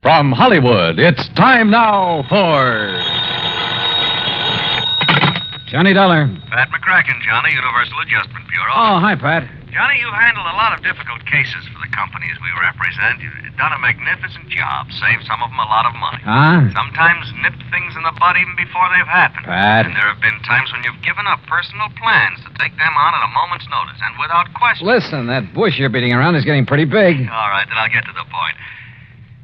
From Hollywood, it's time now for Johnny Dollar. Pat McCracken, Johnny, Universal Adjustment Bureau. Oh, hi, Pat. Johnny, you've handled a lot of difficult cases for the companies we represent. You've done a magnificent job. Saved some of them a lot of money. Huh? Sometimes nipped things in the bud even before they've happened. Pat. And there have been times when you've given up personal plans to take them on at a moment's notice and without question. Listen, that bush you're beating around is getting pretty big. All right, then I'll get to the point.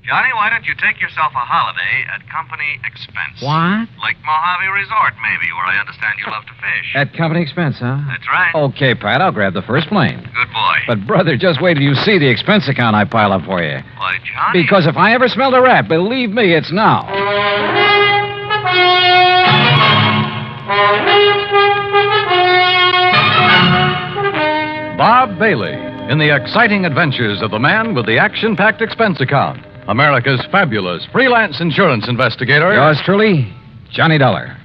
Johnny, why don't you take yourself a holiday at company expense? What? Lake Mojave Resort, maybe, where I understand you love to fish. At company expense, huh? That's right. Okay, Pat, I'll grab the first plane. Good boy. But, brother, just wait till you see the expense account I pile up for you. Why, Johnny? Because if I ever smelled a rat, believe me, it's now. Bob Bailey in the exciting adventures of the man with the action-packed expense account. America's fabulous freelance insurance investigator. Yours truly, Johnny Dollar.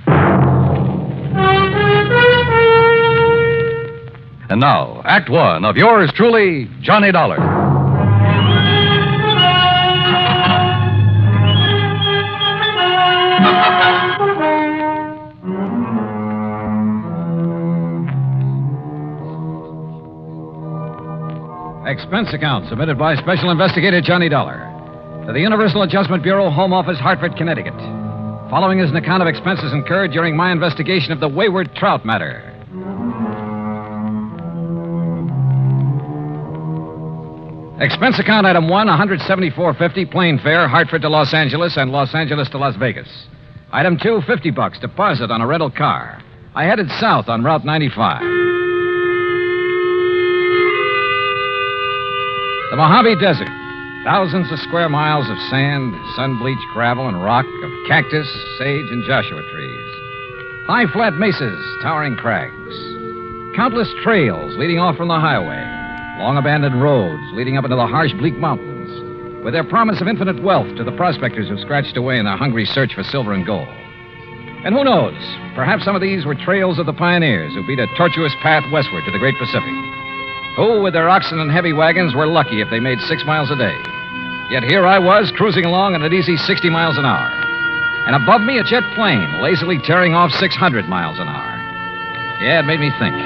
And now, Act One of yours truly, Johnny Dollar. Expense account submitted by Special Investigator Johnny Dollar to the Universal Adjustment Bureau, Home Office, Hartford, Connecticut. Following is an account of expenses incurred during my investigation of the wayward trout matter. Expense account item 1, $174.50, plane fare, Hartford to Los Angeles and Los Angeles to Las Vegas. Item 2, $50, deposit on a rental car. I headed south on Route 95. The Mojave Desert. Thousands of square miles of sand, sun-bleached gravel and rock, of cactus, sage, and Joshua trees. High, flat mesas, towering crags. Countless trails leading off from the highway. Long-abandoned roads leading up into the harsh, bleak mountains, with their promise of infinite wealth to the prospectors who scratched away in their hungry search for silver and gold. And who knows, perhaps some of these were trails of the pioneers who beat a tortuous path westward to the great Pacific. Who, with their oxen and heavy wagons, were lucky if they made 6 miles a day. Yet here I was, cruising along at an easy 60 miles an hour. And above me, a jet plane, lazily tearing off 600 miles an hour. Yeah, it made me think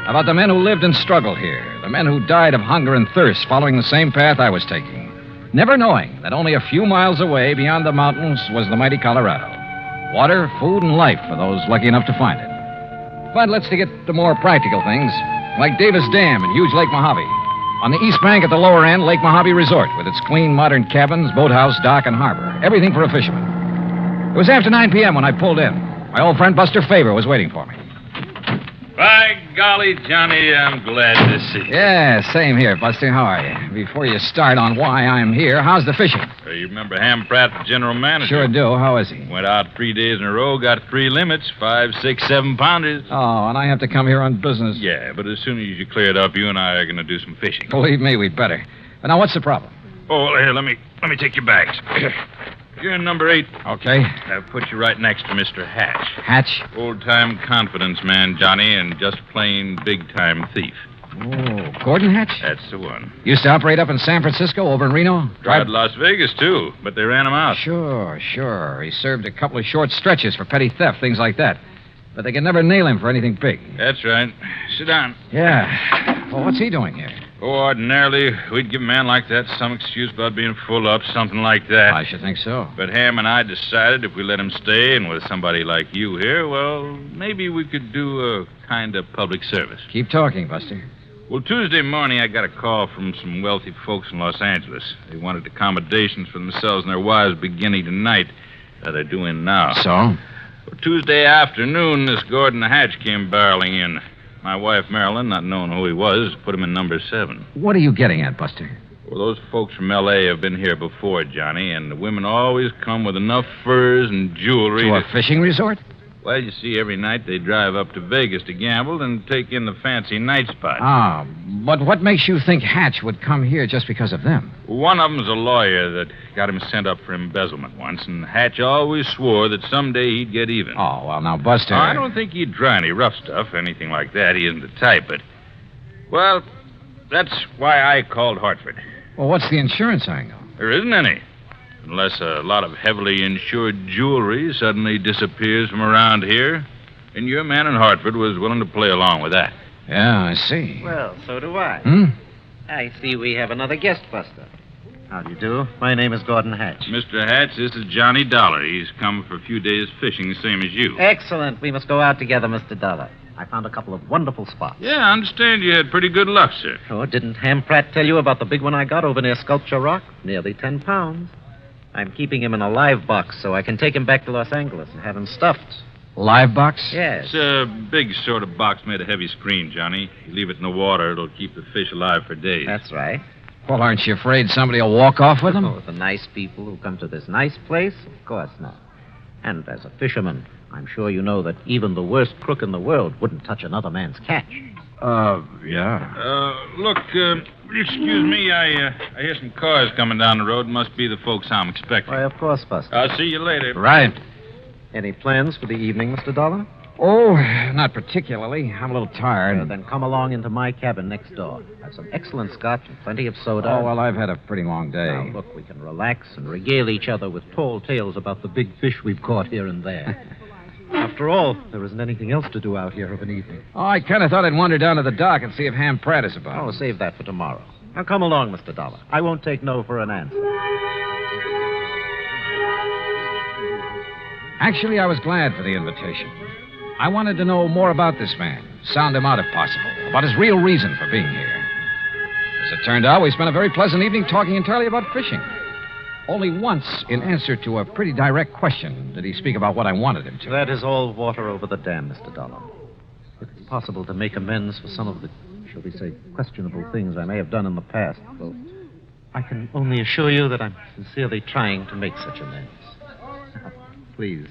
about the men who lived and struggled here, the men who died of hunger and thirst following the same path I was taking, never knowing that only a few miles away beyond the mountains was the mighty Colorado. Water, food, and life for those lucky enough to find it. But let's get to more practical things. Like Davis Dam and huge Lake Mojave. On the east bank at the lower end, Lake Mojave Resort, with its clean, modern cabins, boathouse, dock, and harbor. Everything for a fisherman. It was after 9 p.m. when I pulled in. My old friend Buster Favor was waiting for me. By golly, Johnny, I'm glad to see you. Yeah, same here, Buster. How are you? Before you start on why I'm here, how's the fishing? You remember Ham Pratt, the general manager? Sure do. How is he? Went out 3 days in a row, got 3 limits, 5, 6, 7-pounders. Oh, and I have to come here on business. Yeah, but as soon as you clear it up, you and I are going to do some fishing. Believe me, we'd better. But now, what's the problem? Oh, here, let me take your bags. You're in number 8. Okay. I'll put you right next to Mr. Hatch. Hatch? Old-time confidence man, Johnny, and just plain big-time thief. Oh, Gordon Hatch? That's the one. Used to operate up in San Francisco, over in Reno? Tried Las Vegas, too, but they ran him out. Sure. He served a couple of short stretches for petty theft, things like that. But they could never nail him for anything big. That's right. Sit down. Yeah. Well, what's he doing here? Oh, ordinarily, we'd give a man like that some excuse about being full up, something like that. I should think so. But Ham and I decided if we let him stay, and with somebody like you here, well, maybe we could do a kind of public service. Keep talking, Buster. Well, Tuesday morning, I got a call from some wealthy folks in Los Angeles. They wanted accommodations for themselves and their wives beginning tonight. They're doing now. So? Well, Tuesday afternoon, this Gordon Hatch came barreling in. My wife, Marilyn, not knowing who he was, put him in number 7. What are you getting at, Buster? Well, those folks from L.A. have been here before, Johnny, and the women always come with enough furs and jewelry To a fishing resort? Well, you see, every night they drive up to Vegas to gamble and take in the fancy night spots. Ah, but what makes you think Hatch would come here just because of them? One of them's a lawyer that got him sent up for embezzlement once, and Hatch always swore that someday he'd get even. Oh, well, now, Buster... I don't think he'd try any rough stuff, anything like that. He isn't the type, but... Well, that's why I called Hartford. Well, what's the insurance angle? There isn't any. Unless a lot of heavily insured jewelry suddenly disappears from around here. And your man in Hartford was willing to play along with that. Yeah, I see. Well, so do I. Hmm? I see we have another guest buster. How do you do? My name is Gordon Hatch. Mr. Hatch, this is Johnny Dollar. He's come for a few days fishing, same as you. Excellent. We must go out together, Mr. Dollar. I found a couple of wonderful spots. Yeah, I understand you had pretty good luck, sir. Oh, didn't Ham Pratt tell you about the big one I got over near Sculpture Rock? Nearly 10 pounds. I'm keeping him in a live box so I can take him back to Los Angeles and have him stuffed. Live box? Yes. It's a big sort of box made of heavy screen, Johnny. You leave it in the water, it'll keep the fish alive for days. That's right. Well, aren't you afraid somebody will walk off with them? Oh, the nice people who come to this nice place? Of course not. And as a fisherman, I'm sure you know that even the worst crook in the world wouldn't touch another man's catch. Yeah. Look, excuse me, I hear some cars coming down the road. Must be the folks I'm expecting. Why, of course, Buster. I'll see you later. Right. Any plans for the evening, Mr. Dollar? Oh, not particularly. I'm a little tired. Then come along into my cabin next door. I have some excellent scotch and plenty of soda. Oh, well, I've had a pretty long day. Now, look, we can relax and regale each other with tall tales about the big fish we've caught here and there. After all, there isn't anything else to do out here of an evening. Oh, I kind of thought I'd wander down to the dock and see if Ham Pratt is about. Oh, save that for tomorrow. Now, come along, Mr. Dollar. I won't take no for an answer. Actually, I was glad for the invitation. I wanted to know more about this man, sound him out if possible, about his real reason for being here. As it turned out, we spent a very pleasant evening talking entirely about fishing. Only once, in answer to a pretty direct question, did he speak about what I wanted him to. That is all water over the dam, Mr. Dollar. If it's possible to make amends for some of the, shall we say, questionable things I may have done in the past, well, I can only assure you that I'm sincerely trying to make such amends. Please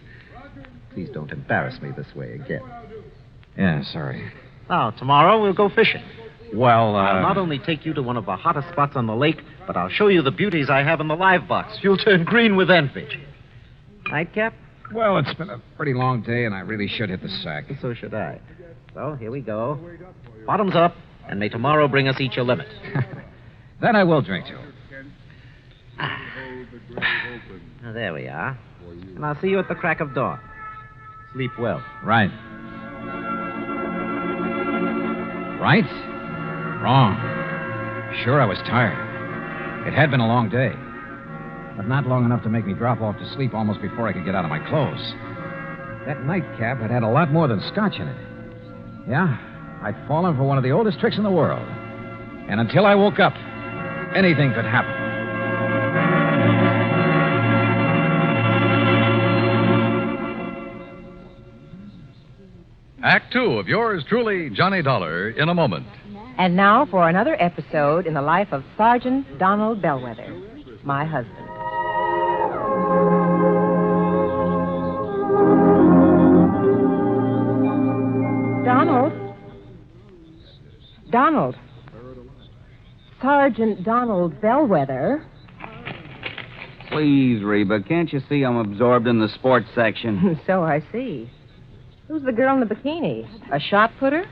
don't embarrass me this way again. Yeah, sorry. Now, tomorrow we'll go fishing. Well, I'll not only take you to one of the hottest spots on the lake, but I'll show you the beauties I have in the live box. You'll turn green with envy. Nightcap? Well, it's been a pretty long day, and I really should hit the sack. So should I. So, here we go. Bottoms up, and may tomorrow bring us each a limit. Then I will drink to him. Now, there we are. And I'll see you at the crack of dawn. Sleep well. Right. Right? Wrong. Sure, I was tired. It had been a long day. But not long enough to make me drop off to sleep almost before I could get out of my clothes. That nightcap had a lot more than scotch in it. Yeah, I'd fallen for one of the oldest tricks in the world. And until I woke up, anything could happen. Act 2 of yours truly, Johnny Dollar, in a moment. And now for another episode in the life of Sergeant Donald Bellwether, my husband. Donald. Sergeant Donald Bellwether. Please, Reba, can't you see I'm absorbed in the sports section? So I see. Who's the girl in the bikini? A shot putter?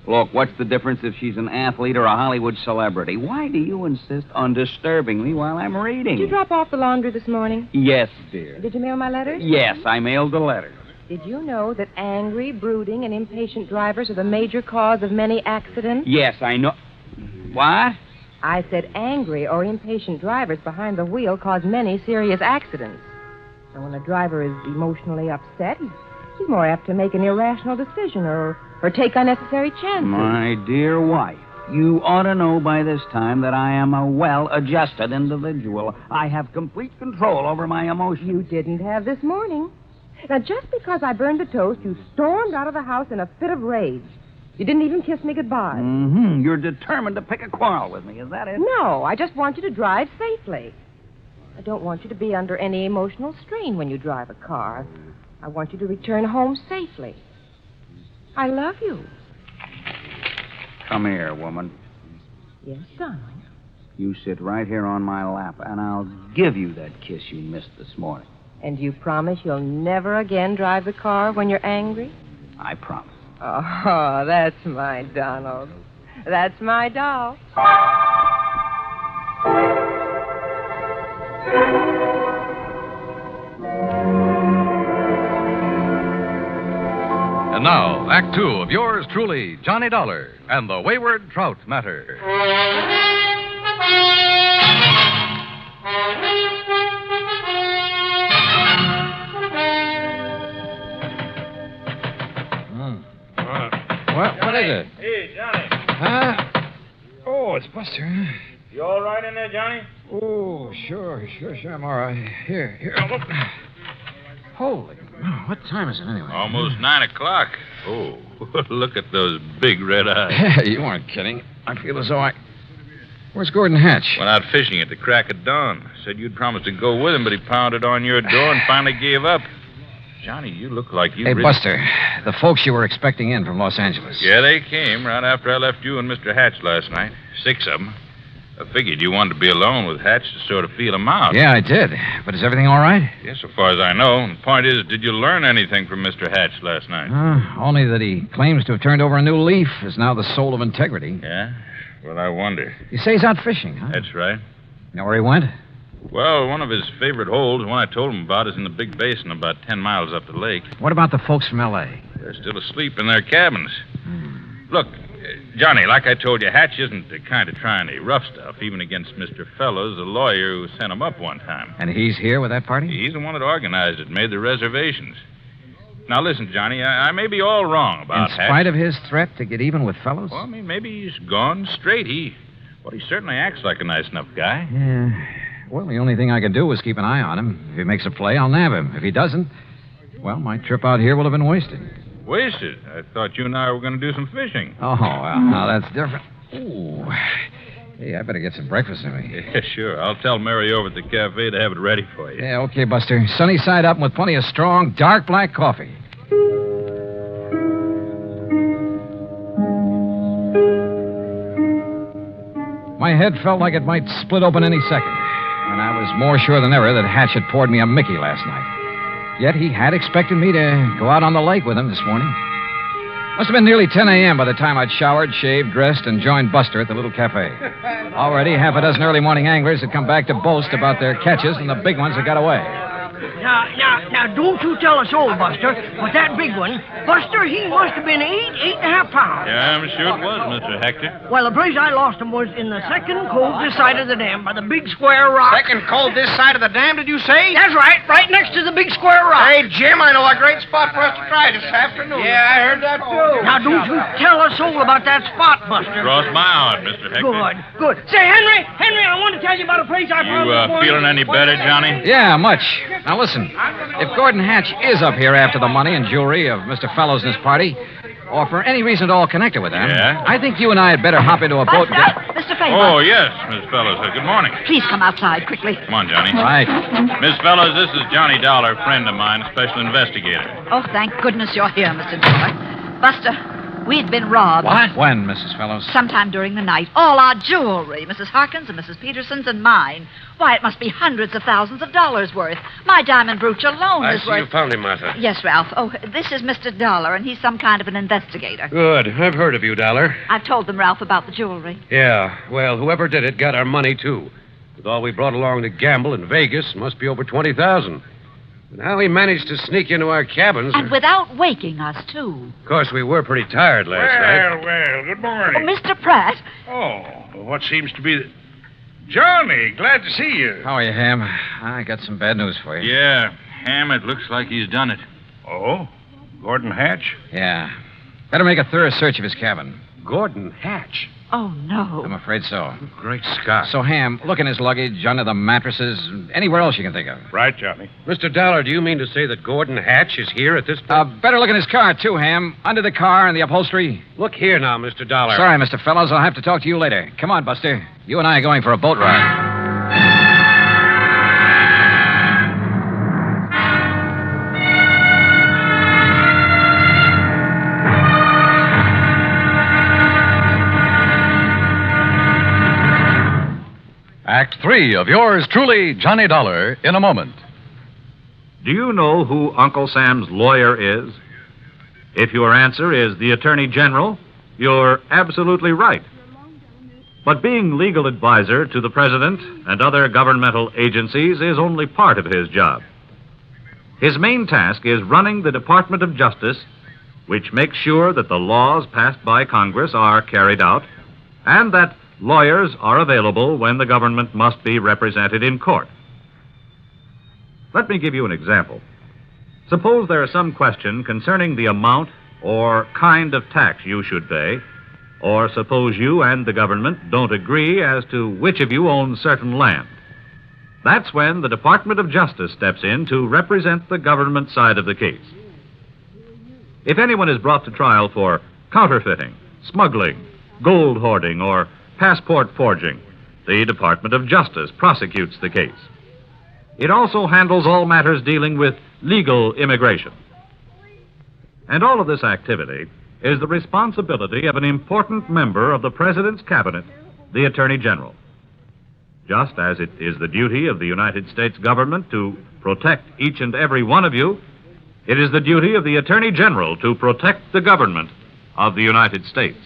Look, what's the difference if she's an athlete or a Hollywood celebrity? Why do you insist on disturbing me while I'm reading? Did you drop off the laundry this morning? Yes, dear. Did you mail my letters? Yes, I mailed the letter. Did you know that angry, brooding, and impatient drivers are the major cause of many accidents? Yes, I know. What? I said angry or impatient drivers behind the wheel cause many serious accidents. So when a driver is emotionally upset, he's more apt to make an irrational decision or take unnecessary chances. My dear wife, you ought to know by this time that I am a well-adjusted individual. I have complete control over my emotions. You didn't have this morning. Now, just because I burned the toast, you stormed out of the house in a fit of rage. You didn't even kiss me goodbye. Mm-hmm. You're determined to pick a quarrel with me, is that it? No, I just want you to drive safely. I don't want you to be under any emotional strain when you drive a car. I want you to return home safely. I love you. Come here, woman. Yes, darling. You sit right here on my lap, and I'll give you that kiss you missed this morning. And you promise you'll never again drive the car when you're angry? I promise. Oh, that's my Donald. That's my doll. now, Act Two of yours truly, Johnny Dollar and the Wayward Trout Matter. What is it? Hey, Johnny. Huh? Oh, it's Buster. You all right in there, Johnny? Oh, sure. I'm all right. Here, look. Holy, what time is it anyway? Almost 9 o'clock. Oh, look at those big red eyes. You weren't kidding. I feel as though Where's Gordon Hatch? Went out fishing at the crack of dawn. Said you'd promised to go with him, but he pounded on your door and finally gave up. Johnny, you look like you... Hey, Buster, the folks you were expecting in from Los Angeles. Yeah, they came right after I left you and Mr. Hatch last night. 6 of them. I figured you wanted to be alone with Hatch to sort of feel him out. Yeah, I did. But is everything all right? Yes, so far as I know. The point is, did you learn anything from Mr. Hatch last night? Only that he claims to have turned over a new leaf, is now the soul of integrity. Yeah? Well, I wonder. You say he's out fishing, huh? That's right. You know where he went? Well, one of his favorite holes, the one I told him about, is in the big basin about 10 miles up the lake. What about the folks from L.A.? They're still asleep in their cabins. Look, Johnny, like I told you, Hatch isn't the kind of trying any rough stuff, even against Mr. Fellows, the lawyer who sent him up one time. And he's here with that party? He's the one that organized it, made the reservations. Now, listen, Johnny, I may be all wrong about Hatch. In spite of his threat to get even with Fellows? Well, I mean, maybe he's gone straight. He certainly acts like a nice enough guy. Yeah. Well, the only thing I can do is keep an eye on him. If he makes a play, I'll nab him. If he doesn't, well, my trip out here will have been wasted. Wasted? I thought you and I were going to do some fishing. Oh, well, now that's different. Ooh. Hey, I better get some breakfast in me. Yeah, sure. I'll tell Mary over at the cafe to have it ready for you. Yeah, okay, Buster. Sunny side up and with plenty of strong, dark black coffee. My head felt like it might split open any second, and I was more sure than ever that Hatch had poured me a Mickey last night. Yet he had expected me to go out on the lake with him this morning. Must have been nearly 10 a.m. by the time I'd showered, shaved, dressed, and joined Buster at the little cafe. Already, half a dozen early morning anglers had come back to boast about their catches, and the big ones had got away. Now, don't you tell us all, Buster, but that big one, Buster, he must have been 8.5 pounds. Yeah, I'm sure it was, Mr. Hector. Well, the place I lost him was in the second cove this side of the dam by the big square rock. Second cove this side of the dam, did you say? That's right next to the big square rock. Hey, Jim, I know a great spot for us to try this afternoon. Yeah, I heard that, too. Now, don't you tell us all about that spot, Buster. Cross my heart, Mr. Hector. Good. Say, Henry, I want to tell you about a place I found this morning. Feeling any better, Johnny? Yeah, much. Now, listen. If Gordon Hatch is up here after the money and jewelry of Mr. Fellows and his party, or for any reason at all connected with them, Yeah? I think you and I had better hop into a boat and get... Mr. Faber. Oh, yes, Miss Fellows. Good morning. Please come outside quickly. Come on, Johnny. Right. Miss Fellows, this is Johnny Dollar, a friend of mine, a special investigator. Oh, thank goodness you're here, Mr. Dollar. Buster, we'd been robbed. What? When, Mrs. Fellows? Sometime during the night. All our jewelry, Mrs. Harkins and Mrs. Peterson's and mine. Why, it must be hundreds of thousands of dollars worth. My diamond brooch alone I is see worth... you found him, Martha. Yes, Ralph. Oh, this is Mr. Dollar, and he's some kind of an investigator. Good. I've heard of you, Dollar. I've told them, Ralph, about the jewelry. Yeah, well, whoever did it got our money, too. With all we brought along to gamble in Vegas, it must be over $20,000. And how he managed to sneak into our cabins... And without waking us, too. Of course, we were pretty tired last night. Well, good Oh, morning. Mr. Pratt. Oh, what seems to be... Johnny, glad to see you. How are you, Ham? I got some bad news for you. Yeah, Ham, it looks like he's done it. Oh? Gordon Hatch? Yeah. Better make a thorough search of his cabin. Gordon Hatch? Oh, no. I'm afraid so. Great Scott. So, Ham, look in his luggage, under the mattresses, anywhere else you can think of. Right, Johnny. Mr. Dollar, do you mean to say that Gordon Hatch is here at this point? Better look in his car, too, Ham. Under the car and the upholstery. Look here now, Mr. Dollar. Sorry, Mr. Fellows. I'll have to talk to you later. Come on, Buster. You and I are going for a boat ride. Act Three of yours truly, Johnny Dollar, in a moment. Do you know who Uncle Sam's lawyer is? If your answer is the Attorney General, you're absolutely right. But being legal advisor to the President and other governmental agencies is only part of his job. His main task is running the Department of Justice which makes sure that the laws passed by Congress are carried out and that lawyers are available when the government must be represented in court. Let me give you an example. Suppose there is some question concerning the amount or kind of tax you should pay, or suppose you and the government don't agree as to which of you owns certain land. That's when the Department of Justice steps in to represent the government side of the case. If anyone is brought to trial for counterfeiting, smuggling, gold hoarding, or passport forging, the Department of Justice prosecutes the case. It also handles all matters dealing with legal immigration. And all of this activity is the responsibility of an important member of the President's Cabinet, the Attorney General. Just as it is the duty of the United States government to protect each and every one of you, it is the duty of the Attorney General to protect the government of the United States.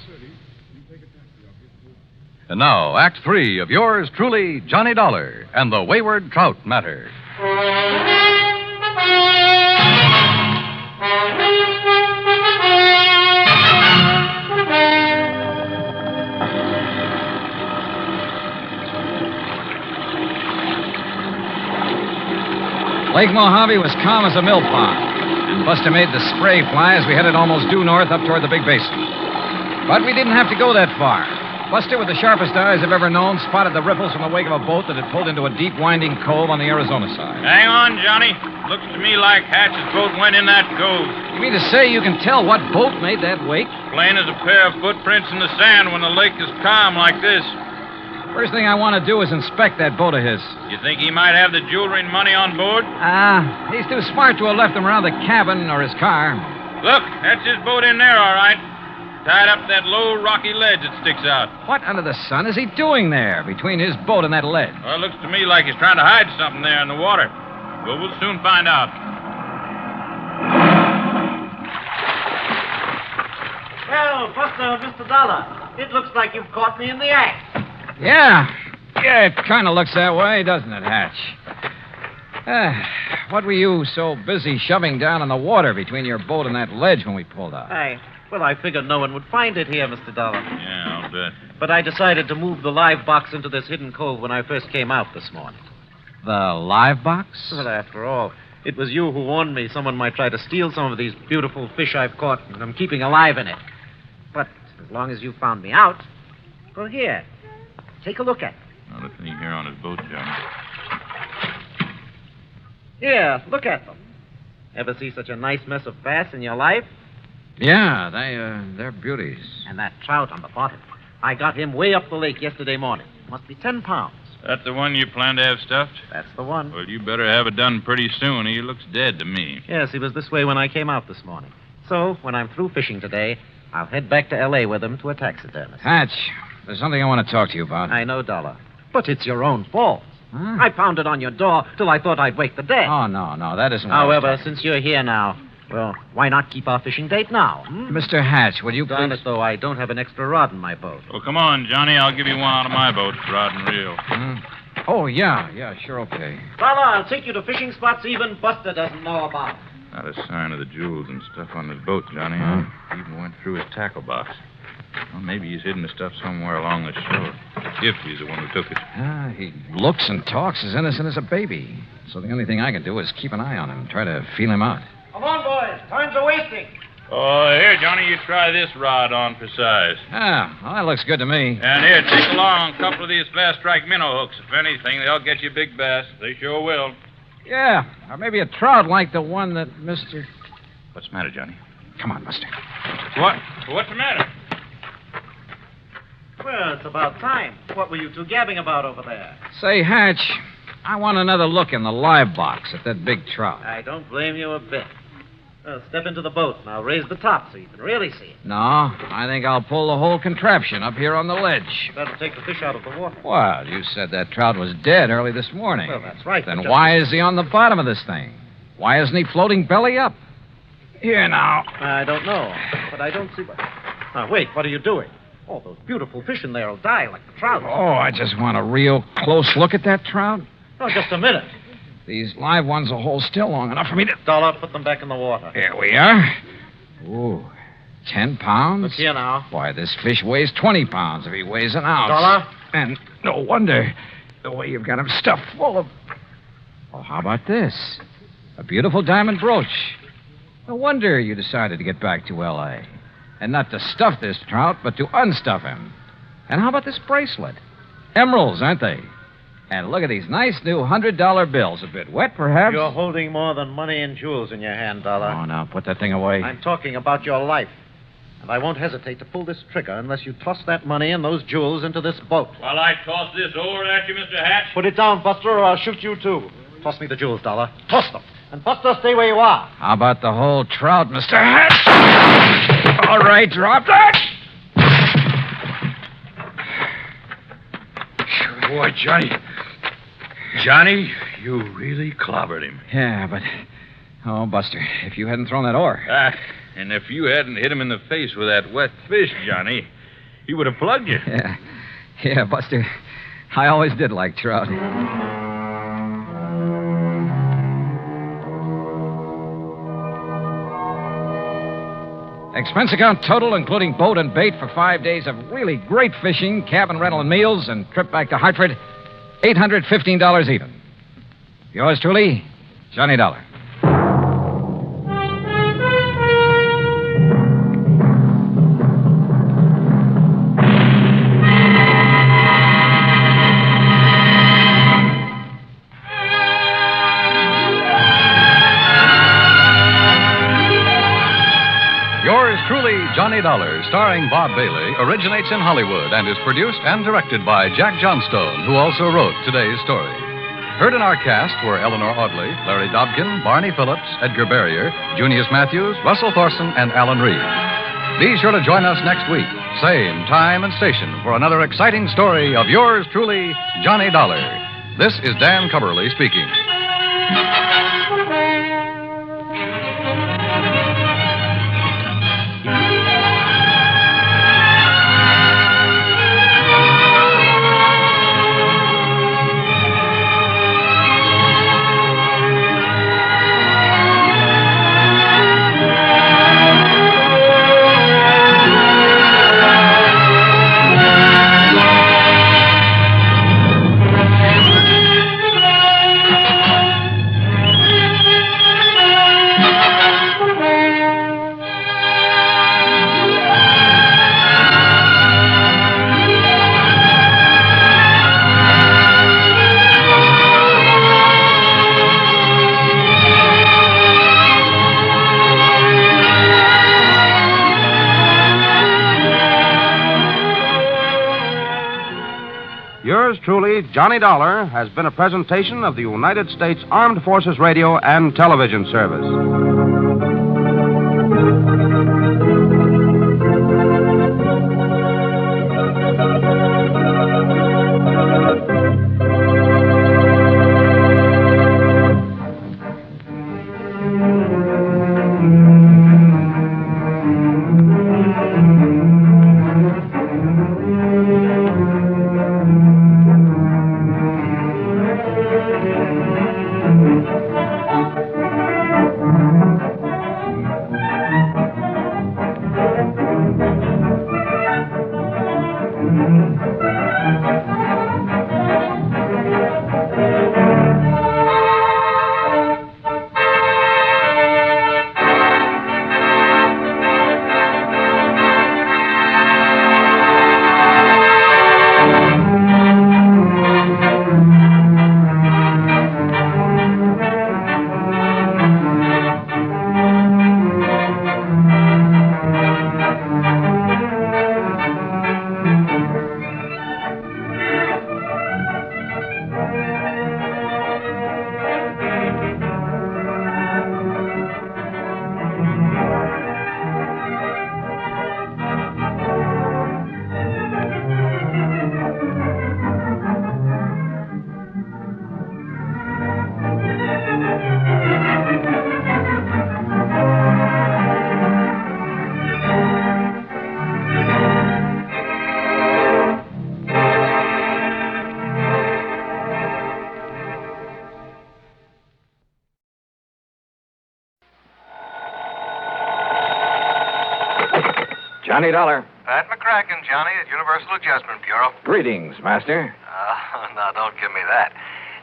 And now, Act 3 of yours truly, Johnny Dollar and the Wayward Trout Matter. Lake Mojave was calm as a mill pond, and Buster made the spray fly as we headed almost due north up toward the big basin. But we didn't have to go that far. Buster, with the sharpest eyes I've ever known, spotted the ripples from the wake of a boat that had pulled into a deep, winding cove on the Arizona side. Hang on, Johnny. Looks to me like Hatch's boat went in that cove. You mean to say you can tell what boat made that wake? Plain as a pair of footprints in the sand when the lake is calm like this. First thing I want to do is inspect that boat of his. You think he might have the jewelry and money on board? He's too smart to have left them around the cabin or his car. Look, that's his boat in there, all right. Tied up to that low, rocky ledge that sticks out. What under the sun is he doing there, between his boat and that ledge? Well, it looks to me like he's trying to hide something there in the water. But we'll soon find out. Well, Buster, Mr. Dollar, it looks like you've caught me in the act. Yeah, it kind of looks that way, doesn't it, Hatch? What were you so busy shoving down in the water between your boat and that ledge when we pulled out? Well, I figured no one would find it here, Mr. Dollar. Yeah, I'll bet. But I decided to move the live box into this hidden cove when I first came out this morning. The live box? Well, after all, it was you who warned me someone might try to steal some of these beautiful fish I've caught and I'm keeping alive in it. But as long as you found me out, well, here, take a look at them. Not a thing here on his boat, Johnny. Here, look at them. Ever see such a nice mess of bass in your life? Yeah, they're beauties. And that trout on the bottom. I got him way up the lake yesterday morning. Must be 10 pounds. That's the one you plan to have stuffed? That's the one. Well, you better have it done pretty soon. He looks dead to me. Yes, he was this way when I came out this morning. So, when I'm through fishing today, I'll head back to L.A. with him to a taxidermist. Hatch, there's something I want to talk to you about. I know, Dollar. But it's your own fault. Huh? I pounded on your door till I thought I'd wake the dead. Oh, no, that isn't what However, since you're here now, well, why not keep our fishing date now? Mr. Hatch, will you Darn please... it, though, I don't have an extra rod in my boat. Well, come on, Johnny. I'll give you one out of my boat, rod and reel. Oh, yeah, sure, okay. Dollar, I'll take you to fishing spots even Buster doesn't know about. Not a sign of the jewels and stuff on his boat, Johnny. Huh? I even went through his tackle box. Well, maybe he's hidden the stuff somewhere along the shore. If he's the one who took it. He looks and talks as innocent as a baby. So the only thing I can do is keep an eye on him, try to feel him out. Come on, boys. Time's a wasting. Oh, here, Johnny, you try this rod on for size. Well, that looks good to me. And here, take along a couple of these fast strike minnow hooks. If anything, they'll get you big bass. They sure will. Yeah, or maybe a trout like the one that Mr... What's the matter, Johnny? Come on, Buster. What? What's the matter? Well, it's about time. What were you two gabbing about over there? Say, Hatch, I want another look in the live box at that big trout. I don't blame you a bit. Step into the boat, and I'll raise the top so you can really see it. No, I think I'll pull the whole contraption up here on the ledge. That'll take the fish out of the water. Well, you said that trout was dead early this morning. Well, that's right. Then why is he on the bottom of this thing? Why isn't he floating belly up? Here now. I don't know, but I don't see what... Now, wait, what are you doing? Oh, those beautiful fish in there will die like the trout. Oh, I just want a real close look at that trout. Oh, just a minute. These live ones will hold still long enough for me to... Dollar, put them back in the water. Here we are. Ooh, 10 pounds? Look here now. Why, this fish weighs 20 pounds if he weighs an ounce. Dollar? And no wonder the way you've got him stuffed full of... Oh, how about this? A beautiful diamond brooch. No wonder you decided to get back to L.A. And not to stuff this trout, but to unstuff him. And how about this bracelet? Emeralds, aren't they? And look at these nice new $100 bills. A bit wet, perhaps? You're holding more than money and jewels in your hand, Dollar. Oh, now, put that thing away. I'm talking about your life. And I won't hesitate to pull this trigger unless you toss that money and those jewels into this boat. While I toss this over at you, Mr. Hatch? Put it down, Buster, or I'll shoot you, too. Toss me the jewels, Dollar. Toss them. And Buster, stay where you are. How about the whole trout, Mr. Hatch? All right, drop that. Boy, Johnny, you really clobbered him. Yeah, but... Oh, Buster, if you hadn't thrown that oar... And if you hadn't hit him in the face with that wet fish, Johnny, he would have plugged you. Yeah, Buster. I always did like trout. Expense account total, including boat and bait for 5 days of really great fishing, cabin rental and meals, and trip back to Hartford, $815 even. Yours truly, Johnny Dollar. Yours truly, Johnny Dollar, starring Bob Bailey, originates in Hollywood and is produced and directed by Jack Johnstone, who also wrote today's story. Heard in our cast were Eleanor Audley, Larry Dobkin, Barney Phillips, Edgar Barrier, Junius Matthews, Russell Thorson, and Alan Reed. Be sure to join us next week, same time and station, for another exciting story of yours truly, Johnny Dollar. This is Dan Cubberly speaking. Yours truly, Johnny Dollar, has been a presentation of the United States Armed Forces Radio and Television Service. Johnny Dollar. Pat McCracken, Johnny, at Universal Adjustment Bureau. Greetings, Master. No, don't give me that.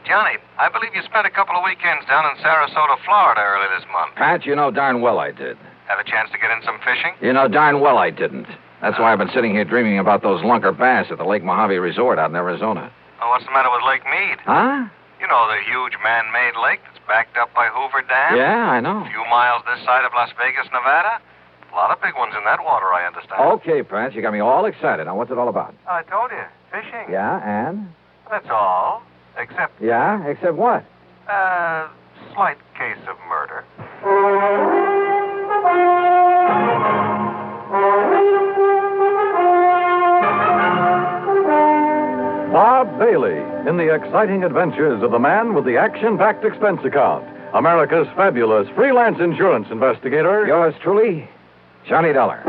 Johnny, I believe you spent a couple of weekends down in Sarasota, Florida early this month. Pat, you know darn well I did. Have a chance to get in some fishing? You know darn well I didn't. That's why I've been sitting here dreaming about those lunker bass at the Lake Mojave Resort out in Arizona. Oh, what's the matter with Lake Mead? Huh? You know, the huge man-made lake that's backed up by Hoover Dam? Yeah, I know. A few miles this side of Las Vegas, Nevada. A lot of big ones in that water, I understand. Okay, Pat, you got me all excited. Now, what's it all about? I told you, fishing. Yeah, and? That's all. Except... Yeah, except what? Slight case of murder. Bob Bailey in the exciting adventures of the man with the action-packed expense account. America's fabulous freelance insurance investigator. Yours truly, Johnny Dollar.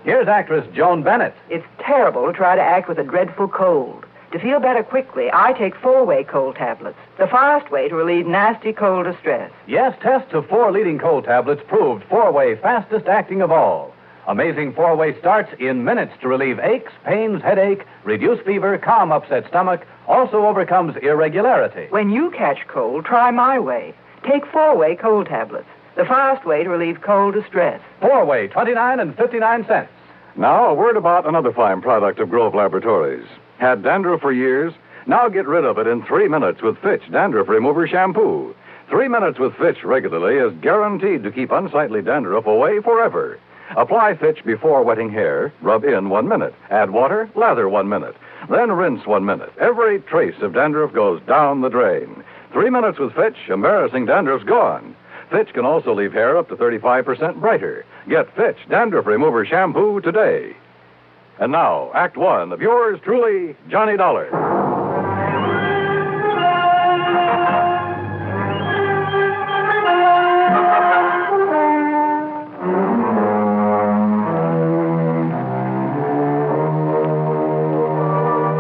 Here's actress Joan Bennett. It's terrible to try to act with a dreadful cold. To feel better quickly, I take 4-way cold tablets, the fast way to relieve nasty cold distress. Yes, tests of 4 leading cold tablets proved 4-way fastest acting of all. Amazing 4-way starts in minutes to relieve aches, pains, headache, reduce fever, calm upset stomach, also overcomes irregularity. When you catch cold, try my way. Take 4-way cold tablets, the fast way to relieve cold distress. 4-way, 29 and 59 cents. Now, a word about another fine product of Grove Laboratories. Had dandruff for years? Now get rid of it in 3 minutes with Fitch Dandruff Remover Shampoo. 3 minutes with Fitch regularly is guaranteed to keep unsightly dandruff away forever. Apply Fitch before wetting hair, rub in 1 minute. Add water, lather 1 minute. Then rinse 1 minute. Every trace of dandruff goes down the drain. 3 minutes with Fitch, embarrassing dandruff's gone. Fitch can also leave hair up to 35% brighter. Get Fitch Dandruff Remover Shampoo today. And now, Act 1 of yours truly, Johnny Dollar.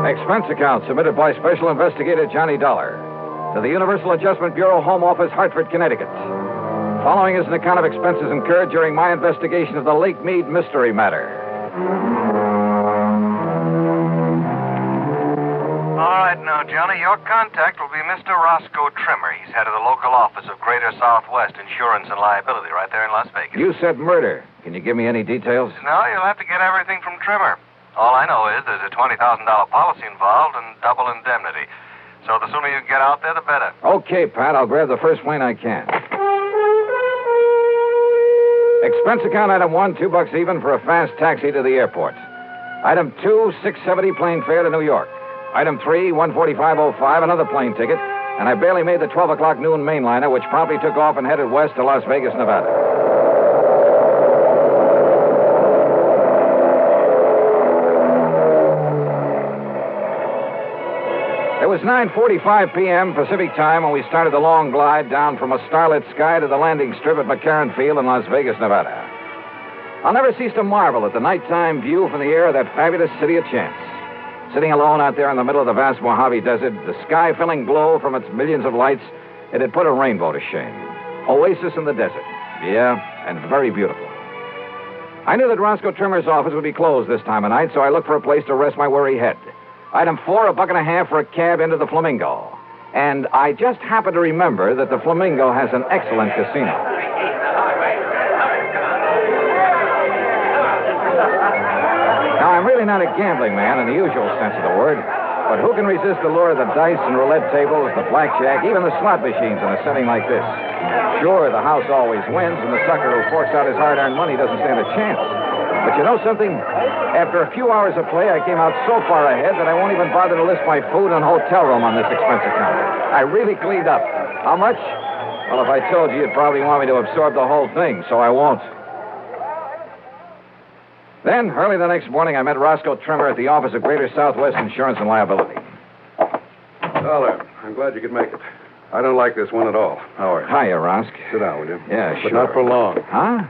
Expense account submitted by Special Investigator Johnny Dollar to the Universal Adjustment Bureau, Home Office, Hartford, Connecticut. Following is an account of expenses incurred during my investigation of the Lake Mead mystery matter. All right, now, Johnny, your contact will be Mr. Roscoe Trimmer. He's head of the local office of Greater Southwest Insurance and Liability right there in Las Vegas. You said murder. Can you give me any details? No, you'll have to get everything from Trimmer. All I know is there's a $20,000 policy involved and double indemnity. So the sooner you get out there, the better. Okay, Pat, I'll grab the first plane I can. Expense account item 1, $2 even for a fast taxi to the airport. Item 2, $6.70 plane fare to New York. Item 3, $145.05, another plane ticket, and I barely made the 12 o'clock noon mainliner, which promptly took off and headed west to Las Vegas, Nevada. It was 9:45 p.m. Pacific time when we started the long glide down from a starlit sky to the landing strip at McCarran Field in Las Vegas, Nevada. I'll never cease to marvel at the nighttime view from the air of that fabulous city of chance. Sitting alone out there in the middle of the vast Mojave Desert, the sky-filling glow from its millions of lights, it had put a rainbow to shame. Oasis in the desert. Yeah, and very beautiful. I knew that Roscoe Trimmer's office would be closed this time of night, so I looked for a place to rest my weary head. Item 4, $1.50 for a cab into the Flamingo. And I just happened to remember that the Flamingo has an excellent casino. Now, I'm really not a gambling man in the usual sense of the word, but who can resist the lure of the dice and roulette tables, the blackjack, even the slot machines in a setting like this? Sure, the house always wins, and the sucker who forks out his hard-earned money doesn't stand a chance. But you know something? After a few hours of play, I came out so far ahead that I won't even bother to list my food and hotel room on this expense account. I really cleaned up. How much? Well, if I told you, you'd probably want me to absorb the whole thing, so I won't. Then, early the next morning, I met Roscoe Trimmer at the office of Greater Southwest Insurance and Liability. Dollar, I'm glad you could make it. I don't like this one at all. Howard. Hiya, Rosk. Sit down, will you? Yeah, But sure. not for long. Huh?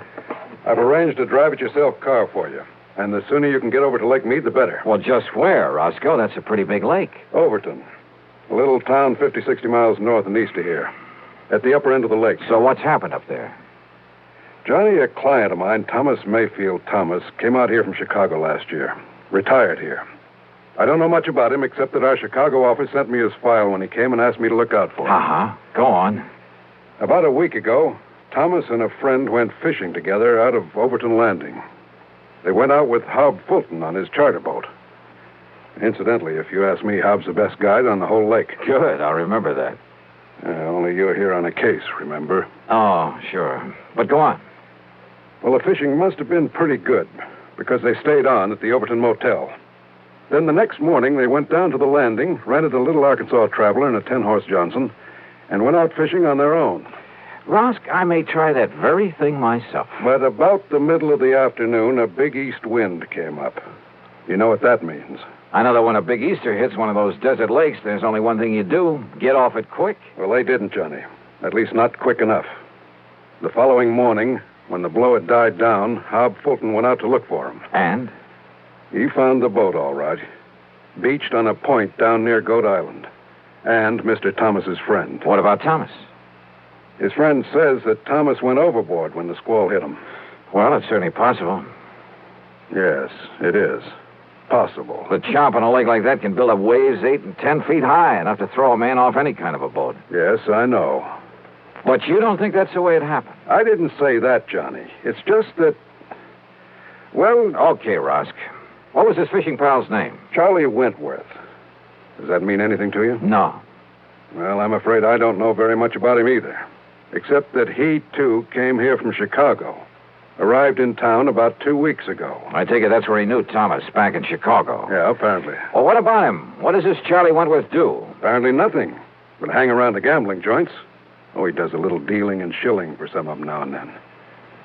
I've arranged a drive-it-yourself car for you. And the sooner you can get over to Lake Mead, the better. Well, just where, Roscoe? That's a pretty big lake. Overton. A little town 50, 60 miles north and east of here. At the upper end of the lake. So what's happened up there? Johnny, a client of mine, Thomas Mayfield Thomas, came out here from Chicago last year. Retired here. I don't know much about him except that our Chicago office sent me his file when he came and asked me to look out for him. Uh-huh. Go on. About a week ago, Thomas and a friend went fishing together out of Overton Landing. They went out with Hob Fulton on his charter boat. Incidentally, if you ask me, Hob's the best guide on the whole lake. Good, I'll remember that. Only you're here on a case, remember? Oh, sure. But go on. Well, the fishing must have been pretty good, because they stayed on at the Overton Motel. Then the next morning, they went down to the landing, rented a little Arkansas Traveler and a 10-horse Johnson, and went out fishing on their own. Rosk, I may try that very thing myself. But about the middle of the afternoon, a big east wind came up. You know what that means? I know that when a big Easter hits one of those desert lakes, there's only one thing you do. Get off it quick. Well, they didn't, Johnny. At least not quick enough. The following morning, when the blow had died down, Hob Fulton went out to look for him. And? He found the boat, all right. Beached on a point down near Goat Island. And Mr. Thomas's friend. What about Thomas? His friend says that Thomas went overboard when the squall hit him. Well, it's certainly possible. Yes, it is. Possible. The chomp on a lake like that can build up waves 8 and 10 feet high, enough to throw a man off any kind of a boat. Yes, I know. But you don't think that's the way it happened? I didn't say that, Johnny. It's just that... Well... Okay, Rosk. What was his fishing pal's name? Charlie Wentworth. Does that mean anything to you? No. Well, I'm afraid I don't know very much about him either. Except that he, too, came here from Chicago. Arrived in town about 2 weeks ago. I take it that's where he knew Thomas, back in Chicago. Yeah, apparently. Well, what about him? What does this Charlie Wentworth do? Apparently nothing. But hang around the gambling joints. Oh, he does a little dealing and shilling for some of them now and then.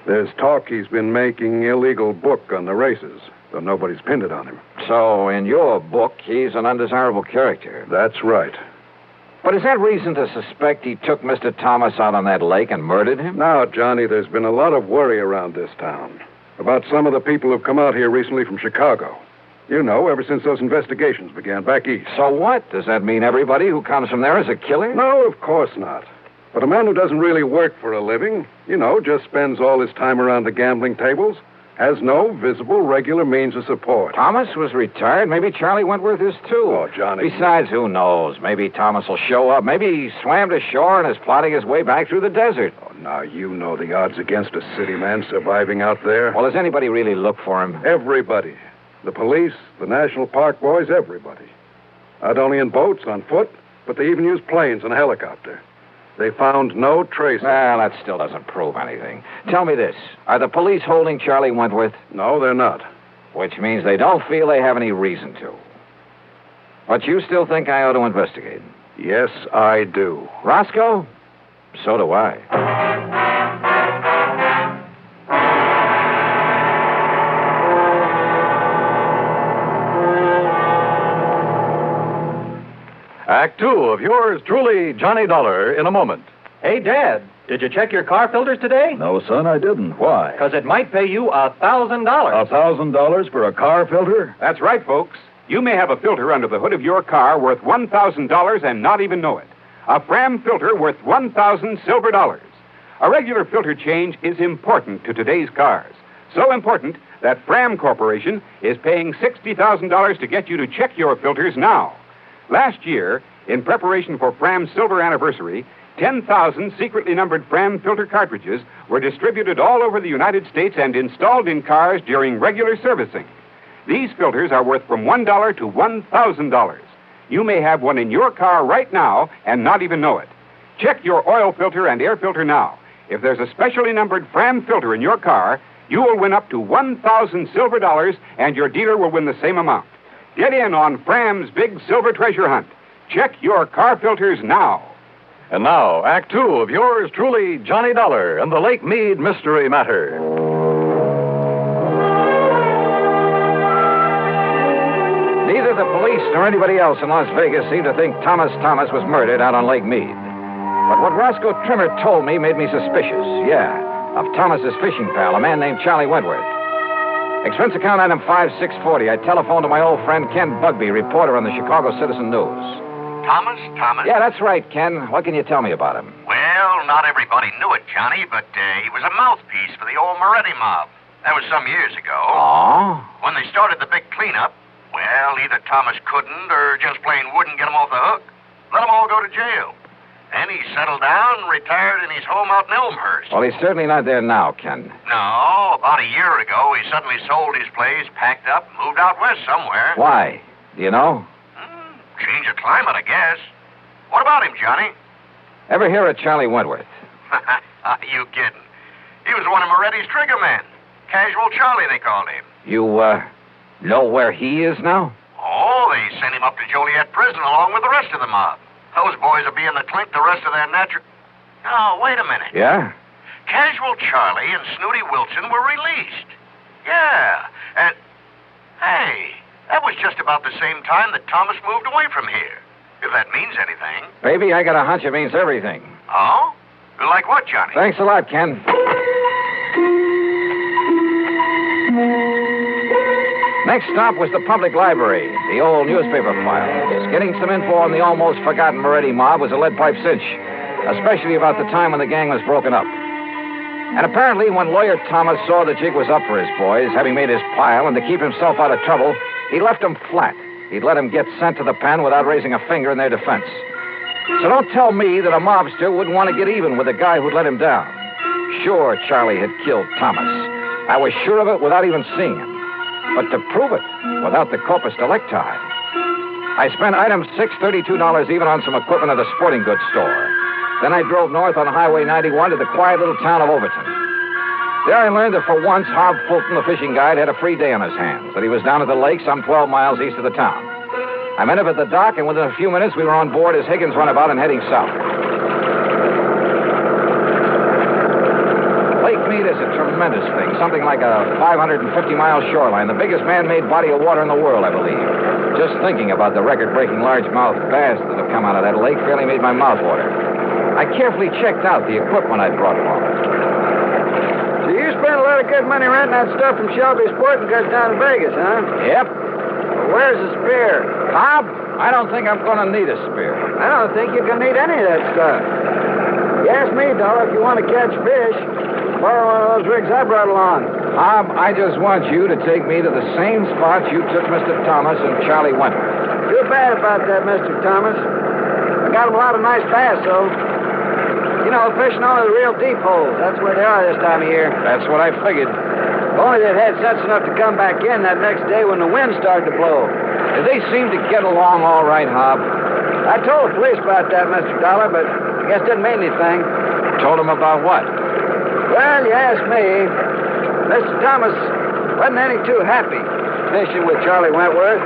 There's talk he's been making illegal book on the races, though nobody's pinned it on him. So, in your book, he's an undesirable character. That's right. But is that reason to suspect he took Mr. Thomas out on that lake and murdered him? Now, Johnny, there's been a lot of worry around this town about some of the people who've come out here recently from Chicago. You know, ever since those investigations began back east. So what? Does that mean everybody who comes from there is a killer? No, of course not. But a man who doesn't really work for a living, you know, just spends all his time around the gambling tables, has no visible, regular means of support. Thomas was retired. Maybe Charlie Wentworth is, too. Oh, Johnny. Besides, who knows? Maybe Thomas will show up. Maybe he swam to shore and is plotting his way back through the desert. Oh, now, you know the odds against a city man surviving out there. Well, does anybody really look for him? Everybody. The police, the National Park boys, everybody. Not only in boats, on foot, but they even use planes and a helicopter. They found no trace. Well, that still doesn't prove anything. Tell me this. Are the police holding Charlie Wentworth? No, they're not. Which means they don't feel they have any reason to. But you still think I ought to investigate? Yes, I do. Roscoe? So do I. Act 2 of yours truly, Johnny Dollar, in a moment. Hey, Dad, did you check your car filters today? No, son, I didn't. Why? Because it might pay you $1,000. $1,000 for a car filter? That's right, folks. You may have a filter under the hood of your car worth $1,000 and not even know it. A Fram filter worth 1,000 silver dollars. A regular filter change is important to today's cars. So important that Fram Corporation is paying $60,000 to get you to check your filters now. Last year, in preparation for Fram's silver anniversary, 10,000 secretly numbered Fram filter cartridges were distributed all over the United States and installed in cars during regular servicing. These filters are worth from $1 to $1,000. You may have one in your car right now and not even know it. Check your oil filter and air filter now. If there's a specially numbered Fram filter in your car, you will win up to 1,000 silver dollars, and your dealer will win the same amount. Get in on Fram's big silver treasure hunt. Check your car filters now. And now, Act 2 of yours truly, Johnny Dollar, and the Lake Mead Mystery Matter. Neither the police nor anybody else in Las Vegas seemed to think Thomas was murdered out on Lake Mead. But what Roscoe Trimmer told me made me suspicious, of Thomas's fishing pal, a man named Charlie Wentworth. Expense account item 5640. I telephoned to my old friend Ken Bugby, reporter on the Chicago Citizen News. Thomas? Yeah, that's right, Ken. What can you tell me about him? Well, not everybody knew it, Johnny, but he was a mouthpiece for the old Moretti mob. That was some years ago. Oh? When they started the big cleanup, well, either Thomas couldn't or just plain wouldn't get him off the hook. Let them all go to jail. Then he settled down and retired in his home out in Elmhurst. Well, he's certainly not there now, Ken. No, about a year ago, he suddenly sold his place, packed up, moved out west somewhere. Why? Do you know? Change of climate, I guess. What about him, Johnny? Ever hear of Charlie Wentworth? You kidding. He was one of Moretti's trigger men. Casual Charlie, they called him. You, know where he is now? Oh, they sent him up to Joliet prison along with the rest of the mob. Those boys will be in the clink the rest of their natural... Oh, wait a minute. Yeah? Casual Charlie and Snooty Wilson were released. Yeah. And, hey, that was just about the same time that Thomas moved away from here. If that means anything. Baby, I got a hunch it means everything. Oh? Like what, Johnny? Thanks a lot, Ken. Next stop was the public library, the old newspaper files. Getting some info on the almost forgotten Moretti mob was a lead pipe cinch, especially about the time when the gang was broken up. And apparently, when Lawyer Thomas saw the jig was up for his boys, having made his pile, and to keep himself out of trouble, he left them flat. He'd let them get sent to the pen without raising a finger in their defense. So don't tell me that a mobster wouldn't want to get even with the guy who'd let him down. Sure, Charlie had killed Thomas. I was sure of it without even seeing him. But to prove it, without the corpus delicti, I spent item $632 even on some equipment at a sporting goods store. Then I drove north on Highway 91 to the quiet little town of Overton. There I learned that for once, Hob Fulton, the fishing guide, had a free day on his hands, that he was down at the lake some 12 miles east of the town. I met him at the dock, and within a few minutes we were on board as Higgins runabout and heading south. Lake Mead is a tremendous thing, something like a 550-mile shoreline, the biggest man-made body of water in the world, I believe. Just thinking about the record-breaking largemouth bass that have come out of that lake fairly made my mouth water. I carefully checked out the equipment I'd brought along. So you spent a lot of good money renting that stuff from Shelby's Sporting Goods down in Vegas, huh? Yep. Well, where's the spear? Bob, I don't think I'm going to need a spear. I don't think you can need any of that stuff. You ask me, Dollar, if you want to catch fish, borrow one of those rigs I brought along. Bob, I just want you to take me to the same spot you took Mr. Thomas and Charlie Wentworth. Too bad about that, Mr. Thomas. I got him a lot of nice bass, though. You know, fishing only the real deep holes. That's where they are this time of year. That's what I figured. If only they'd had sense enough to come back in that next day when the wind started to blow. Did they seem to get along all right, Hob? I told the police about that, Mr. Dollar, but I guess it didn't mean anything. Told them about what? Well, you ask me. Mr. Thomas wasn't any too happy fishing with Charlie Wentworth.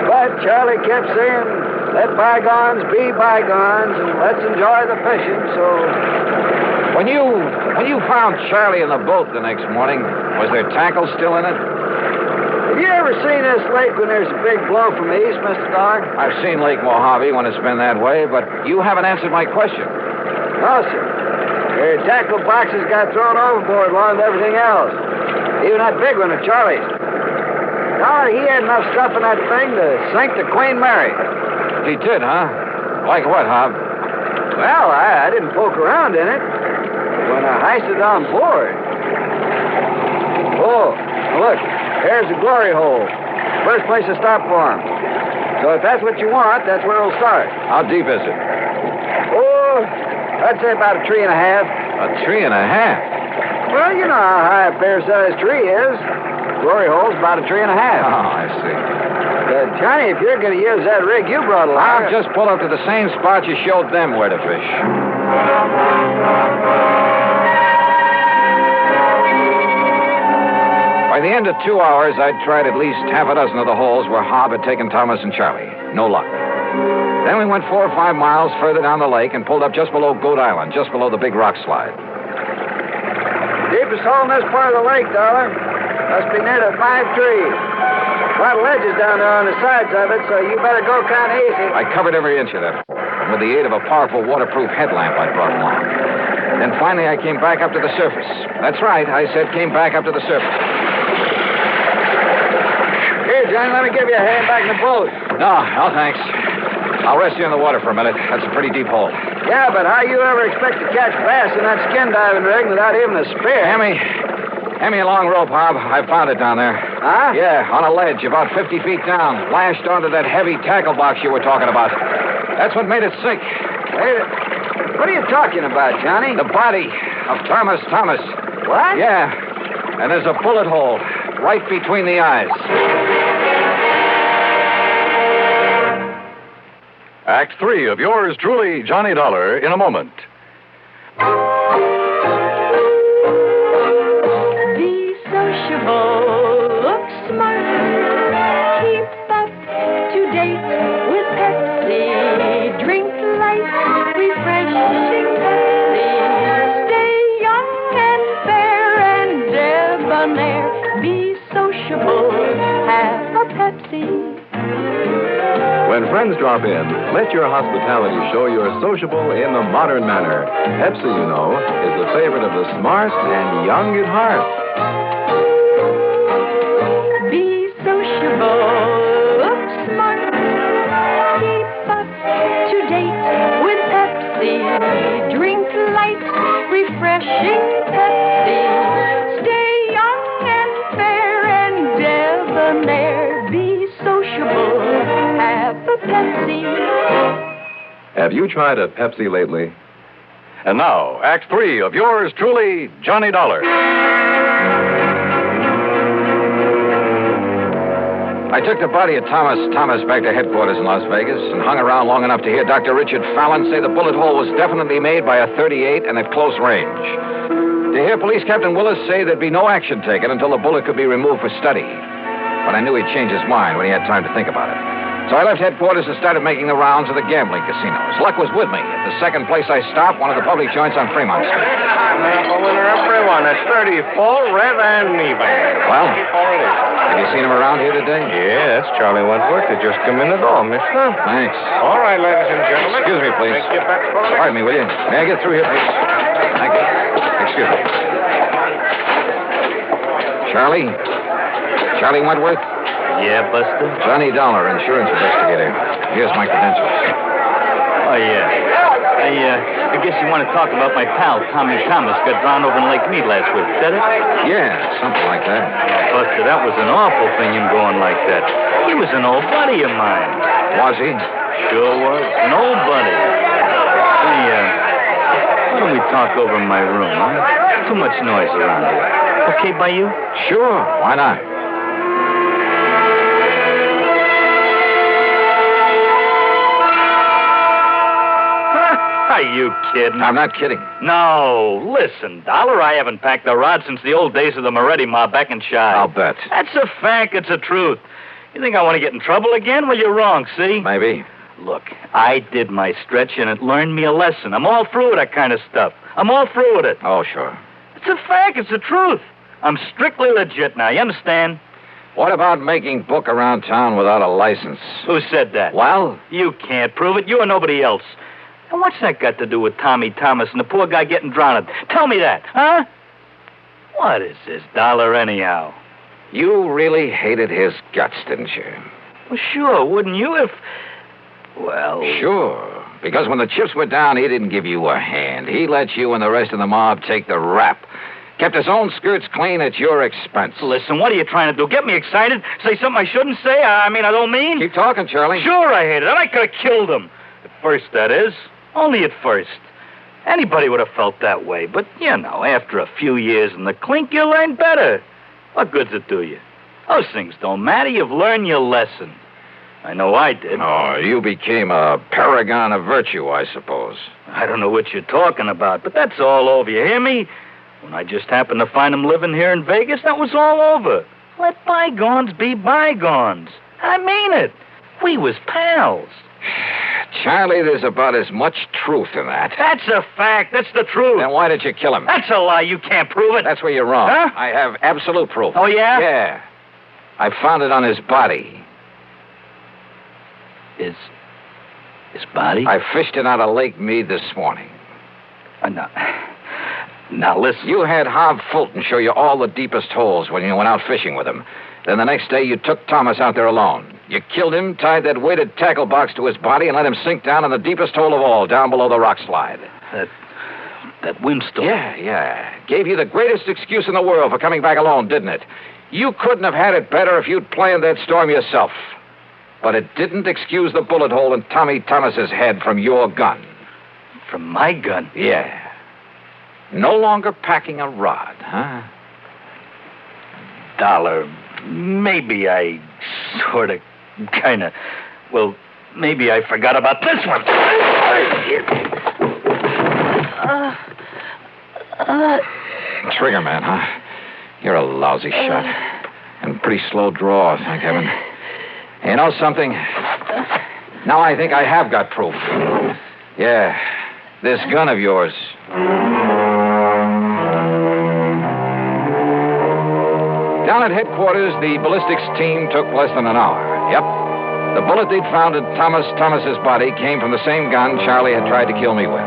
But Charlie kept saying, let bygones be bygones, and let's enjoy the fishing, so... When you found Charlie in the boat the next morning, was there tackle still in it? Have you ever seen this lake when there's a big blow from the east, Mr. Dollar? I've seen Lake Mojave when it's been that way, but you haven't answered my question. No, sir. Their tackle boxes got thrown overboard along with everything else. Even that big one of Charlie's. Dollar, he had enough stuff in that thing to sink the Queen Mary. He did, huh? Like what, Hob? Well, I didn't poke around in it. When I heisted on board. Oh, look. There's the glory hole. First place to stop for him. So if that's what you want, that's where we'll start. How deep is it? Oh, I'd say about a 3.5. A 3.5? Well, you know how high a fair-sized tree is. Glory hole's about a 3.5. Oh, I see. Johnny, if you're going to use that rig you brought along... I'll just pull up to the same spot you showed them where to fish. By the end of 2 hours, I'd tried at least half a dozen of the holes where Hob had taken Thomas and Charlie. No luck. Then we went 4 or 5 miles further down the lake and pulled up just below Goat Island, just below the big rock slide. Deepest hole in this part of the lake, Dollar. Must be near the 5 trees. A lot of ledges down there on the sides of it, so you better go kind of easy. I covered every inch of that hole, with the aid of a powerful waterproof headlamp I'd brought along. Then finally I came back up to the surface. That's right, I said came back up to the surface. Here, Johnny, let me give you a hand back in the boat. No, thanks. I'll rest you in the water for a minute. That's a pretty deep hole. Yeah, but how you ever expect to catch bass in that skin diving rig without even a spear? Hand me a long rope, Hob. I found it down there. Huh? Yeah, on a ledge about 50 feet down, lashed onto that heavy tackle box you were talking about. That's what made it sink. What are you talking about, Johnny? The body of Thomas. What? Yeah, and there's a bullet hole right between the eyes. Act 3 of yours truly, Johnny Dollar, in a moment. Be sociable, look smart, keep up to date with Pepsi, drink light, refreshing Pepsi, stay young and fair and debonair, be sociable, have a Pepsi. When friends drop in, let your hospitality show you're sociable in the modern manner. Pepsi, you know, is the favorite of the smart and young at heart. Be sociable, look smart, keep up to date with Pepsi, drink light, refreshing Pepsi, stay young and fair and debonair, be sociable, have a Pepsi. Have you tried a Pepsi lately? And now, Act 3 of yours truly, Johnny Dollar. I took the body of Thomas back to headquarters in Las Vegas and hung around long enough to hear Dr. Richard Fallon say the bullet hole was definitely made by a .38 and at close range. To hear Police Captain Willis say there'd be no action taken until the bullet could be removed for study. But I knew he'd change his mind when he had time to think about it. So I left headquarters and started making the rounds of the gambling casinos. Luck was with me. At the second place I stopped, one of the public joints on Fremont Street. Maple winner, everyone. It's 34, red and me band. Well, 34 it is. Have you seen him around here today? Yeah, that's Charlie Wentworth. They just come in the door, mister. Thanks. All right, ladies and gentlemen. Excuse me, please. Take you back for the Pardon me, will you? May I get through here, please? Thank you. Excuse me. Charlie Wentworth? Yeah, Buster? Johnny Dollar, insurance investigator. Here's my credentials. Oh, yeah. I guess you want to talk about my pal, Tommy Thomas, got drowned over in Lake Mead last week. Is that it? Yeah, something like that. Buster, that was an awful thing, him going like that. He was an old buddy of mine. Was he? Sure was. An old buddy. Hey, why don't we talk over in my room, huh? Too much noise around here. Okay by you? Sure. Why not? Are you kidding? I'm not kidding. No. Listen, Dollar, I haven't packed a rod since the old days of the Moretti mob back in Chi. I'll bet. That's a fact. It's a truth. You think I want to get in trouble again? Well, you're wrong, see? Maybe. Look, I did my stretch, and it learned me a lesson. I'm all through with that kind of stuff. I'm all through with it. Oh, sure. It's a fact. It's the truth. I'm strictly legit now. You understand? What about making book around town without a license? Who said that? Well? You can't prove it. You or nobody else. And what's that got to do with Tommy Thomas and the poor guy getting drowned? Tell me that, huh? What is this Dollar anyhow? You really hated his guts, didn't you? Well, sure, wouldn't you if... Well... Sure. Because when the chips were down, he didn't give you a hand. He let you and the rest of the mob take the rap. Kept his own skirts clean at your expense. Listen, what are you trying to do? Get me excited? Say something I shouldn't say? I don't mean... Keep talking, Charlie. Sure I hated him. I could have killed him. At first, that is. Only at first. Anybody would have felt that way. But, after a few years in the clink, you learn better. What good's it do you? Those things don't matter. You've learned your lesson. I know I did. Oh, you became a paragon of virtue, I suppose. I don't know what you're talking about, but that's all over. You hear me? When I just happened to find him living here in Vegas, that was all over. Let bygones be bygones. I mean it. We was pals. Charlie, there's about as much truth in that. That's a fact. That's the truth. Then why did you kill him? That's a lie. You can't prove it. That's where you're wrong. Huh? I have absolute proof. Oh, yeah? Yeah. I found it on his body. His body? I fished it out of Lake Mead this morning. Now, listen. You had Hob Fulton show you all the deepest holes when you went out fishing with him. Then the next day, you took Thomas out there alone. You killed him, tied that weighted tackle box to his body, and let him sink down in the deepest hole of all, down below the rock slide. That windstorm. Yeah. Gave you the greatest excuse in the world for coming back alone, didn't it? You couldn't have had it better if you'd planned that storm yourself. But it didn't excuse the bullet hole in Tommy Thomas's head from your gun. From my gun? Yeah. No longer packing a rod, huh? Dollar, maybe I sort of, kind of, well, maybe I forgot about this one. Trigger man, huh? You're a lousy shot. And pretty slow draw, thank heaven. You know something? Now I think I have got proof. Yeah, this gun of yours. Down at headquarters, the ballistics team took less than an hour. Yep. The bullet they'd found in Thomas's body came from the same gun Charlie had tried to kill me with.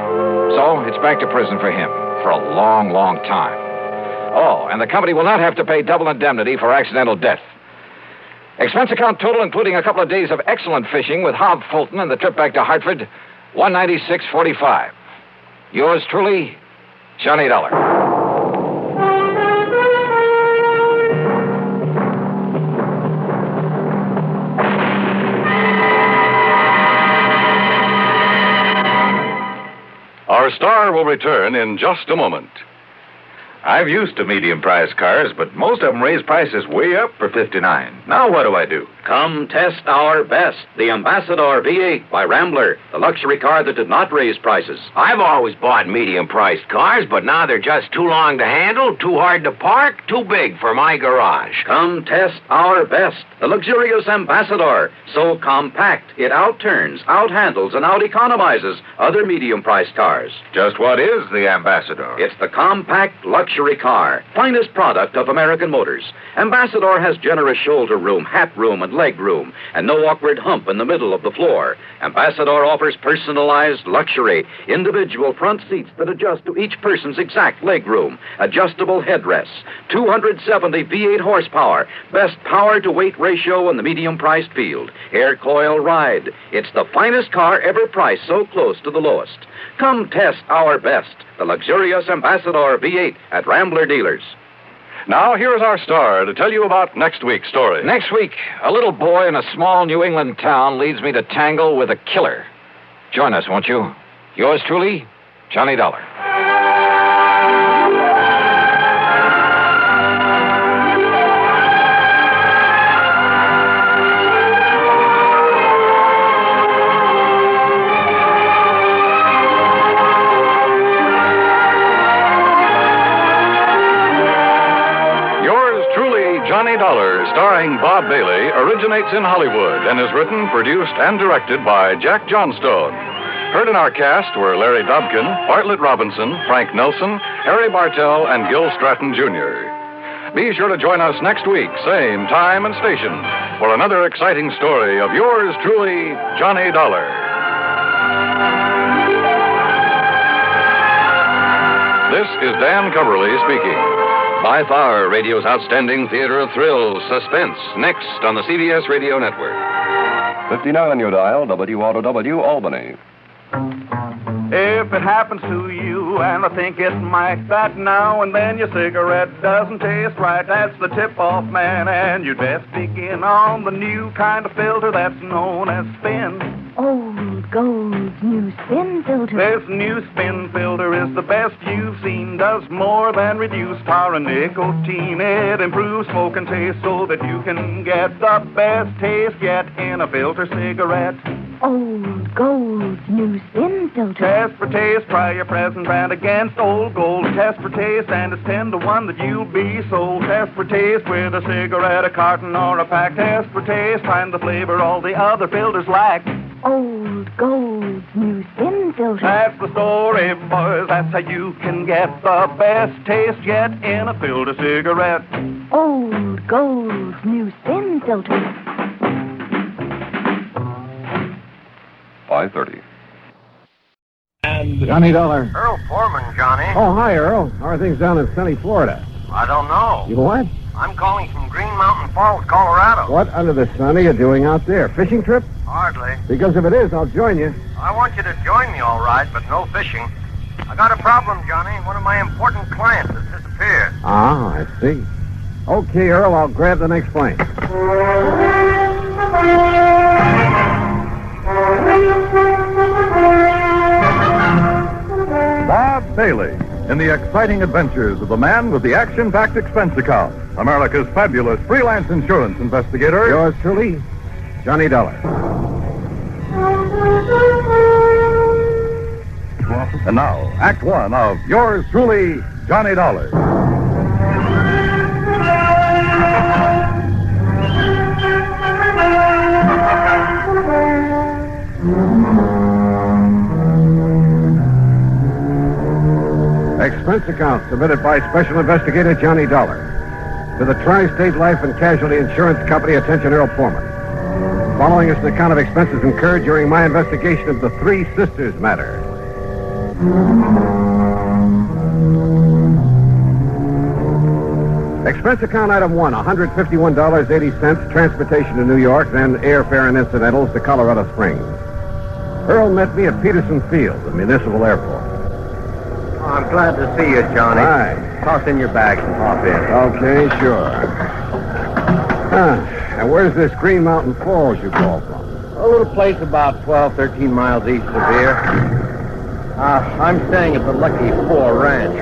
So it's back to prison for him for a long, long time. Oh, and the company will not have to pay double indemnity for accidental death. Expense account total, including a couple of days of excellent fishing with Hob Fulton and the trip back to Hartford, $196.45. Yours truly, Johnny Dollar. Our star will return in just a moment. I'm used to medium-priced cars, but most of them raise prices way up for $59. Now what do I do? Come test our best, the Ambassador V8 by Rambler, the luxury car that did not raise prices. I've always bought medium-priced cars, but now they're just too long to handle, too hard to park, too big for my garage. Come test our best, the luxurious Ambassador. So compact, it outturns, outhandles, and out-economizes other medium-priced cars. Just what is the Ambassador? It's the compact luxury car, finest product of American Motors. Ambassador has generous shoulder room, hat room, and leg room, and no awkward hump in the middle of the floor. Ambassador offers personalized luxury, individual front seats that adjust to each person's exact leg room, adjustable headrests, 270 V8 horsepower, best power-to-weight ratio in the medium-priced field, air coil ride. It's the finest car ever priced so close to the lowest. Come test our best, the luxurious Ambassador V8 at Rambler dealers. Now, here's our star to tell you about next week's story. Next week, a little boy in a small New England town leads me to tangle with a killer. Join us, won't you? Yours truly, Johnny Dollar. Johnny Dollar, starring Bob Bailey, originates in Hollywood and is written, produced, and directed by Jack Johnstone. Heard in our cast were Larry Dobkin, Bartlett Robinson, Frank Nelson, Harry Bartell, and Gil Stratton, Jr. Be sure to join us next week, same time and station, for another exciting story of yours truly, Johnny Dollar. This is Dan Coverly speaking. By far, radio's outstanding theater of thrills, Suspense, next on the CBS Radio Network. 59 you dial, WROW Albany. If it happens to you, and I think it might, that now and then your cigarette doesn't taste right, that's the tip-off man, and you'd best begin on the new kind of filter that's known as Spin. Old Gold's new Spin filter. This new Spin filter is the best you've seen. Does more than reduce tar and nicotine. It improves smoke and taste so that you can get the best taste yet in a filter cigarette. Old Gold's new Spin filter. Test for taste, try your present brand against Old Gold. Test for taste, and it's 10 to 1 that you'll be sold. Test for taste with a cigarette, a carton, or a pack. Test for taste, find the flavor all the other filters lack. Old Gold's new Spin filter. That's the story, boys. That's how you can get the best taste yet in a filter cigarette. Old Gold's new Spin filter. 5:30. And Johnny Dollar. Earl Foreman, Johnny. Oh, hi, Earl. How are things down in sunny Florida? I don't know. You what? I'm calling from Green Mountain Falls, Colorado. What under the sun are you doing out there? Fishing trip? Hardly. Because if it is, I'll join you. I want you to join me, all right, but no fishing. I got a problem, Johnny. One of my important clients has disappeared. Ah, I see. Okay, Earl, I'll grab the next plane. Bob Bailey, in the exciting adventures of the man with the action-packed expense account, America's fabulous freelance insurance investigator. Yours truly, Johnny Dollar. And now, Act One of yours truly, Johnny Dollar. Expense account submitted by Special Investigator Johnny Dollar. To the Tri-State Life and Casualty Insurance Company, attention Earl Foreman. Following is an account of expenses incurred during my investigation of the Three Sisters matter. Expense account item 1, $151.80, transportation to New York, then airfare and incidentals to Colorado Springs. Earl met me at Peterson Field, the municipal airport. Oh, I'm glad to see you, Johnny. Hi. Toss in your bags and hop in. Okay, sure. And where's this Green Mountain Falls you call from? A little place about 12, 13 miles east of here. I'm staying at the Lucky Four Ranch.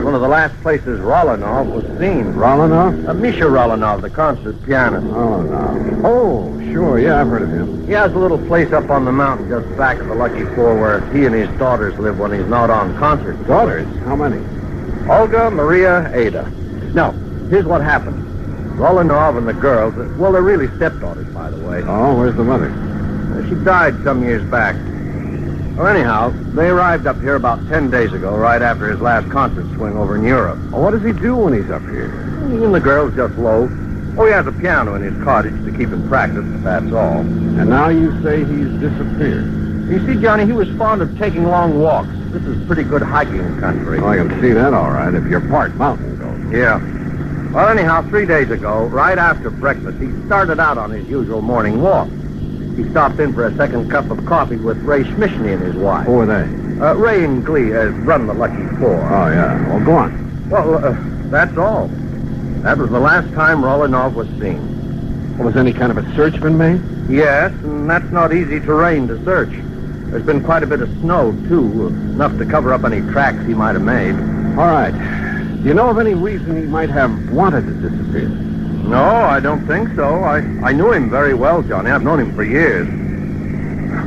One of the last places Rolanov was seen. Rolanov? Misha Rolanov, the concert pianist. Oh, no. Oh, sure. Yeah, I've heard of him. He has a little place up on the mountain just back of the Lucky Four where he and his daughters live when he's not on concert. Daughters? How many? Olga, Maria, Ada. Now, here's what happened. Rolanov and the girls, well, they're really stepdaughters, by the way. Oh, where's the mother? She died some years back. Well, anyhow, they arrived up here about 10 days ago, right after his last concert swing over in Europe. Well, what does he do when he's up here? He and the girls just loaf. Oh, he has a piano in his cottage to keep him practiced, that's all. And now you say he's disappeared. You see, Johnny, he was fond of taking long walks. This is pretty good hiking country. Oh, I can see that all right, if you're part mountain goat. Yeah. Well, anyhow, 3 days ago, right after breakfast, he started out on his usual morning walk. He stopped in for a second cup of coffee with Ray Schmischny and his wife. Who are they? Ray and Glee run the Lucky Four. Oh, yeah. Well, go on. Well, that's all. That was the last time Rolanov was seen. Well, has any kind of a search been made? Yes, and that's not easy terrain to search. There's been quite a bit of snow, too, enough to cover up any tracks he might have made. All right. Do you know of any reason he might have wanted to disappear? No, I don't think so. I knew him very well, Johnny. I've known him for years.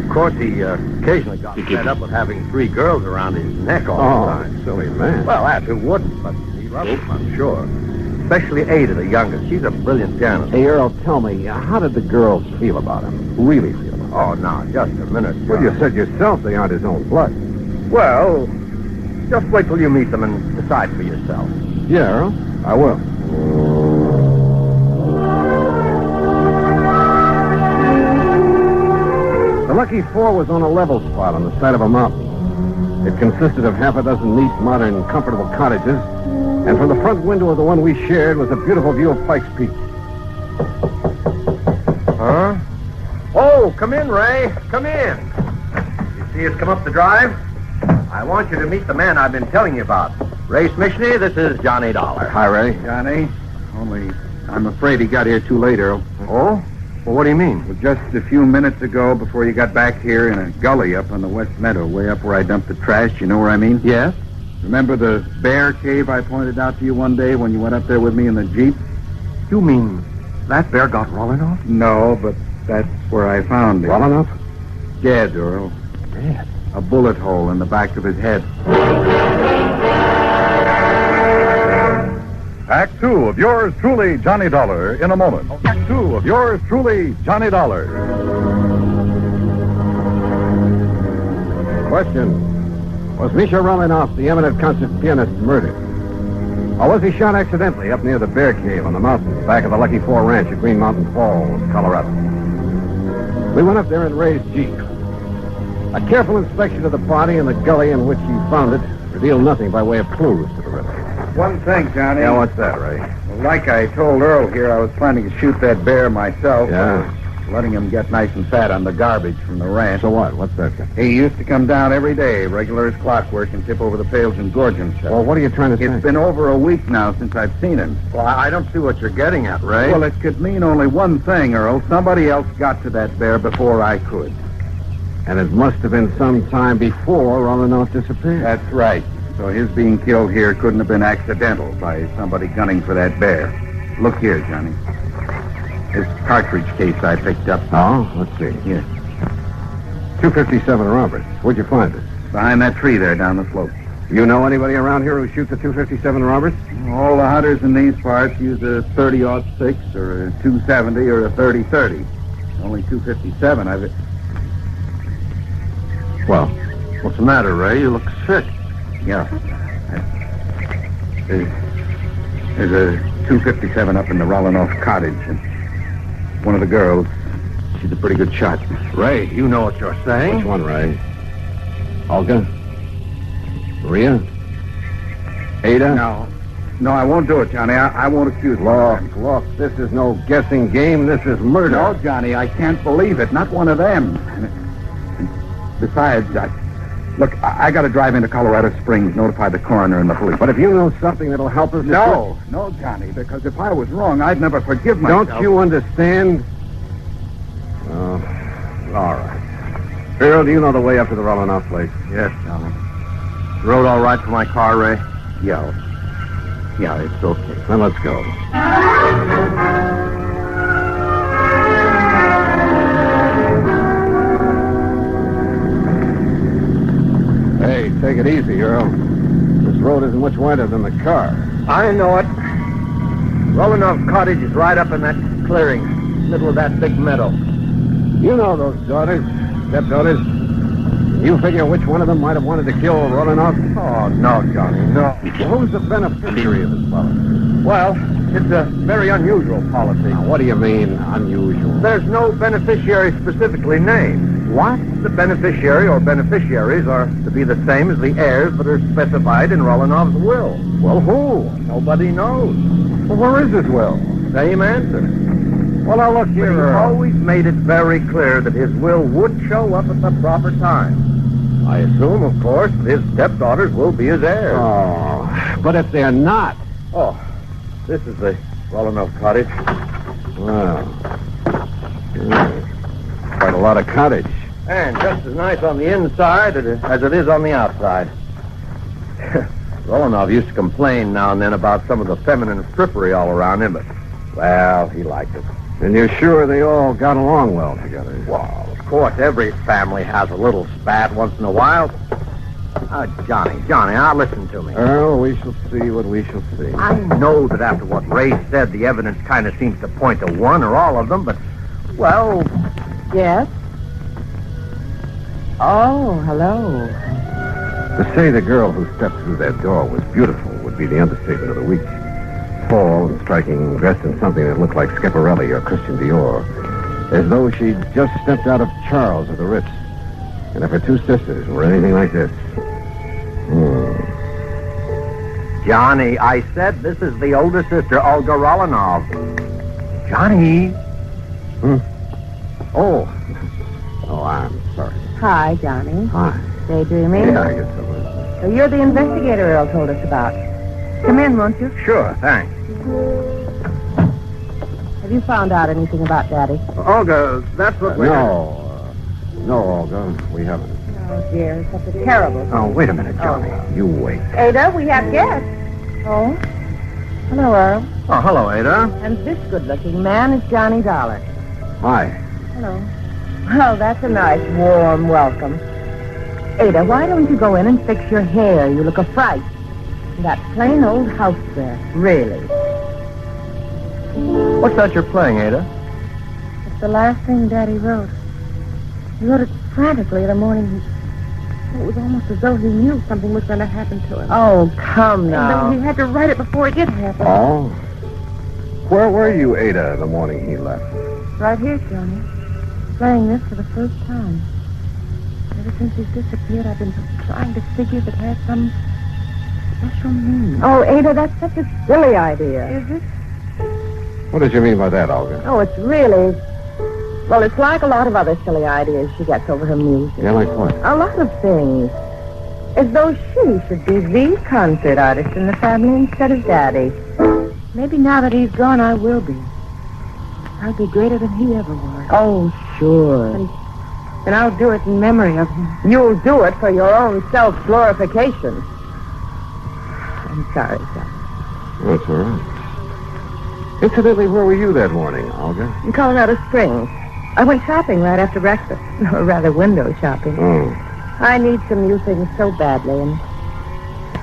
Of course, he occasionally got fed up with having 3 girls around his neck all the time. Silly man. Well, that who wouldn't, but he loved them, I'm sure. Especially Ada, the youngest. She's a brilliant pianist. Hey, Earl, tell me, how did the girls feel about him? Really feel about him? Oh, now, just a minute. Well, you said yourself they aren't his own blood. Well, just wait till you meet them and decide for yourself. Yeah, Earl, I will. The Lucky Four was on a level spot on the side of a mountain. It consisted of half a dozen neat, modern, comfortable cottages, and from the front window of the one we shared was a beautiful view of Pike's Peak. Huh? Oh, come in, Ray. Come in. You see us come up the drive? I want you to meet the man I've been telling you about. Ray Schmischny, this is Johnny Dollar. Hi, Ray. Johnny, only I'm afraid he got here too late, Earl. Oh? Well, what do you mean? Well, just a few minutes ago, before you got back here in a gully up on the West Meadow, way up where I dumped the trash, you know where I mean? Yes. Remember the bear cave I pointed out to you one day when you went up there with me in the Jeep? You mean that bear got Rolanov? No, but that's where I found him. Rolanov? Dead, Earl. Dead? A bullet hole in the back of his head. Act Two of yours truly, Johnny Dollar, in a moment. Act Two of yours truly, Johnny Dollar. Question. Was Misha Romanov, the eminent concert pianist, murdered? Or was he shot accidentally up near the Bear Cave on the mountain, back of the Lucky Four Ranch at Green Mountain Falls, Colorado? We went up there in Ray's Jeep. A careful inspection of the body and the gully in which he found it revealed nothing by way of clues to the riddle. One thing, Johnny. Yeah, what's that, Ray? Well, like I told Earl here, I was planning to shoot that bear myself. Yeah? Letting him get nice and fat on the garbage from the ranch. So what? What's that? He used to come down every day, regular as clockwork, and tip over the pails and gorge himself. Well, what are you trying to say? It's been over a week now since I've seen him. Well, I don't see what you're getting at, Ray. Well, it could mean only one thing, Earl. Somebody else got to that bear before I could. And it must have been some time before Rolinoff disappeared. That's right. So his being killed here couldn't have been accidental by somebody gunning for that bear. Look here, Johnny. This cartridge case I picked up. Oh, let's see. Here. 257 Roberts. Where'd you find it? Behind that tree there down the slope. You know anybody around here who shoots a 257 Roberts? All the hunters in these parts use a 30-06 or a 270 or a 30-30. Only 257 I've... Well, What's the matter, Ray? You look sick. Yeah. There's a 257 up in the Rolinoff cottage. And one of the girls, she's a pretty good shot. Ray, you know what you're saying. Which one, Ray? Olga? Maria? Ada? No, I won't do it, Johnny. I won't accuse you. Look, this is no guessing game. This is murder. No, Johnny, I can't believe it. Not one of them. Besides, I got to drive into Colorado Springs, notify the coroner and the police. But if you know something that'll help us... No, Johnny, because if I was wrong, I'd never forgive myself. Don't you understand? Oh, all right. Earl, do you know the way up to the Rolinoff place? Yes, Johnny. Road all right for my car, Ray? Yeah, it's okay. Then let's go. Hey, take it easy, Earl. This road isn't much wider than the car. I know it. Rolinoff Cottage is right up in that clearing, middle of that big meadow. You know those daughters, stepdaughters. You figure which one of them might have wanted to kill Rolinoff? Oh, no, Johnny, no. Well, who's the beneficiary of this policy? Well, it's a very unusual policy. Now, what do you mean, unusual? There's no beneficiary specifically named. What? The beneficiary or beneficiaries are to be the same as the heirs that are specified in Rolinoff's will. Well, who? Nobody knows. Well, where is his will? Same answer. Well, now look here, He Earl. always made it very clear that his will would show up at the proper time. I assume, of course, that his stepdaughters will be his heirs. Oh, but if they're not... Oh, this is the Rolinoff cottage. Well, quite a lot of cottage. And just as nice on the inside as it is on the outside. Rolinoff used to complain now and then about some of the feminine frippery all around him, but, well, he liked it. And you're sure they all got along well together? Well, of course, every family has a little spat once in a while. Johnny, now listen to me. Earl, we shall see what we shall see. I know that after what Ray said, the evidence kind of seems to point to one or all of them, but, well... Yes? Oh, hello. To say the girl who stepped through that door was beautiful would be the understatement of the week. Tall and striking, dressed in something that looked like Schiaparelli or Christian Dior, as though she'd just stepped out of Charles or the Ritz. And if her two sisters were anything like this... Johnny, I said this is the older sister, Olga Rolinoff. Johnny. Oh, I'm sorry. Hi, Johnny. Hi. Daydreaming? Yeah, I guess so. So you're the investigator Earl told us about. Come in, won't you? Sure, thanks. Have you found out anything about Daddy? Olga, that's what we're... No, Olga, we haven't. Oh, dear, it's such a terrible thing. Oh, wait a minute, Johnny. You wait. Ada, we have guests. Oh? Hello, Earl. Oh, hello, Ada. And this good-looking man is Johnny Dollar. Hi. Hello. Well, that's a nice, warm welcome. Ada, why don't you go in and fix your hair? You look a fright. That plain old house dress, really. What's that you're playing, Ada? It's the last thing Daddy wrote. He wrote it frantically the morning it was almost as though he knew something was going to happen to him. Oh, come now. And then he had to write it before it did happen. Oh? Where were you, Ada, the morning he left? Right here, Johnny. Playing this for the first time. Ever since he's disappeared, I've been trying to figure if it has some special meaning. Oh, Ada, that's such a silly idea. Is it? What did you mean by that, Olga? Oh, it's really... Well, it's like a lot of other silly ideas she gets over her music. Yeah, like what? A lot of things. As though she should be the concert artist in the family instead of Daddy. Maybe now that he's gone, I will be. I'll be greater than he ever was. Oh, sure. And I'll do it in memory of him. You'll do it for your own self-glorification. I'm sorry, son. That's all right. Incidentally, where were you that morning, Olga? In Colorado Springs. I went shopping right after breakfast. Or rather, window shopping. Oh. I need some new things so badly, and...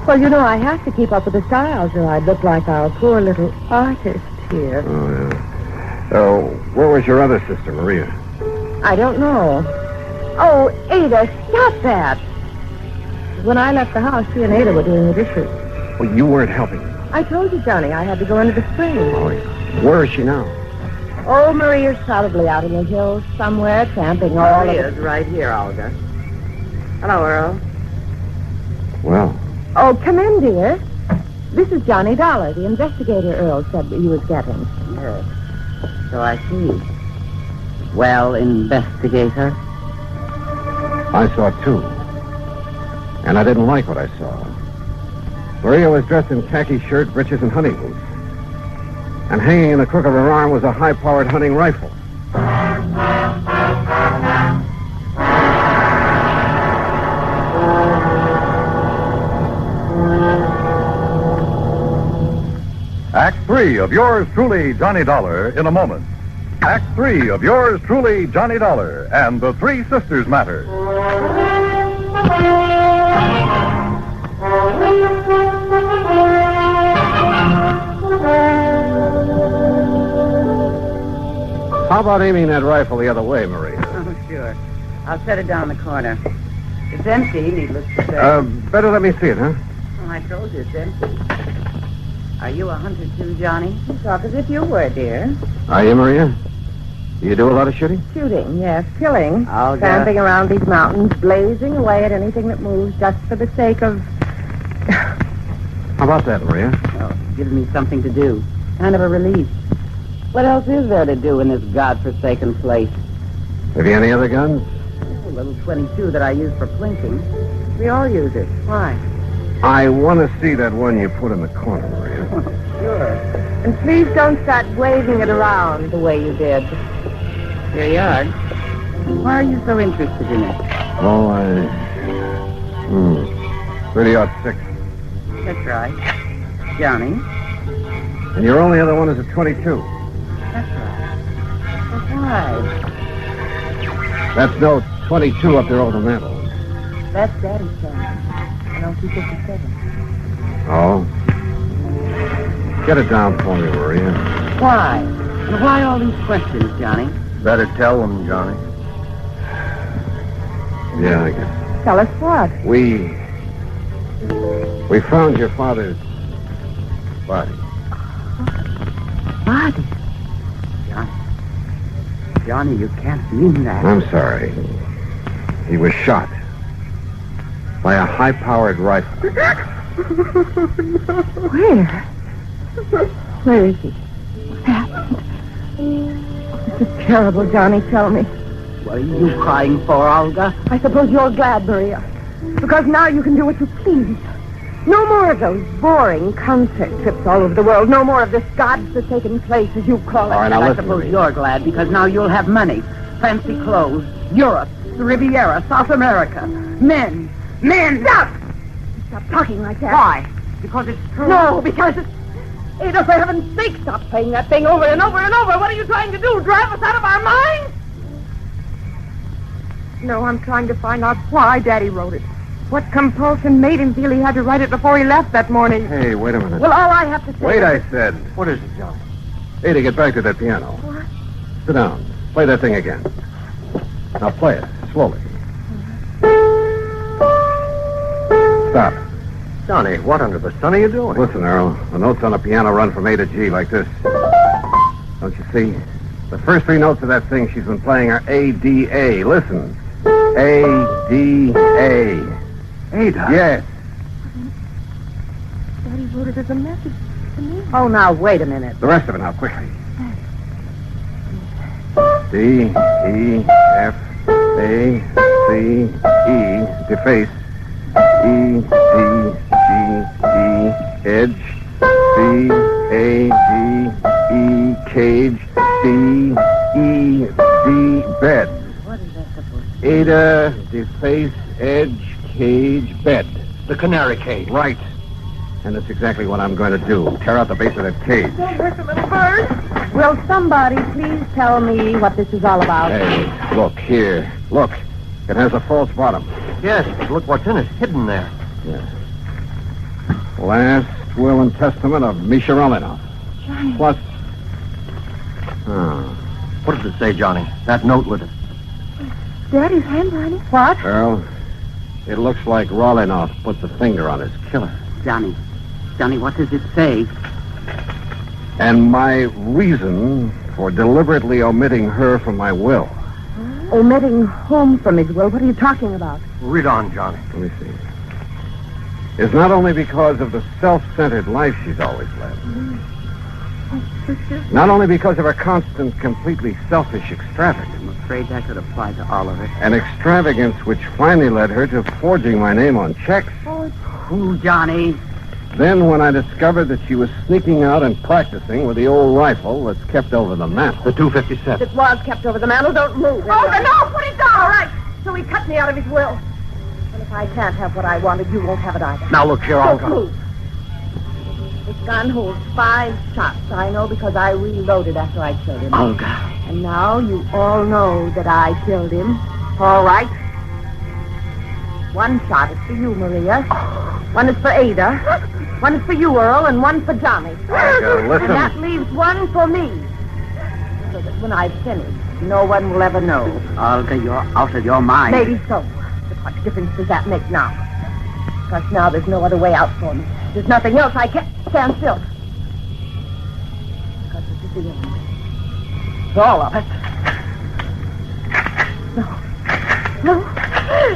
Well, you know, I have to keep up with the styles, or I'd look like our poor little artist here. Oh, yeah. So, where was your other sister, Maria? I don't know. Oh, Ada, stop that! When I left the house, she and Ada were doing the dishes. Well, you weren't helping. I told you, Johnny, I had to go into the spring. Oh, yeah. Where is she now? Oh, Maria's probably out in the hills somewhere, tramping all Maria's right here, Olga. Hello, Earl. Well. Oh, come in, dear. This is Johnny Dollar, the investigator Earl said that he was getting. Yes. So I see. Well, investigator? I saw two. And I didn't like what I saw. Maria was dressed in khaki shirt, breeches, and hunting boots. And hanging in the crook of her arm was a high-powered hunting rifle. Act 3 of yours truly, Johnny Dollar, in a moment. Act 3 of yours truly, Johnny Dollar, and the Three Sisters Matter. How about aiming that rifle the other way, Maria? Oh, sure. I'll set it down the corner. It's empty, needless to say. Better let me see it, huh? Oh, I told you it's empty. Are you a hunter too, Johnny? You talk as if you were, dear. Are you, Maria? Do you do a lot of shooting? Shooting, yes. Killing. Olga. Tramping around these mountains, blazing away at anything that moves just for the sake of... How about that, Maria? Well, it gives me something to do. Kind of a relief. What else is there to do in this godforsaken place? Have you any other guns? A little 22 that I use for plinking. We all use it. Why? I want to see that one you put in the corner, Maria. Sure. And please don't start waving it around the way you did. Here you are. Why are you so interested in it? Oh, 30-06. That's right. Johnny? And your only other one is a 22. That's right. But why? That's no 22 up there over the mantel. That's Daddy's son. An LT-57. Oh? Get it down for me, Maria. Why? And why all these questions, Johnny? Better tell them, Johnny. Yeah, I guess. Tell us what? We found your father's body. Body? Johnny, you can't mean that. I'm sorry. He was shot by a high-powered rifle. Where? Where is he? What happened? This is terrible, Johnny. Tell me. What are you crying for, Olga? I suppose you're glad, Maria. Because now you can do what you please. No more of those boring concert trips all over the world. No more of this godforsaken place, as you call it. All right, now I listen, suppose Maria. you're glad because now you'll have money, fancy clothes, Europe, the Riviera, South America, men. Stop! Stop talking like that. Why? Because it's true? No, because it's... Ada, for heaven's sake, stop playing that thing over and over and over. What are you trying to do? Drive us out of our minds? No, I'm trying to find out why Daddy wrote it. What compulsion made him feel he had to write it before he left that morning? Hey, wait a minute. Well, all I have to say Wait, is... I said. What is it, John? Ada, get back to that piano. What? Sit down. Play that thing again. Now play it, slowly. Stop. Johnny, what under the sun are you doing? Listen, Earl. The notes on the piano run from A to G like this. Don't you see? The first three notes of that thing she's been playing are A, D, A. Listen. A, D, A. Ada? Yes. wrote it as a message to me. Oh, now, wait a minute. The rest of it now, quickly. D, E, F, A, C, E, deface. E, D, G, E, edge. C, A, G, E, cage. C, E, D, bed. What is that supposed to be? Ada, deface, edge, cage, bed. The canary cage. Right. And that's exactly what I'm going to do. Tear out the base of that cage. Don't hurt the little bird. Will somebody please tell me what this is all about? Hey, look here. Look. It has a false bottom. Yes, but look what's in it, hidden there. Yeah. Last will and testament of Misha Romanov. Johnny. Plus... What does it say, Johnny? That note with it. Daddy's handwriting. What? Well, it looks like Romanov put the finger on his killer. Johnny, what does it say? And my reason for deliberately omitting her from my will. Omitting whom from his will? What are you talking about? Read on, Johnny. Let me see. Is not only because of the self-centered life she's always led. Not only because of her constant, completely selfish extravagance. I'm afraid that could apply to all of it. An extravagance which finally led her to forging my name on checks. Who, Johnny? Then when I discovered that she was sneaking out and practicing with the old rifle that's kept over the mantel. The 257. It was kept over the mantel. Don't move. Oh, no, put it down. All right. So he cut me out of his will. And if I can't have what I wanted, you won't have it either. Now, look here, I'll Don't move. This gun holds 5 shots. I know because I reloaded after I killed him. Olga. And now you all know that I killed him. All right. 1 shot is for you, Maria. 1 is for Ada. 1 is for you, Earl, and 1 for Johnny. Olga, listen. And that leaves 1 for me. So that when I've finished, no one will ever know. Olga, you're out of your mind. Maybe so. But what difference does that make now? Because now there's no other way out for me. There's nothing else. I can't stand still. Because this is the end. It's all of it. No.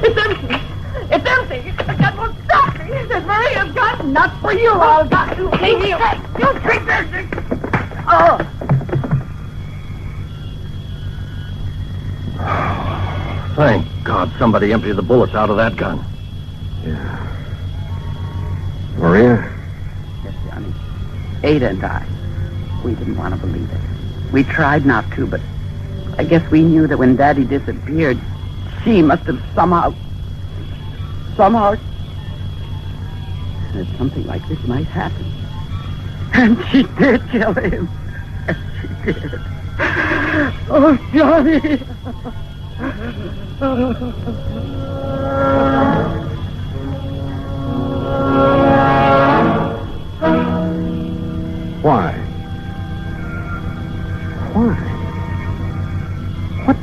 It's empty. It's empty. The gun won't stop me. There's Maria's gun. Not for you, Olga. You treat this. Oh. Thank God somebody emptied the bullets out of that gun. Yeah. Maria? Yes, Johnny. Ada and I, we didn't want to believe it. We tried not to, but I guess we knew that when Daddy disappeared, she must have somehow said something like this might happen. And she did kill him. And she did. Oh, Johnny. Why? Why? What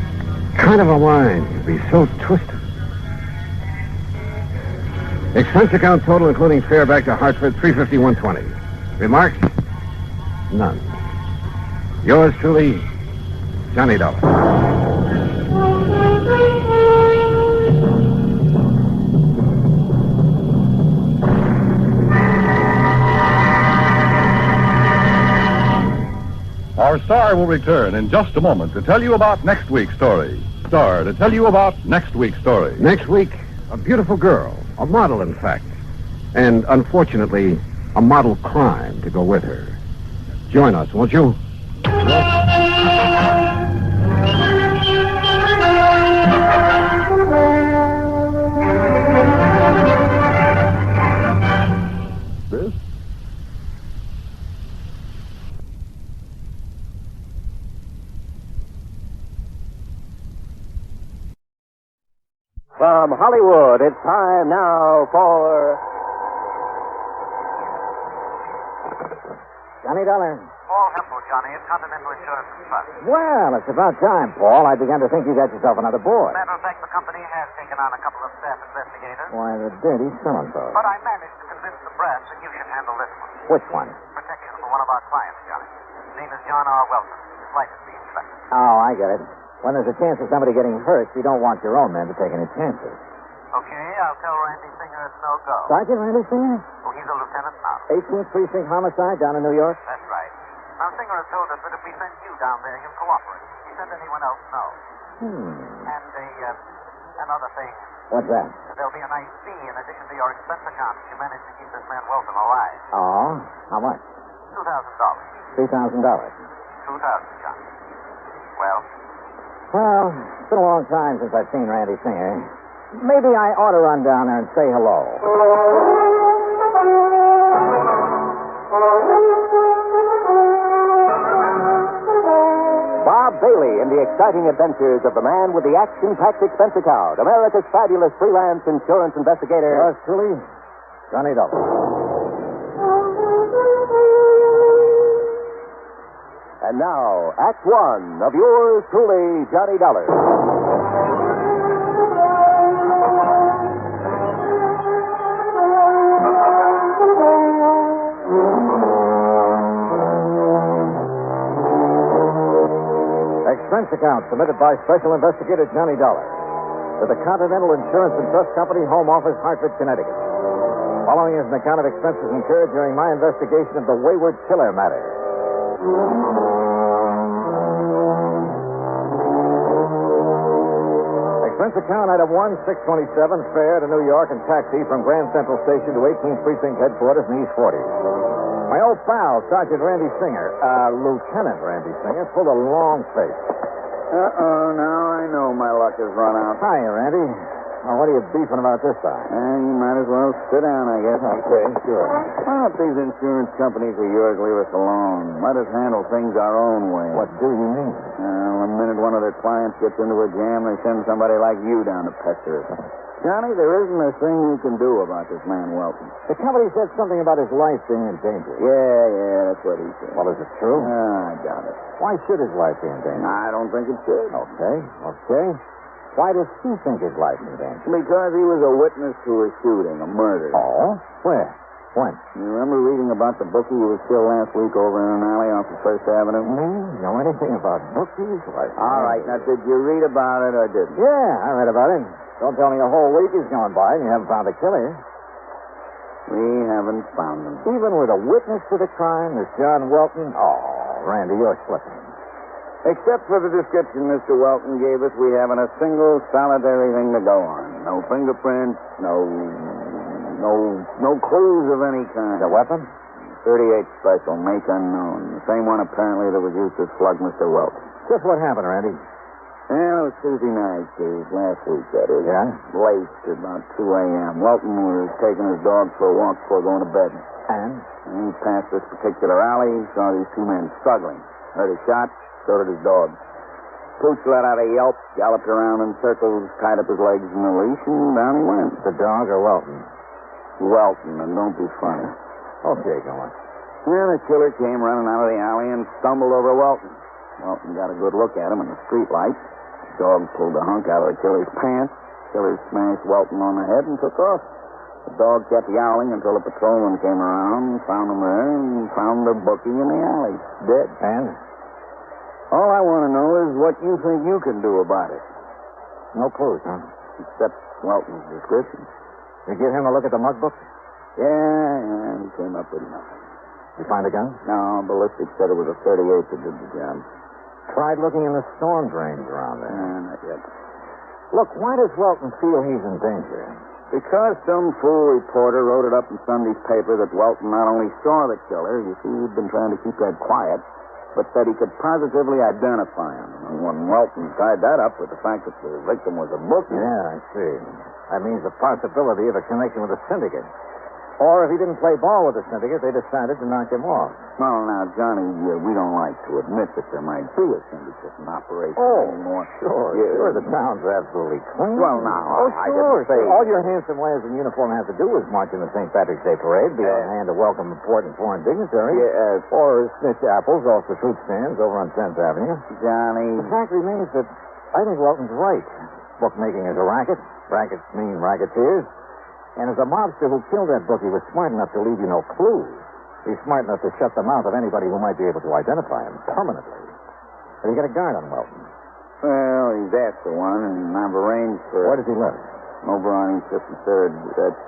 kind of a mind could be so twisted? Expense account total, including fare back to Hartford, $351.20. Remarks? None. Yours truly, Johnny Dollar. Our star will return in just a moment to tell you about next week's story. Star, to tell you about next week's story. Next week, a beautiful girl, a model, in fact, and unfortunately, a model crime to go with her. Join us, won't you? This? From Hollywood, it's time now for Johnny Dollar. Paul Hempel, Johnny, at Continental Insurance and Trust. Well, it's about time, Paul. I began to think you got yourself another boy. Matter of fact, the company has taken on a couple of staff investigators. Why, the dirty so-and-so. But I managed to convince the brass that you should handle this one. Which one? Protection for one of our clients, Johnny. His name is John R. Welton. His life is being threatened. Oh, I get it. When there's a chance of somebody getting hurt, you don't want your own men to take any chances. Okay, I'll tell Randy Singer it's no go. Sergeant Randy Singer? Oh, he's a lieutenant now. 18th Precinct homicide down in New York? That's right. Now, Singer has told us that if we send you down there, he'll cooperate. If we send anyone else, no. And another thing. What's that? There'll be a nice fee in addition to your expense account if you manage to keep this man Wilson alive. Oh? How much? $2,000. $3,000. $2,000, John. Well? Well, it's been a long time since I've seen Randy Singer. Maybe I ought to run down there and say hello. Bob Bailey in the exciting adventures of the man with the action-packed expense account, America's fabulous freelance insurance investigator. Yours truly, Johnny Dollar. And now, Act One of yours truly, Johnny Dollar. Expense account submitted by Special Investigator Johnny Dollar to the Continental Insurance and Trust Company, Home Office, Hartford, Connecticut. Following is an account of expenses incurred during my investigation of the Wayward Killer matter. Expense account item 1627, fare to New York and taxi from Grand Central Station to 18th Precinct headquarters in East 40. My old pal, Sergeant Randy Singer, Lieutenant Randy Singer, pulled a long face. Now I know my luck has run out. Hi, Randy. Well, what are you beefing about this time? You might as well sit down, I guess. Okay, sure. Why don't these insurance companies of yours leave us alone? Let us handle things our own way. What do you mean? The minute one of their clients gets into a jam, they send somebody like you down to pester us. Johnny, there isn't a thing you can do about this man Welton. The company said something about his life being in danger. Yeah, that's what he said. Well, is it true? I doubt it. Why should his life be in danger? I don't think it should. Okay. Why does he think his life's in danger? Because he was a witness to a shooting, a murder. Oh? Where? When? You remember reading about the bookie who was killed last week over in an alley off of First Avenue? Me? Know anything about bookies? All right, now, did you read about it or didn't? Yeah, I read about it. Don't tell me a whole week has gone by and you haven't found the killer. We haven't found him. Even with a witness to the crime, this John Welton? Oh, Randy, you're slipping. Except for the description Mr. Welton gave us, we haven't a single solitary thing to go on. No fingerprints, no clues of any kind. The weapon? 38 special, make unknown. The same one apparently that was used to slug Mr. Welton. Just what happened, Randy? Well, it was Tuesday night, last week, that is. Yeah? Late, about 2 a.m. Welton was taking his dog for a walk before going to bed. And he passed this particular alley, saw these two men struggling. Heard a shot, so did his dog. Pooch let out a yelp, galloped around in circles, tied up his legs in the leash, and down he went. The dog or Welton? Welton, and don't be funny. Okay, go on. Then the killer came running out of the alley and stumbled over Welton. Welton got a good look at him in the street light. The dog pulled the hunk out of the killer's pants. The killer smashed Welton on the head and took off. The dog kept yowling until a patrolman came around, found him there, and found the bookie in the alley, dead. And? All I want to know is what you think you can do about it. No clues, huh? Except Welton's description. You give him a look at the mug book? Yeah, he came up with nothing. You find a gun? No, ballistics said it was a 38 that did the job. Tried looking in the storm drains around there. Not yet. Look, why does Welton feel he's in danger? Because some fool reporter wrote it up in Sunday's paper that Welton not only saw the killer, you see, he'd been trying to keep that quiet, but that he could positively identify him. And when Welton tied that up with the fact that the victim was a bookie... Yeah, I see. That means the possibility of a connection with a syndicate. Or if he didn't play ball with the syndicate, they decided to knock him off. Well, now, Johnny, we don't like to admit that there might be a syndicate in operation anymore. Sure. The town's absolutely clean. Well, now, I sure. didn't say... All your handsome lads in uniform have to do is march in the St. Patrick's Day parade, be on hand to welcome important foreign dignitaries, or snitch apples off the fruit stands over on 10th Avenue. Johnny... The fact remains that I think Welton's right. Bookmaking is a racket. Rackets mean racketeers. And as a mobster who killed that bookie was smart enough to leave you no clues, he's smart enough to shut the mouth of anybody who might be able to identify him permanently. Have you got a guard on Welton? Well, he's after one, and I've arranged for... Where does he live? Over on East 53rd.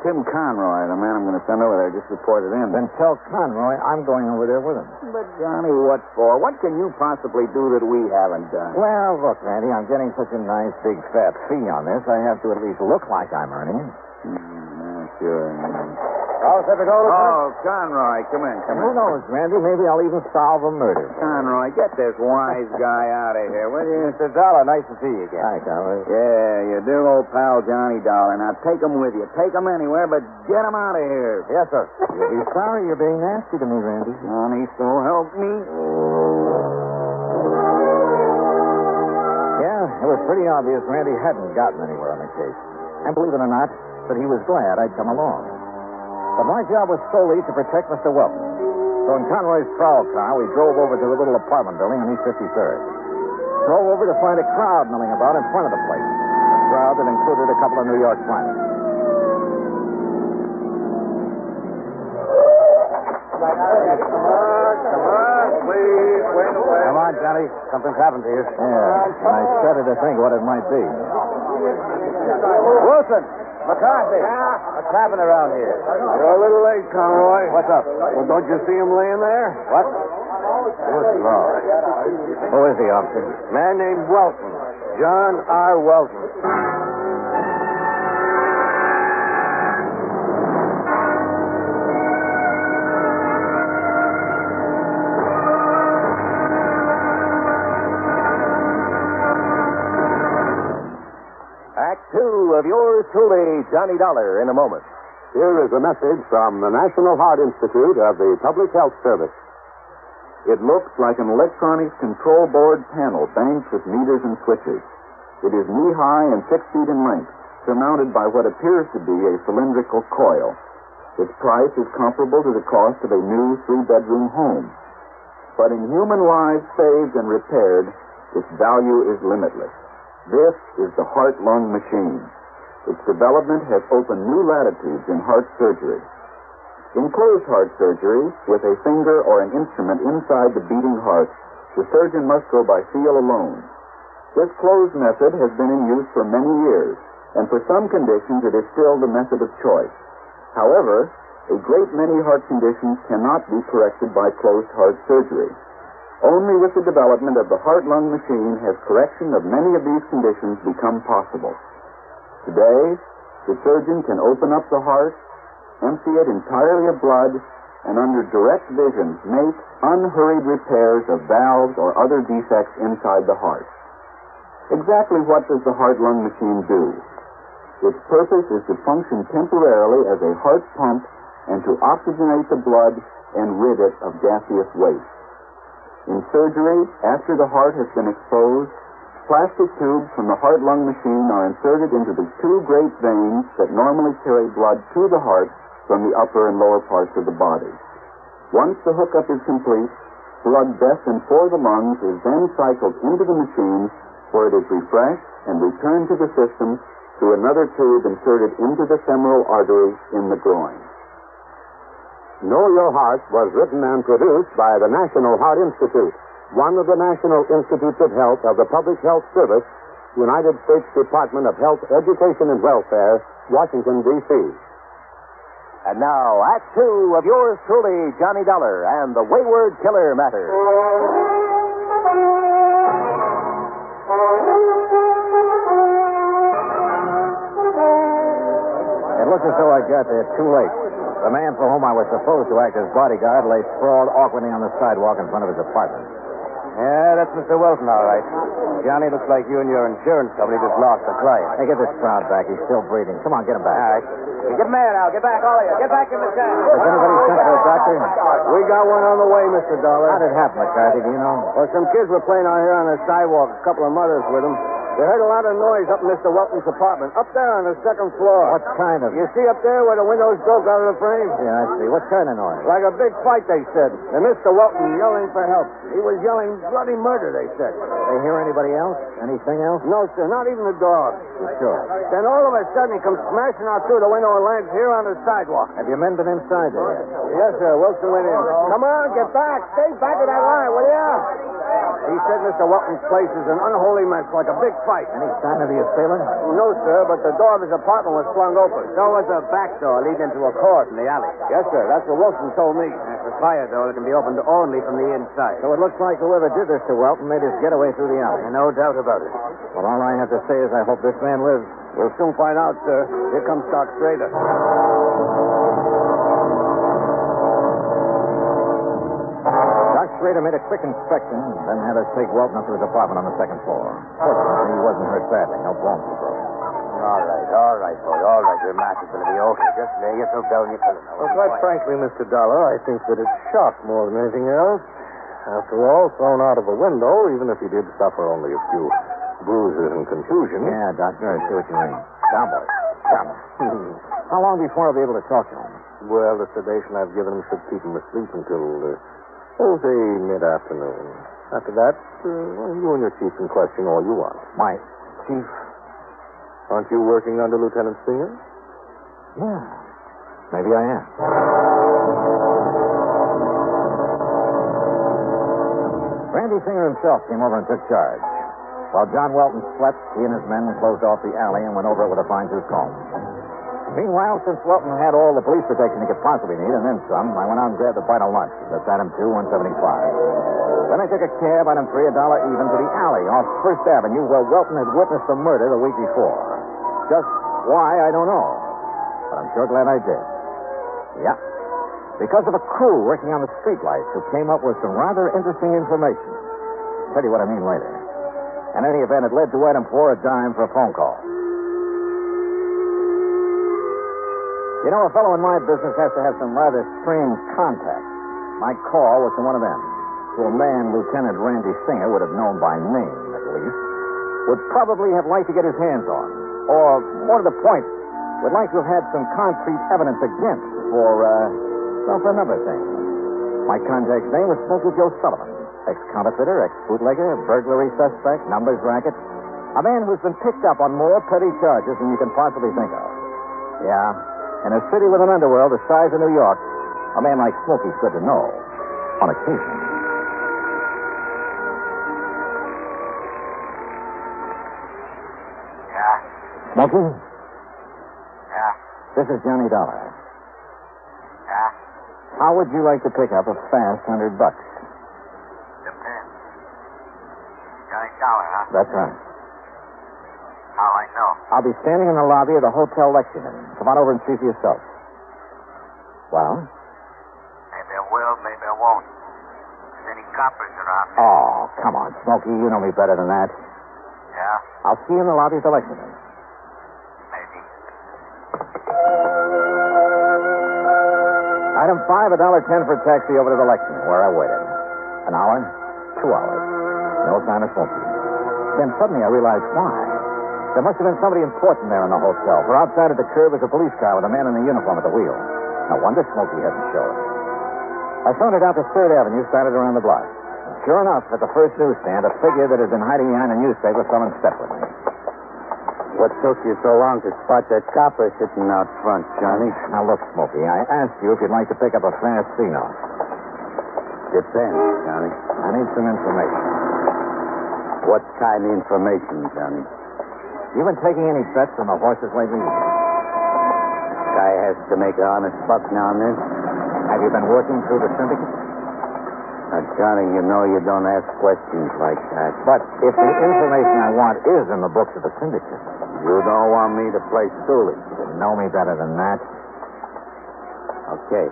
Tim Conroy, the man I'm going to send over there, just reported in. Then tell Conroy I'm going over there with him. But, Johnny, what for? What can you possibly do that we haven't done? Well, look, Randy, I'm getting such a nice big fat fee on this, I have to at least look like I'm earning it. Sure. Oh, set the goal, Oh, Conroy, come in. Who knows, Randy? Maybe I'll even solve a murder. Conroy, get this wise guy out of here, will you? Mr. Dollar, nice to see you again. Hi, Conroy. Yeah, your dear old pal Johnny Dollar. Now take him with you. Take him anywhere, but get him out of here. Yes, sir. You'll be sorry you're being nasty to me, Randy. Johnny, so help me. Yeah, it was pretty obvious Randy hadn't gotten anywhere on the case. And believe it or not, that he was glad I'd come along. But my job was solely to protect Mr. Welton. So in Conroy's prowl car, we drove over to the little apartment building on East 53rd. Drove over to find a crowd milling about in front of the place. A crowd that included a couple of New York finest. Come on, please. Wait away. Come on, Johnny. Something's happened to you. Yeah, and I shudder to think what it might be. Wilson! McCarthy! What's happening around here? You're a little late, Conroy. What's up? Well, don't you see him laying there? What? Who is the officer? Man named Welton. John R. Welton. Act two of yours truly, Johnny Dollar, in a moment. Here is a message from the National Heart Institute of the Public Health Service. It looks like an electronics control board panel banked with meters and switches. It is knee-high and 6 feet in length, surmounted by what appears to be a cylindrical coil. Its price is comparable to the cost of a new 3-bedroom home. But in human lives saved and repaired, its value is limitless. This is the heart-lung machine. Its development has opened new latitudes in heart surgery. In closed heart surgery, with a finger or an instrument inside the beating heart, the surgeon must go by feel alone. This closed method has been in use for many years, and for some conditions it is still the method of choice. However, a great many heart conditions cannot be corrected by closed heart surgery. Only with the development of the heart-lung machine has correction of many of these conditions become possible. Today, the surgeon can open up the heart, empty it entirely of blood, and under direct vision make unhurried repairs of valves or other defects inside the heart. Exactly what does the heart-lung machine do? Its purpose is to function temporarily as a heart pump and to oxygenate the blood and rid it of gaseous waste. In surgery, after the heart has been exposed, plastic tubes from the heart-lung machine are inserted into the two great veins that normally carry blood to the heart from the upper and lower parts of the body. Once the hookup is complete, blood destined for the lungs is then cycled into the machine where it is refreshed and returned to the system through another tube inserted into the femoral artery in the groin. Know Your Heart was written and produced by the National Heart Institute, one of the National Institutes of Health of the Public Health Service, United States Department of Health, Education, and Welfare, Washington, D.C. And now, Act two of yours truly, Johnny Dollar, and the Wayward Killer Matter. It looks as though I got there too late. The man for whom I was supposed to act as bodyguard lay sprawled awkwardly on the sidewalk in front of his apartment. Yeah, that's Mr. Wilson, all right. Johnny, looks like you and your insurance company just lost a client. Hey, get this crowd back. He's still breathing. Come on, get him back. All right. Hey, get him there now. Get back, all of you. Get back in the car. Has anybody sent for a doctor? We got one on the way, Mr. Dollar. How did it happen, McCarthy? Do you know? Well, some kids were playing out here on the sidewalk. A couple of mothers with them. They heard a lot of noise up in Mr. Welton's apartment. Up there on the second floor. What kind of? You see up there where the windows broke out of the frame? Yeah, I see. What kind of noise? Like a big fight, they said. And Mr. Welton yelling for help. He was yelling bloody murder, they said. They hear anybody else? Anything else? No, sir. Not even the dog. You sure? Then all of a sudden he comes smashing out through the window and lands here on the sidewalk. Have your men been inside there yet? Yes, sir. Wilson went in. Come on, get back. Stay back of that line, will you? He said Mr. Welton's place is an unholy mess, like a big fight. Any sign of the assailant? No, sir, but the door of his apartment was flung open. So was the back door leading into a court in the alley. Yes, sir. That's what Wilson told me. It's a fire door that can be opened only from the inside. So it looks like whoever did this to Welton made his getaway through the alley. No doubt about it. Well, all I have to say is I hope this man lives. We'll soon find out, sir. Here comes Doc Schrader. Schrader made a quick inspection, then had us take Welton up to his apartment on the second floor. Fortunately, he wasn't hurt badly. No bones were broken. All right, boy. All right. Your master's going to be okay. Just lay yourself down and you fill it. Well, quite frankly, Mr. Dollar, I think that it's shock more than anything else. After all, thrown out of a window, even if he did suffer only a few bruises and contusions. Yeah, Doctor, I see what you mean. Down, boy. Down. How long before I'll be able to talk to him? Well, the sedation I've given him should keep him asleep until... say mid-afternoon. After that, you and your chief can question all you want. My chief? Aren't you working under Lieutenant Singer? Yeah. Maybe I am. Randy Singer himself came over and took charge. While John Welton slept, he and his men closed off the alley and went over it with a fine-tooth comb. Meanwhile, since Welton had all the police protection he could possibly need, and then some, I went out and grabbed a bite of lunch. That's item 2, $1.75. Then I took a cab, item 3, $1 even, to the alley off First Avenue where Welton had witnessed the murder the week before. Just why, I don't know. But I'm sure glad I did. Yeah. Because of a crew working on the streetlights who came up with some rather interesting information. I'll tell you what I mean later. In any event, it led to item 4, a dime for a phone call. You know, a fellow in my business has to have some rather strange contacts. My call was to one of them, to a man Lieutenant Randy Singer would have known by name, at least, would probably have liked to get his hands on, or, more to the point, would like to have had some concrete evidence against for a number of things. My contact's name was Smokey Joe Sullivan, ex-counterfeiter, ex-bootlegger, burglary suspect, numbers racket, a man who's been picked up on more petty charges than you can possibly think of. Yeah. In a city with an underworld the size of New York, a man like Smokey's good to know. On occasion. Yeah? Smokey? Yeah? This is Johnny Dollar. Yeah? How would you like to pick up a fast $100? Depends. Johnny Dollar, huh? That's right. How I know? I'll be standing in the lobby of the Hotel Lexington. Come on over and see for yourself. Well? Maybe I will, maybe I won't. If there's any coppers around here. Oh, come on, Smokey. You know me better than that. Yeah? I'll see you in the lobby of the Lexington. Maybe. Item 5, $1.10 for a taxi over to the Lexington, where I waited. An hour, 2 hours. No sign of Smokey. Then suddenly I realized why. There must have been somebody important there in the hotel, for outside at the curb was a police car with a man in a uniform at the wheel. No wonder Smokey hadn't showed. I sauntered out to 3rd Avenue, started around the block. And sure enough, at the first newsstand, a figure that had been hiding behind a newspaper fell in step with me. What took you so long to spot that copper sitting out front, Johnny? Now, look, Smokey, I asked you if you'd like to pick up a fast C-note. Depends, Johnny. I need some information. What kind of information, Johnny? You been taking any bets on the horses lately? Guy has to make an honest buck now and then. Have you been working through the syndicate? Now, Johnny, you know you don't ask questions like that. But if the information I want is in the books of the syndicate... You don't want me to play stoolie. You know me better than that. Okay.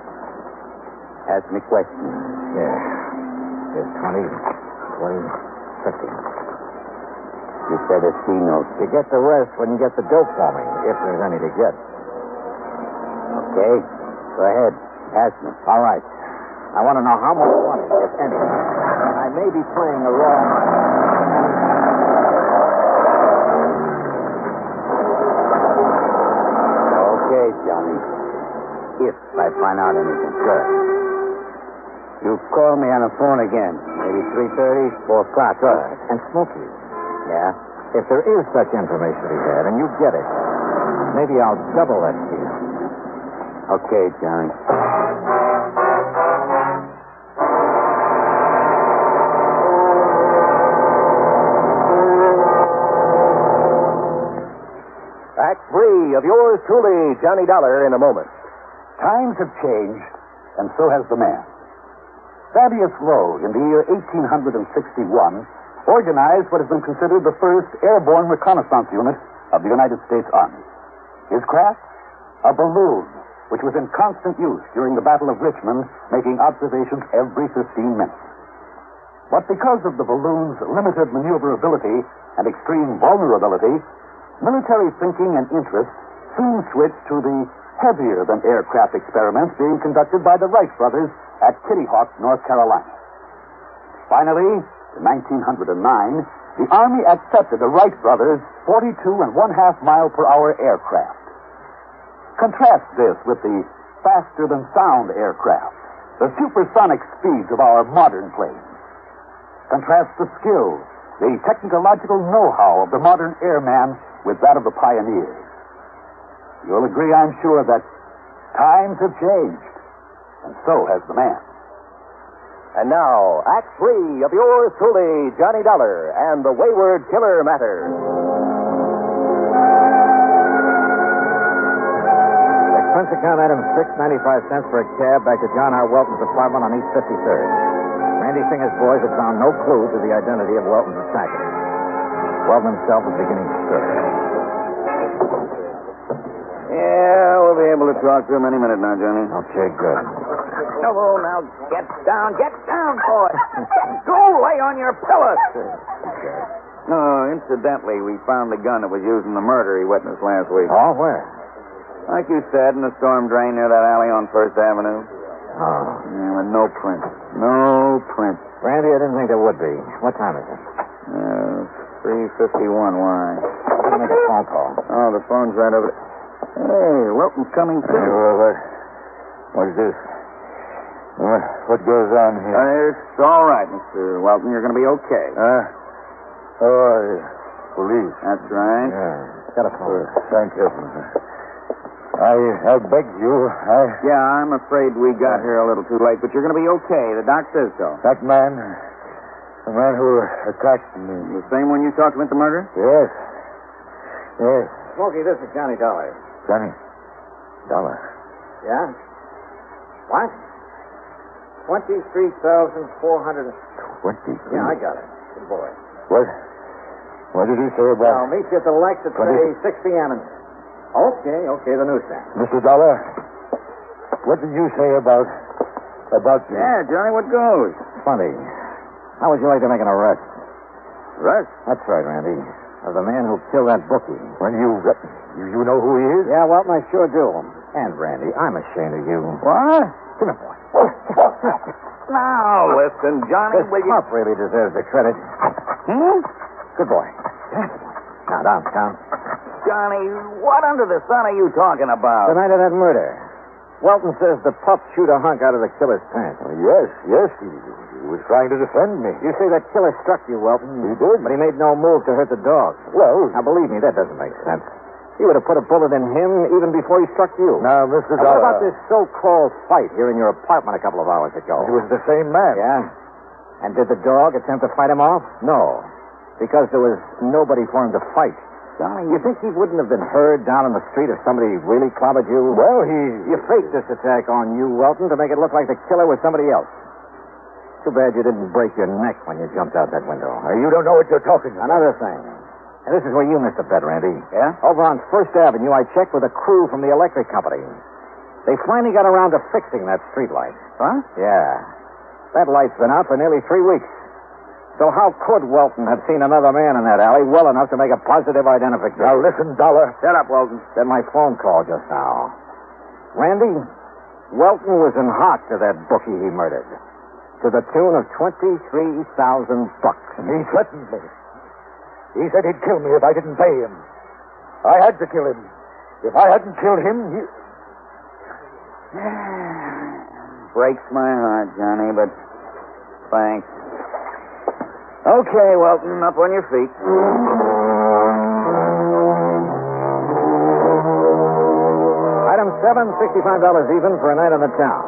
Ask me questions. Yeah. Here's 20, 20, 50. You said a C-note. You get the rest when you get the dope for me, if there's any to get. Okay. Go ahead. Ask me. All right. I want to know how much money, if any. I may be playing the wrong... Okay, Johnny. If I find out anything. Good. You call me on the phone again. Maybe 3:30, 4 o'clock. Good. And Smokey. Yeah? If there is such information to be had, and you get it, maybe I'll double that deal. Okay, Johnny. of yours truly, Johnny Dollar, in a moment. Times have changed, and so has the man. Thaddeus Lowe, in the year 1861, organized what has been considered the first airborne reconnaissance unit of the United States Army. His craft? A balloon, which was in constant use during the Battle of Richmond, making observations every 15 minutes. But because of the balloon's limited maneuverability and extreme vulnerability, military thinking and interest soon switched to the heavier-than-aircraft experiments being conducted by the Wright brothers at Kitty Hawk, North Carolina. Finally, in 1909, the Army accepted the Wright brothers' 42.5-mile-per-hour aircraft. Contrast this with the faster-than-sound aircraft, the supersonic speeds of our modern planes. Contrast the skill, the technological know-how of the modern airman with that of the pioneers. You'll agree, I'm sure, that times have changed, and so has the man. And now, Act 3 of yours truly, Johnny Dollar, and the Wayward Killer Matter. Expense account item 6.95 for a cab back to John R. Welton's apartment on East 53rd. Randy Singer's boys had found no clue to the identity of Welton's attacker. Welton himself was beginning to stir. Yeah, we'll be able to talk to him any minute now, Johnny. Okay, good. Oh, now get down, boy. Go lay on your pillows. No, incidentally, we found the gun that was used in the murder he witnessed last week. Oh, where? Like you said, in the storm drain near that alley on First Avenue. Oh. Yeah, with no print. No print. Randy, I didn't think there would be. What time is it? 3:51. Why? I'm going to make a phone call. Oh, the phone's right over there. Hey, Wilton's coming too. What's this? What goes on here? It's all right, Mr. Welton. You're going to be okay. Police. That's right. Yeah. Got a phone. Thank heaven. I beg you, Yeah, I'm afraid we got here a little too late, but you're going to be okay. The doc says so. That man, the man who attacked me. The same one you talked to at the murder? Yes. Yes. Smokey, this is Johnny Dollar. Johnny Dollar. Yeah? What? 23,400. 23? Yeah, I got it. Good boy. What did he say about... I'll meet you at the Lex at, say, 6 p.m. Okay, the newsstand. Mr. Dollar, what did you say about you? Yeah, Johnny, what goes? Funny. How would you like to make an arrest? Arrest? That's right, Randy. Of the man who killed that bookie. When you know who he is? Yeah, Welton, I sure do. And, Randy, I'm ashamed of you. What? Come here, boy. Now, listen, Johnny, This pup really deserves the credit. Good boy. Now, down. Johnny, what under the sun are you talking about? The night of that murder. Welton says the pup chewed a hunk out of the killer's pants. Yes, he was trying to defend me. You say that killer struck you, Welton. He did. But he made no move to hurt the dog. Well... Now, believe me, that doesn't make sense. He would have put a bullet in him even before he struck you. Now, Mr. Now, Dollar... what about this so-called fight here in your apartment a couple of hours ago? It was the same man. Yeah? And did the dog attempt to fight him off? No. Because there was nobody for him to fight. Johnny, you think he wouldn't have been heard down in the street if somebody really clobbered you? Well, You faked this attack on you, Welton, to make it look like the killer was somebody else. Too bad you didn't break your neck when you jumped out that window. You don't know what you're talking about. Another thing. And this is where you missed a bet, Randy. Yeah? Over on First Avenue, I checked with a crew from the electric company. They finally got around to fixing that street light. Huh? Yeah. That light's been out for nearly 3 weeks. So how could Welton have seen another man in that alley well enough to make a positive identification? Now, listen, Dollar. Shut up, Welton. Then my phone call just now. Randy, Welton was in hot to that bookie he murdered. To the tune of $23,000. He threatened me. He said he'd kill me if I didn't pay him. I had to kill him. If I hadn't killed him, he... Breaks my heart, Johnny, but thanks. Okay, Welton, up on your feet. Item 7, $65 even for a night on the town.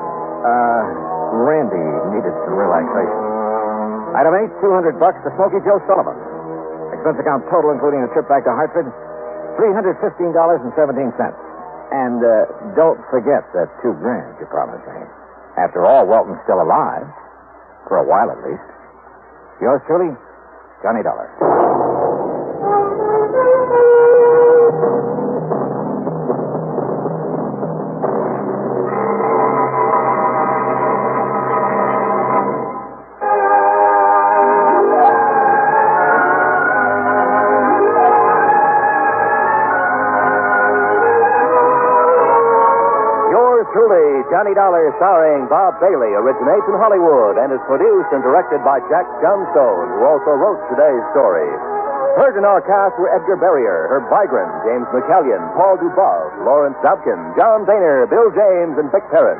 Randy needed some relaxation. Item 8, $200 to Smoky Joe Sullivan. Expense account total, including a trip back to Hartford, $315.17. And don't forget that $2,000 you promised me. After all, Welton's still alive. For a while, at least. Yours truly, Johnny Dollar. Truly, Johnny Dollar, starring Bob Bailey, originates in Hollywood and is produced and directed by Jack Johnstone, who also wrote today's story. Heard in our cast were Edgar Barrier, Herb Vigran, James McCallion, Paul Dubov, Lawrence Dobkin, John Daner, Bill James, and Vic Perrin.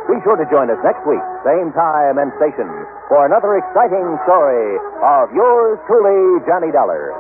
Be sure to join us next week, same time and station, for another exciting story of yours truly, Johnny Dollar.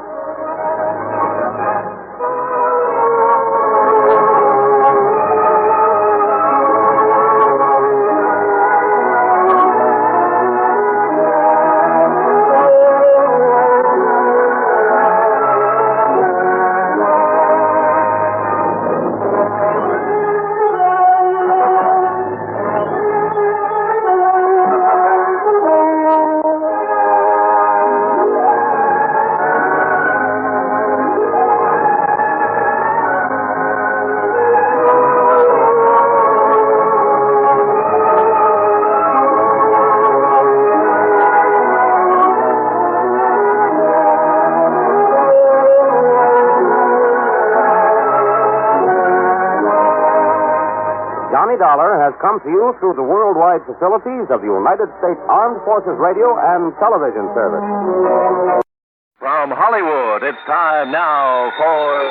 Johnny Dollar has come to you through the worldwide facilities of the United States Armed Forces Radio and Television Service. From Hollywood, it's time now for...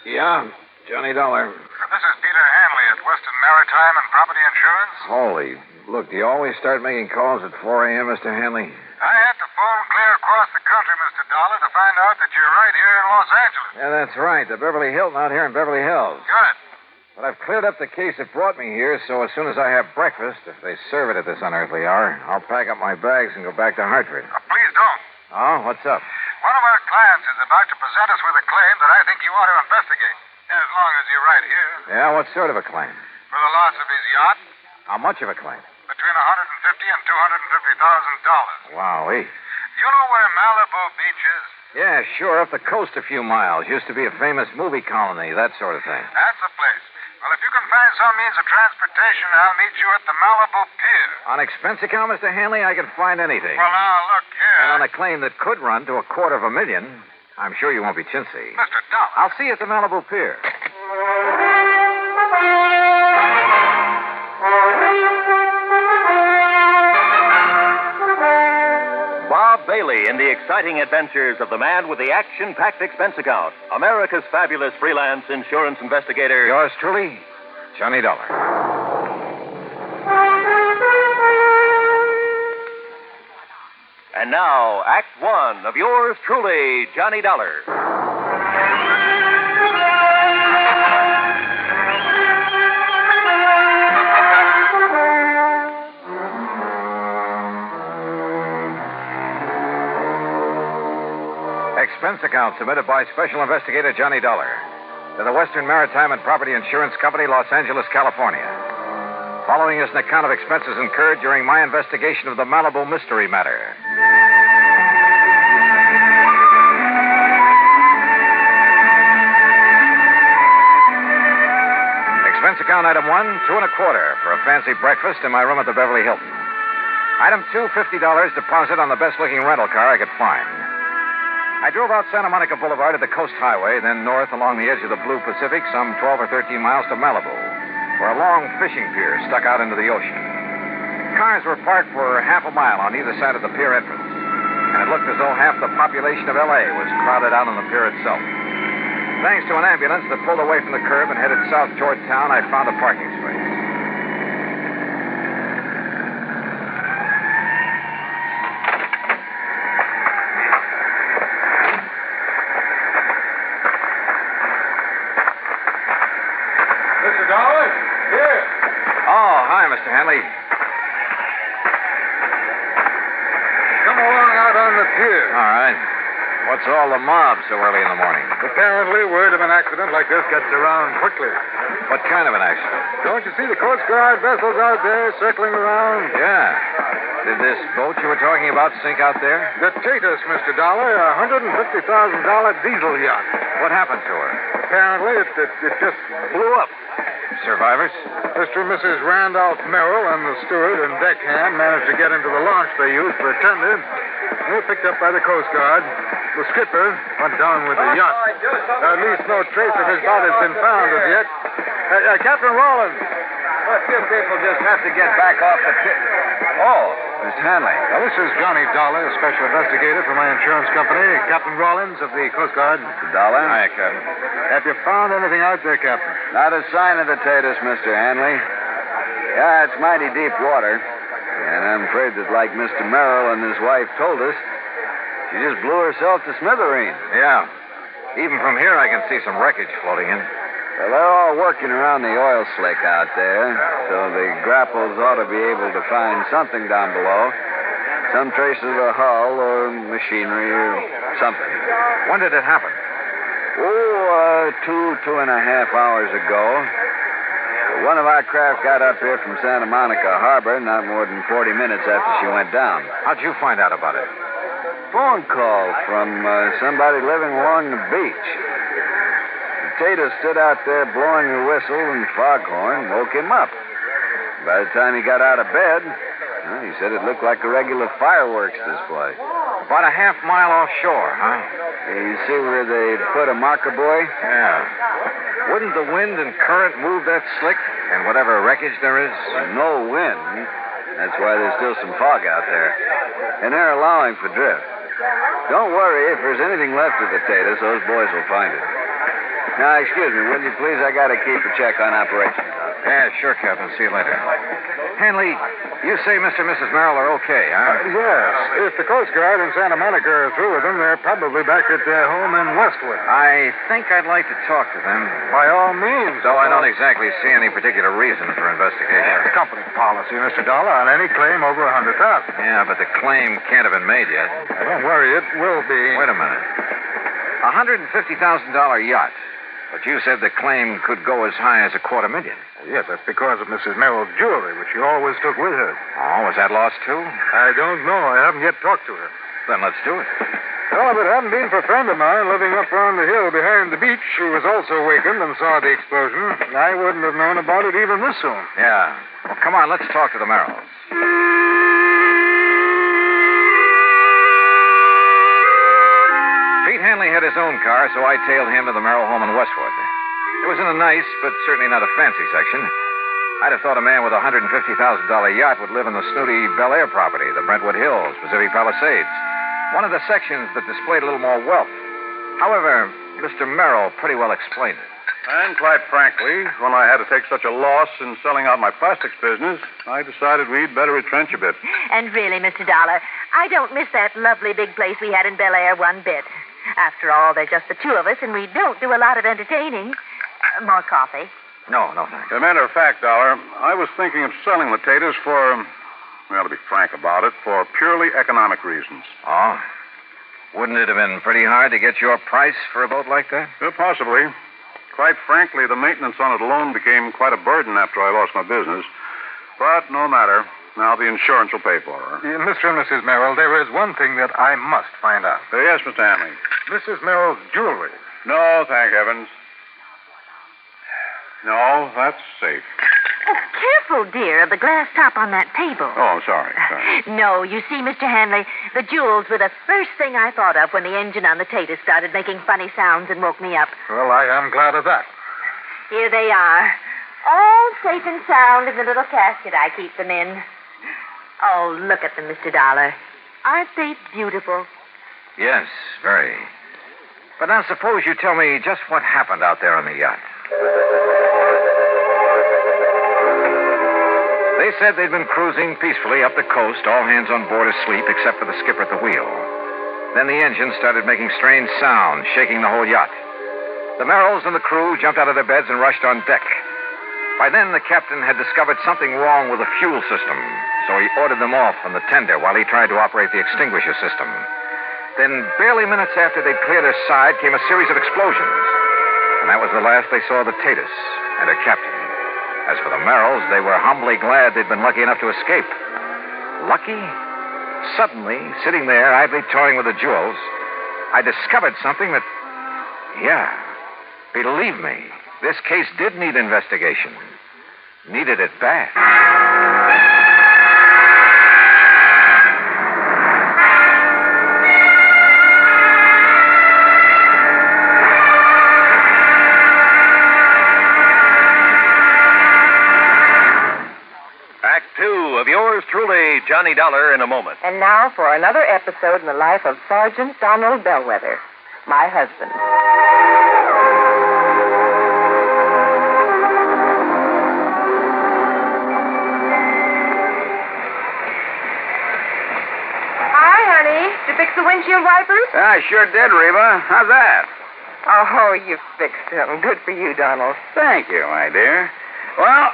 Yeah, Johnny Dollar. This is Peter Hanley at Western Maritime and Property Insurance. Holy, look, do you always start making calls at 4 a.m., Mr. Hanley? I had to phone clear across the country, Mr. Dollar, to find out that you're right here in Los Angeles. Yeah, that's right. The Beverly Hilton out here in Beverly Hills. Good. But I've cleared up the case that brought me here, so as soon as I have breakfast, if they serve it at this unearthly hour, I'll pack up my bags and go back to Hartford. Please don't. Oh, what's up? One of our clients is about to present us with a claim that I think you ought to investigate. As long as you're right here. Yeah, what sort of a claim? For the loss of his yacht. How much of a claim? Between $150,000 and $250,000. Wowee. You know where Malibu Beach is? Yeah, sure, up the coast a few miles. Used to be a famous movie colony, that sort of thing. That's the place. Well, if you can find some means of transportation, I'll meet you at the Malibu Pier. On expense account, Mr. Hanley, I can find anything. Well, now, look here. And on a claim that could run to $250,000, I'm sure you won't be chintzy. Mr. Dollar. I'll see you at the Malibu Pier. Bob Bailey in the exciting adventures of the man with the action-packed expense account. America's fabulous freelance insurance investigator. Yours truly, Johnny Dollar. And now, Act One of yours truly, Johnny Dollar. Expense account submitted by Special Investigator Johnny Dollar to the Western Maritime and Property Insurance Company, Los Angeles, California. Following is an account of expenses incurred during my investigation of the Malibu mystery matter. Expense account item 1, $2.25 for a fancy breakfast in my room at the Beverly Hilton. Item 2, $50 deposit on the best-looking rental car I could find. I drove out Santa Monica Boulevard to the Coast Highway, then north along the edge of the Blue Pacific, some 12 or 13 miles to Malibu, where a long fishing pier stuck out into the ocean. Cars were parked for half a mile on either side of the pier entrance, and it looked as though half the population of L.A. was crowded out on the pier itself. Thanks to an ambulance that pulled away from the curb and headed south toward town, I found a parking space. Mr. Dollar? Here. Oh, hi, Mr. Hanley. here. All right. What's all the mob so early in the morning? Apparently, word of an accident like this gets around quickly. What kind of an accident? Don't you see the Coast Guard vessels out there circling around? Yeah. Did this boat you were talking about sink out there? The Tatus, Mr. Dollar, a $150,000 diesel yacht. What happened to her? Apparently, it just blew up. Survivors? Mr. and Mrs. Randolph Merrill and the steward and deckhand managed to get into the launch they used for attendance. They were picked up by the Coast Guard. The skipper went down with the yacht. At least no trace of his body has been found as yet. Captain Rawlins. But you people just have to get back off the tip. Oh, Miss Hanley. Now, this is Johnny Dollar, special investigator for my insurance company. Captain Rawlins of the Coast Guard. Mr. Dollar? Hi, Captain. Have you found anything out there, Captain? Not a sign of the Tatus, Mr. Hanley. Yeah, it's mighty deep water. And I'm afraid that, like Mr. Merrill and his wife told us, she just blew herself to smithereens. Yeah. Even from here, I can see some wreckage floating in. Well, they're all working around the oil slick out there, so the grapples ought to be able to find something down below. Some traces of a hull or machinery or something. When did it happen? Oh, 2.5 hours ago. One of our craft got up here from Santa Monica Harbor not more than 40 minutes after she went down. How'd you find out about it? Phone call from somebody living along the beach. Tato stood out there blowing a whistle and foghorn, woke him up. By the time he got out of bed, he said it looked like a regular fireworks display. About a half mile offshore, huh? You see where they put a marker buoy? Yeah. Wouldn't the wind and current move that slick and whatever wreckage there is? No wind. That's why there's still some fog out there. And they're allowing for drift. Don't worry, if there's anything left of the Tatus, those boys will find it. Now, excuse me, will you please? I got to keep a check on operations. Yeah, sure, Captain. See you later. Hanley, you say Mr. and Mrs. Merrill are okay, huh? Yes. If the Coast Guard in Santa Monica are through with them, they're probably back at their home in Westwood. I think I'd like to talk to them. By all means. Though I don't exactly see any particular reason for investigation. It's company policy, Mr. Dollar, on any claim over $100,000. Yeah, but the claim can't have been made yet. Don't worry, it will be. Wait a minute. $150,000 yacht. But you said the claim could go as high as $250,000. Yes, that's because of Mrs. Merrill's jewelry, which she always took with her. Oh, was that lost, too? I don't know. I haven't yet talked to her. Then let's do it. Well, if it hadn't been for a friend of mine living up on the hill behind the beach who was also wakened and saw the explosion, I wouldn't have known about it even this soon. Yeah. Well, come on, let's talk to the Merrills. Pete Hanley had his own car, so I tailed him to the Merrill home in Westwood. It was in a nice, but certainly not a fancy section. I'd have thought a man with a $150,000 yacht would live in the snooty Bel Air property, the Brentwood Hills, Pacific Palisades. One of the sections that displayed a little more wealth. However, Mr. Merrill pretty well explained it. And quite frankly, when I had to take such a loss in selling out my plastics business, I decided we'd better retrench a bit. And really, Mr. Dollar, I don't miss that lovely big place we had in Bel Air one bit. After all, there's just the two of us, and we don't do a lot of entertaining. More coffee? No, thanks. As a matter of fact, Dollar, I was thinking of selling the taters for, well, to be frank about it, for purely economic reasons. Oh? Wouldn't it have been pretty hard to get your price for a boat like that? Possibly. Quite frankly, the maintenance on it alone became quite a burden after I lost my business. But no matter. Now the insurance will pay for her. Mr. and Mrs. Merrill, there is one thing that I must find out. Yes, Mr. Hanley. Mrs. Merrill's jewelry. No, thank heavens. No, that's safe. Oh, careful, dear, of the glass top on that table. Oh, I'm sorry. No, you see, Mr. Hanley, the jewels were the first thing I thought of when the engine on the Tatus started making funny sounds and woke me up. Well, I am glad of that. Here they are. All safe and sound in the little casket I keep them in. Oh, look at them, Mr. Dollar. Aren't they beautiful? Yes, very. But now suppose you tell me just what happened out there on the yacht. They said they'd been cruising peacefully up the coast, all hands on board asleep except for the skipper at the wheel. Then the engine started making strange sounds, shaking the whole yacht. The Merrills and the crew jumped out of their beds and rushed on deck. By then, the captain had discovered something wrong with the fuel system, so he ordered them off from the tender while he tried to operate the extinguisher system. Then, barely minutes after they'd cleared her side, came a series of explosions. And that was the last they saw of the Tatus and her captain. As for the Merrills, they were humbly glad they'd been lucky enough to escape. Lucky? Suddenly, sitting there, idly toying with the jewels, I discovered something that... Yeah, believe me, this case did need investigation. Needed it bad. Act 2 of yours truly, Johnny Dollar, in a moment. And now for another episode in the life of Sergeant Donald Bellwether, my husband. Hi, honey. Did you fix the windshield wipers? I sure did, Reba. How's that? Oh, you fixed them. Good for you, Donald. Thank you, my dear. Well,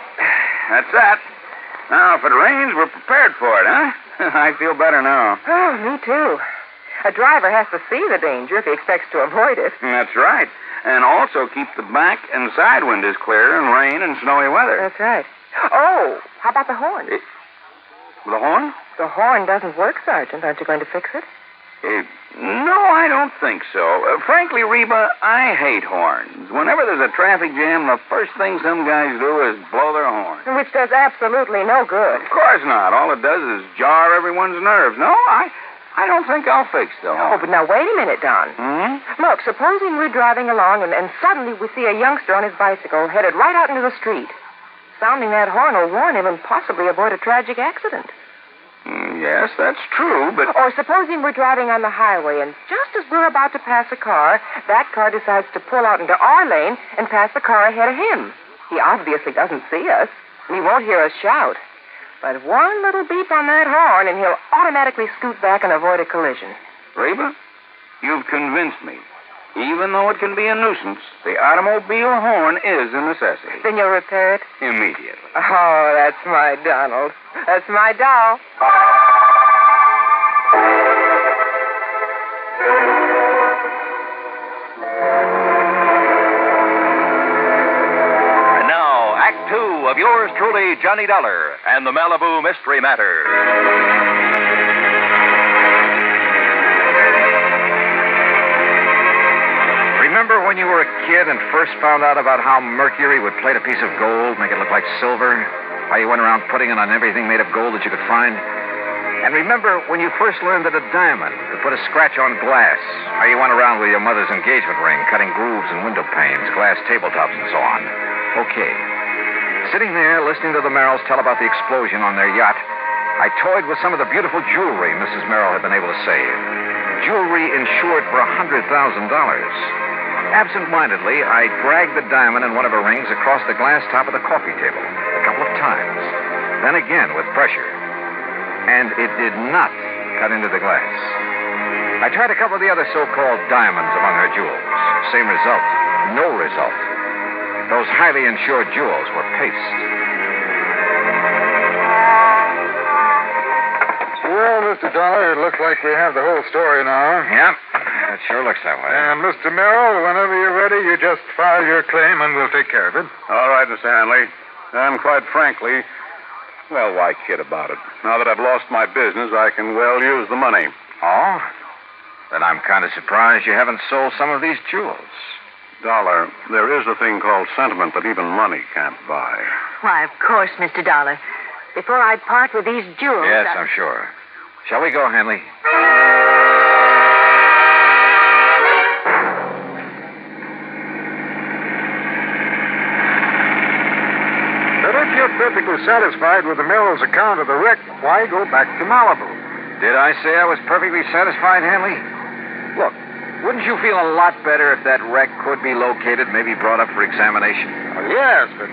that's that. Now, if it rains, we're prepared for it, huh? I feel better now. Oh, me too. A driver has to see the danger if he expects to avoid it. That's right. And also keep the back and side windows clear in rain and snowy weather. That's right. Oh, how about the horn? The horn? The horn doesn't work, Sergeant. Aren't you going to fix it? No, I don't think so. Frankly, Reba, I hate horns. Whenever there's a traffic jam, the first thing some guys do is blow their horn. Which does absolutely no good. Of course not. All it does is jar everyone's nerves. No, I don't think I'll fix the horn. Oh, but now wait a minute, Don. Look, supposing we're driving along and suddenly we see a youngster on his bicycle headed right out into the street. Sounding that horn will warn him and possibly avoid a tragic accident. Yes, that's true, but... Or supposing we're driving on the highway, and just as we're about to pass a car, that car decides to pull out into our lane and pass the car ahead of him. He obviously doesn't see us, and he won't hear us shout. But one little beep on that horn, and he'll automatically scoot back and avoid a collision. Reba, you've convinced me. Even though it can be a nuisance, the automobile horn is a necessity. Then you'll repair it? Immediately. Oh, that's my Donald. That's my doll. And now, Act 2 of yours truly, Johnny Dollar, and the Malibu Mystery Matter. Remember when you were a kid and first found out about how mercury would plate a piece of gold, make it look like silver? How you went around putting it on everything made of gold that you could find? And remember when you first learned that a diamond could put a scratch on glass? How you went around with your mother's engagement ring, cutting grooves in window panes, glass tabletops, and so on? Okay. Sitting there, listening to the Merrills tell about the explosion on their yacht, I toyed with some of the beautiful jewelry Mrs. Merrill had been able to save. Jewelry insured for $100,000. Absent-mindedly, I dragged the diamond in one of her rings across the glass top of the coffee table a couple of times. Then again with pressure. And it did not cut into the glass. I tried a couple of the other so-called diamonds among her jewels. Same result. No result. Those highly insured jewels were paste. Well, Mr. Dollar, it looks like we have the whole story now. Yeah, it sure looks that way. And, Mr. Merrill, whenever you're ready, you just file your claim and we'll take care of it. All right, Mr. Hanley. And quite frankly, well, why kid about it? Now that I've lost my business, I can well use the money. Oh? Then I'm kind of surprised you haven't sold some of these jewels. Dollar, there is a thing called sentiment that even money can't buy. Why, of course, Mr. Dollar. Before I part with these jewels... Yes, I'm sure. Shall we go, Hanley? But if you're perfectly satisfied with the Merrill's account of the wreck, why go back to Malibu? Did I say I was perfectly satisfied, Hanley? Look, wouldn't you feel a lot better if that wreck could be located, maybe brought up for examination? Well, yes, but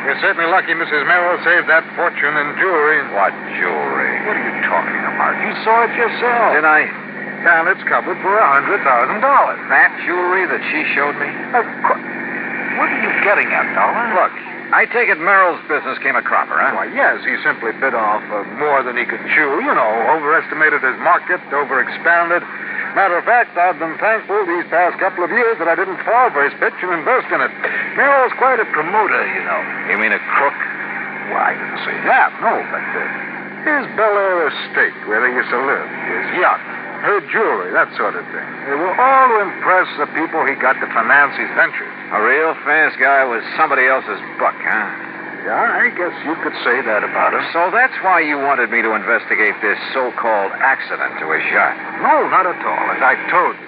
you're certainly lucky Mrs. Merrill saved that fortune in jewelry. What jewelry? What are you talking about? You saw it yourself. Did I? And it's covered for $100,000. That jewelry that she showed me? Of course. What are you getting at, Dollar? Look, I take it Merrill's business came a cropper, huh? Why, yes, he simply bit off more than he could chew. You know, overestimated his market, overexpanded. Matter of fact, I've been thankful these past couple of years that I didn't fall for his pitch and invest in it. Merrill's quite a promoter, you know. You mean a crook? Well, I didn't say that, no, but his Bel Air estate, where they used to live, his yacht, her jewelry, that sort of thing. They were all to impress the people he got to finance his ventures. A real fast guy was somebody else's buck, huh? Yeah, I guess you could say that about him. So that's why you wanted me to investigate this so-called accident to his yacht. No, not at all, as I told you.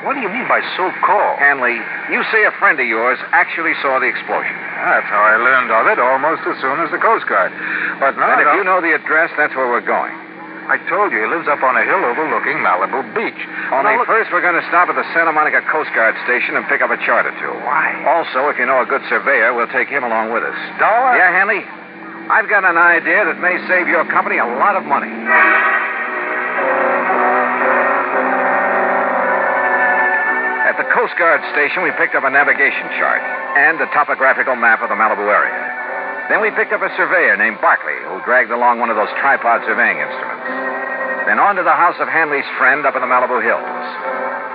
What do you mean by so-called? Hanley, you say a friend of yours actually saw the explosion. That's how I learned of it almost as soon as the Coast Guard. But no, and if you know the address, that's where we're going. I told you, he lives up on a hill overlooking Malibu Beach. Only first we're going to stop at the Santa Monica Coast Guard station and pick up a chart or two. Why? Also, if you know a good surveyor, we'll take him along with us. Dollar? Yeah, Hanley? I've got an idea that may save your company a lot of money. At the Coast Guard station, we picked up a navigation chart and a topographical map of the Malibu area. Then we picked up a surveyor named Barkley, who dragged along one of those tripod surveying instruments. Then on to the house of Hanley's friend up in the Malibu Hills.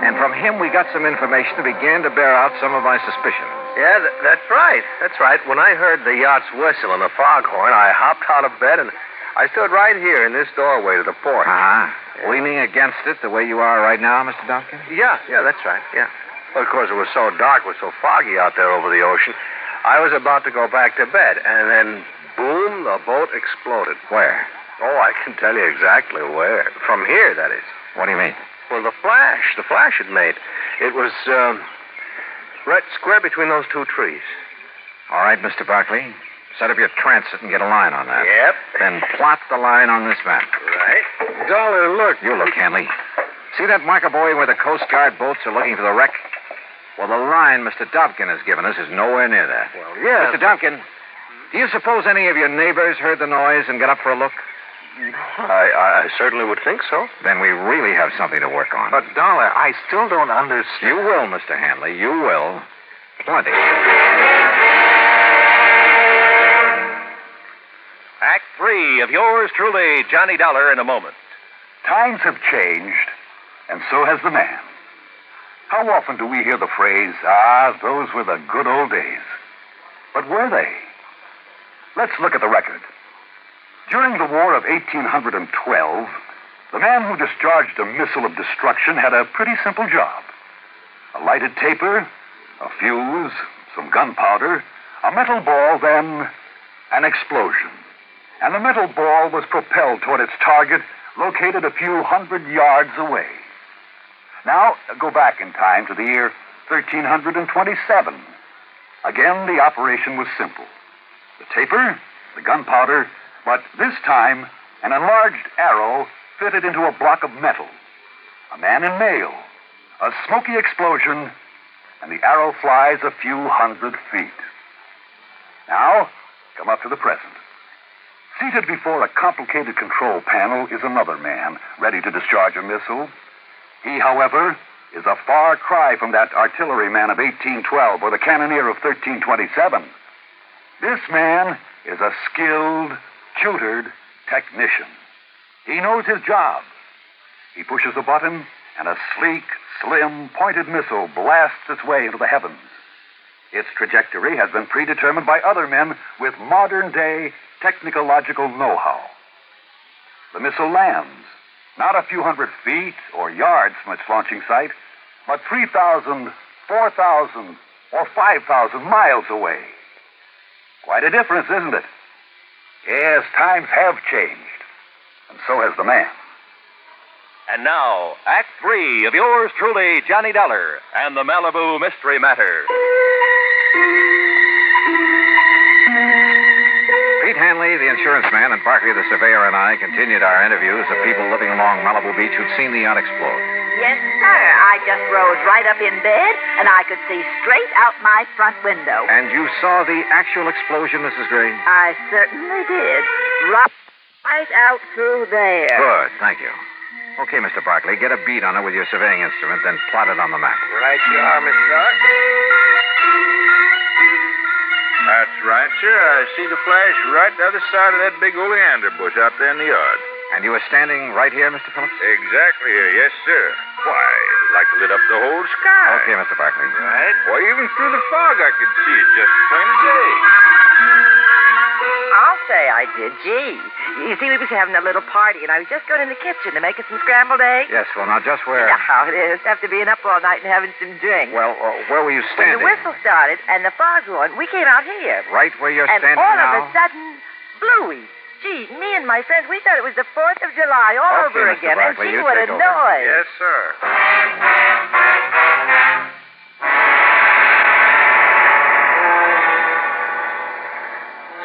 And from him, we got some information that began to bear out some of my suspicions. Yeah, that's right. That's right. When I heard the yacht's whistle and the foghorn, I hopped out of bed and I stood right here in this doorway to the porch. Yeah. Leaning against it the way you are right now, Mr. Duncan? Yeah, that's right, yeah. Well, of course, it was so dark, it was so foggy out there over the ocean. I was about to go back to bed, and then, boom, the boat exploded. Where? Oh, I can tell you exactly where. From here, that is. What do you mean? Well, the flash it made. It was, right square between those two trees. All right, Mr. Barkley. Set up your transit and get a line on that. Yep. Then plot the line on this map. Right. Dollar, look. You look, Hanley. See that marker buoy where the Coast Guard boats are looking for the wreck? Well, the line Mr. Dobkin has given us is nowhere near that. Well, yeah. Mr. Dobkin, do you suppose any of your neighbors heard the noise and got up for a look? I certainly would think so. Then we really have something to work on. But, Dollar, I still don't understand. You will, Mr. Hanley. You will. Plenty. Act 3 of yours truly, Johnny Dollar, in a moment. Times have changed, and so has the man. How often do we hear the phrase, those were the good old days? But were they? Let's look at the record. During the War of 1812, the man who discharged a missile of destruction had a pretty simple job. A lighted taper, a fuse, some gunpowder, a metal ball, then an explosion. And the metal ball was propelled toward its target, located a few hundred yards away. Now, go back in time to the year 1327. Again, the operation was simple. The taper, the gunpowder, but this time, an enlarged arrow fitted into a block of metal. A man in mail, a smoky explosion, and the arrow flies a few hundred feet. Now, come up to the present. Seated before a complicated control panel is another man, ready to discharge a missile. He, however, is a far cry from that artilleryman of 1812 or the cannoneer of 1327. This man is a skilled, tutored technician. He knows his job. He pushes a button, and a sleek, slim, pointed missile blasts its way into the heavens. Its trajectory has been predetermined by other men with modern-day technological know-how. The missile lands, not a few hundred feet or yards from its launching site, but 3,000, 4,000, or 5,000 miles away. Quite a difference, isn't it? Yes, times have changed, and so has the man. And now, Act 3 of yours truly, Johnny Dollar, and the Malibu Mystery Matter. Pete Hanley, the insurance man, and Barkley, the surveyor, and I continued our interviews of people living along Malibu Beach who'd seen the yacht explode. Yes, sir. I just rose right up in bed, and I could see straight out my front window. And you saw the actual explosion, Mrs. Gray? I certainly did. Right out through there. Good, thank you. Okay, Mr. Barkley, get a bead on it with your surveying instrument, then plot it on the map. Right you are, Mr. Dollar. right, sir. I see the flash right the other side of that big oleander bush out there in the yard. And you were standing right here, Mr. Phillips? Exactly here, yes, sir. Why, it was like it lit up the whole sky. Okay, Mr. Barkley. Right? Why, even through the fog I could see it just as plain as day. I'll say I did. Gee. You see, we was having a little party, and I was just going in the kitchen to make us some scrambled eggs. Yes, well, now, just where? You know how it is, after being up all night and having some drink. Well, where were you standing? When the whistle started and the foghorn, we came out here. Right where you're and standing all now? of a sudden, Bluey. Gee, me and my friends, we thought it was the 4th of July all over Mr. again. Barkley, And gee, you what a take over. noise. Yes, sir.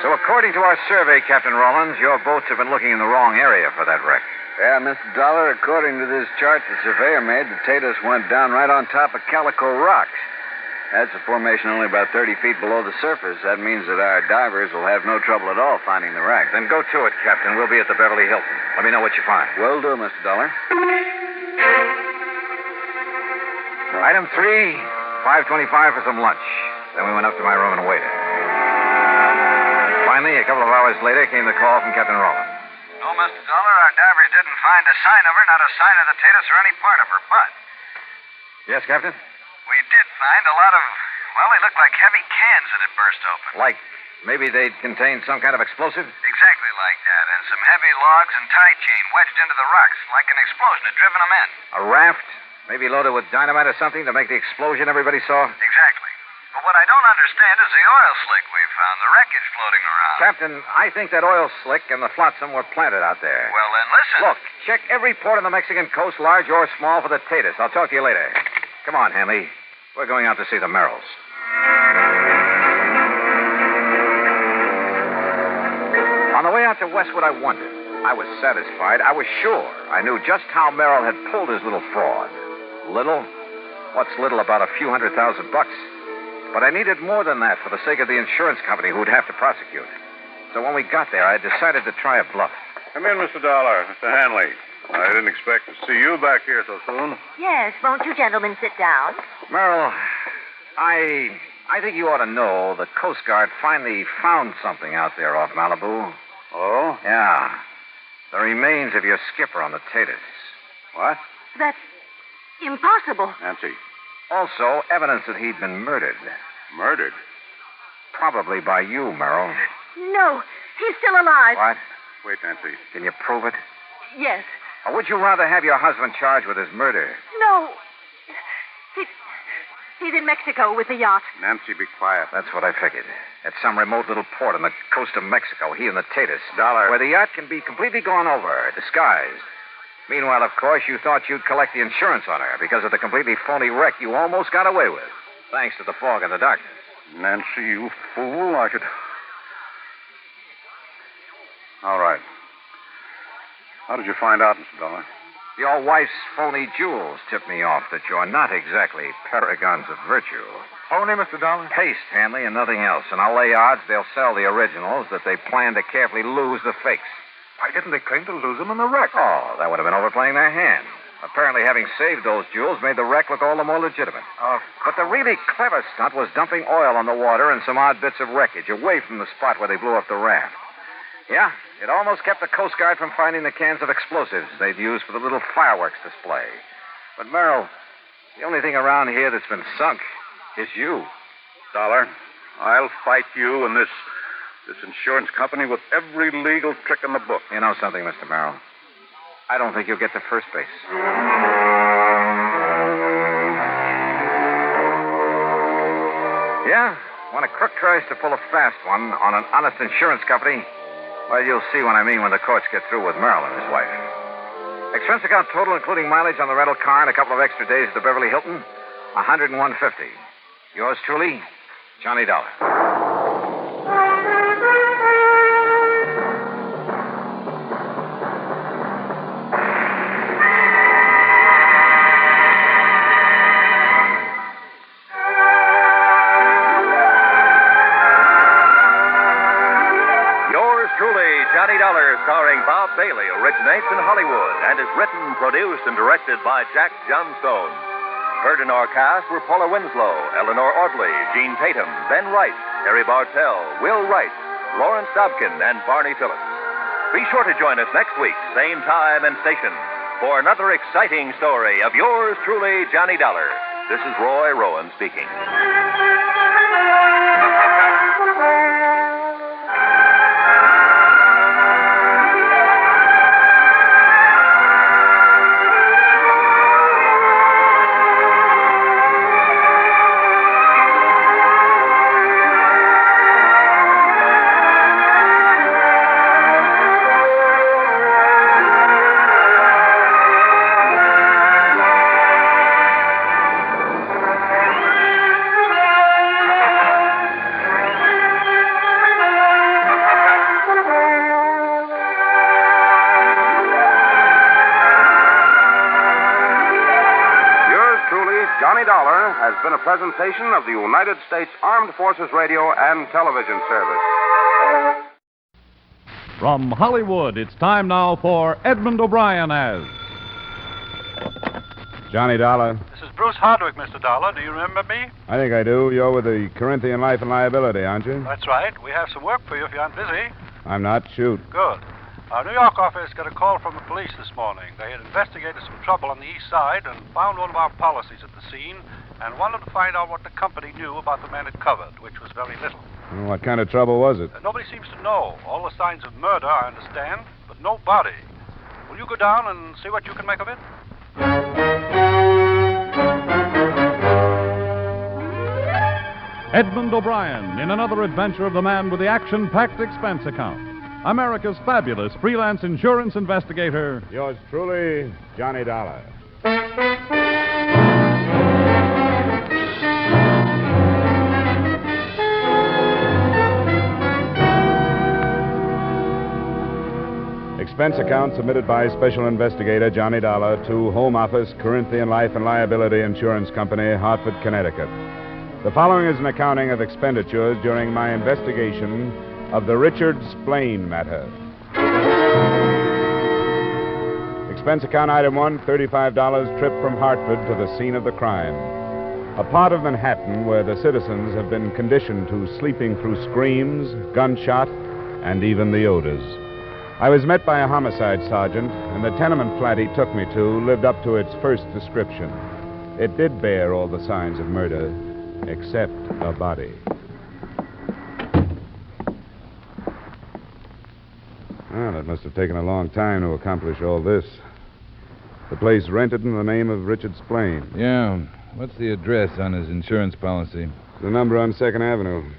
So according to our survey, Captain Rollins, your boats have been looking in the wrong area for that wreck. Yeah, Mr. Dollar, according to this chart the surveyor made, the Tatus went down right on top of Calico Rocks. That's a formation only about 30 feet below the surface. That means that our divers will have no trouble at all finding the wreck. Then go to it, Captain. We'll be at the Beverly Hilton. Let me know what you find. Will do, Mr. Dollar. Item 3, $5.25 for some lunch. Then we went up to my room and waited. Finally, a couple of hours later, came the call from Captain Rollins. No, Mr. Dollar, our divers didn't find a sign of her, not a sign of the Tatus or any part of her, but Yes, Captain? we did find a lot of, well, they looked like heavy cans that had burst open. Like maybe they'd contained some kind of explosive? Exactly like that, and some heavy logs and tie chain wedged into the rocks, like an explosion had driven them in. A raft? Maybe loaded with dynamite or something to make the explosion everybody saw? Exactly. But what I don't understand is the oil slick we found, the wreckage floating around. Captain, I think that oil slick and the flotsam were planted out there. Well, then listen. Look, check every port on the Mexican coast, large or small, for the Tatus. I'll talk to you later. Come on, Hanley. We're going out to see the Merrills. On the way out to Westwood, I wondered. I was satisfied. I was sure. I knew just how Merrill had pulled his little fraud. Little? What's little about a few $100,000? But I needed more than that for the sake of the insurance company who'd have to prosecute. So when we got there, I decided to try a bluff. Come in, Mr. Dollar. Mr. Hanley. I didn't expect to see you back here so soon. Yes, won't you gentlemen sit down? Merrill, I think you ought to know the Coast Guard finally found something out there off Malibu. Oh? Yeah. The remains of your skipper on the Tatus. What? That's impossible. Nancy. Also, evidence that he'd been murdered. Murdered? Probably by you, Merrill. No, he's still alive. What? Wait, Nancy. Can you prove it? Yes. Or would you rather have your husband charged with his murder? No. He's in Mexico with the yacht. Nancy, be quiet. That's what I figured. At some remote little port on the coast of Mexico, he and the Tatus. Dollar. Where the yacht can be completely gone over, disguised. Meanwhile, of course, you thought you'd collect the insurance on her because of the completely phony wreck you almost got away with, thanks to the fog and the darkness. Nancy, you fool. I could... All right. How did you find out, Mr. Dollar? Your wife's phony jewels tipped me off that you're not exactly paragons of virtue. Phony, Mr. Dollar? Paste, Hanley, and nothing else. And I'll lay odds they'll sell the originals, that they plan to carefully lose the fakes. Why didn't they claim to lose them in the wreck? Oh, that would have been overplaying their hand. Apparently, having saved those jewels made the wreck look all the more legitimate. But the really clever stunt was dumping oil on the water and some odd bits of wreckage away from the spot where they blew up the raft. Yeah, it almost kept the Coast Guard from finding the cans of explosives they'd used for the little fireworks display. But, Merrill, the only thing around here that's been sunk is you. Dollar, I'll fight you and this insurance company with every legal trick in the book. You know something, Mr. Merrill? I don't think you'll get to first base. Yeah? When a crook tries to pull a fast one on an honest insurance company, well, you'll see what I mean when the courts get through with Merrill and his wife. Expense account total, including mileage on the rental car and a couple of extra days at the Beverly Hilton, $101.50. Yours truly, Johnny Dollar. Johnny Dollar, starring Bob Bailey, originates in Hollywood and is written, produced, and directed by Jack Johnstone. Heard in our cast were Paula Winslow, Eleanor Audley, Gene Tatum, Ben Wright, Terry Bartell, Will Wright, Lawrence Dobkin, and Barney Phillips. Be sure to join us next week, same time and station, for another exciting story of yours truly, Johnny Dollar. This is Roy Rowan speaking. Johnny Dollar has been a presentation of the United States Armed Forces Radio and Television Service. From Hollywood, it's time now for Edmund O'Brien as Johnny Dollar. This is Bruce Hardwick, Mr. Dollar. Do you remember me? I think I do. You're with the Corinthian Life and Liability, aren't you? That's right. We have some work for you if you aren't busy. I'm not. Shoot. Good. Our New York office got a call from the police this morning. They had investigated some trouble on the east side and found one of our policies at the scene and wanted to find out what the company knew about the man it covered, which was very little. Well, what kind of trouble was it? Nobody seems to know. All the signs of murder, I understand, but no body. Will you go down and see what you can make of it? Edmund O'Brien in another adventure of the man with the action-packed expense account. America's fabulous freelance insurance investigator. Yours truly, Johnny Dollar. Expense account submitted by Special Investigator Johnny Dollar to Home Office, Corinthian Life and Liability Insurance Company, Hartford, Connecticut. The following is an accounting of expenditures during my investigation of the Richard Splain matter. Expense account item 1, $35 trip from Hartford to the scene of the crime. A part of Manhattan where the citizens have been conditioned to sleeping through screams, gunshot, and even the odors. I was met by a homicide sergeant, and the tenement flat he took me to lived up to its first description. It did bear all the signs of murder, except a body. Well, it must have taken a long time to accomplish all this. The place rented in the name of Richard Splain. Yeah. What's the address on his insurance policy? The number on 2nd Avenue.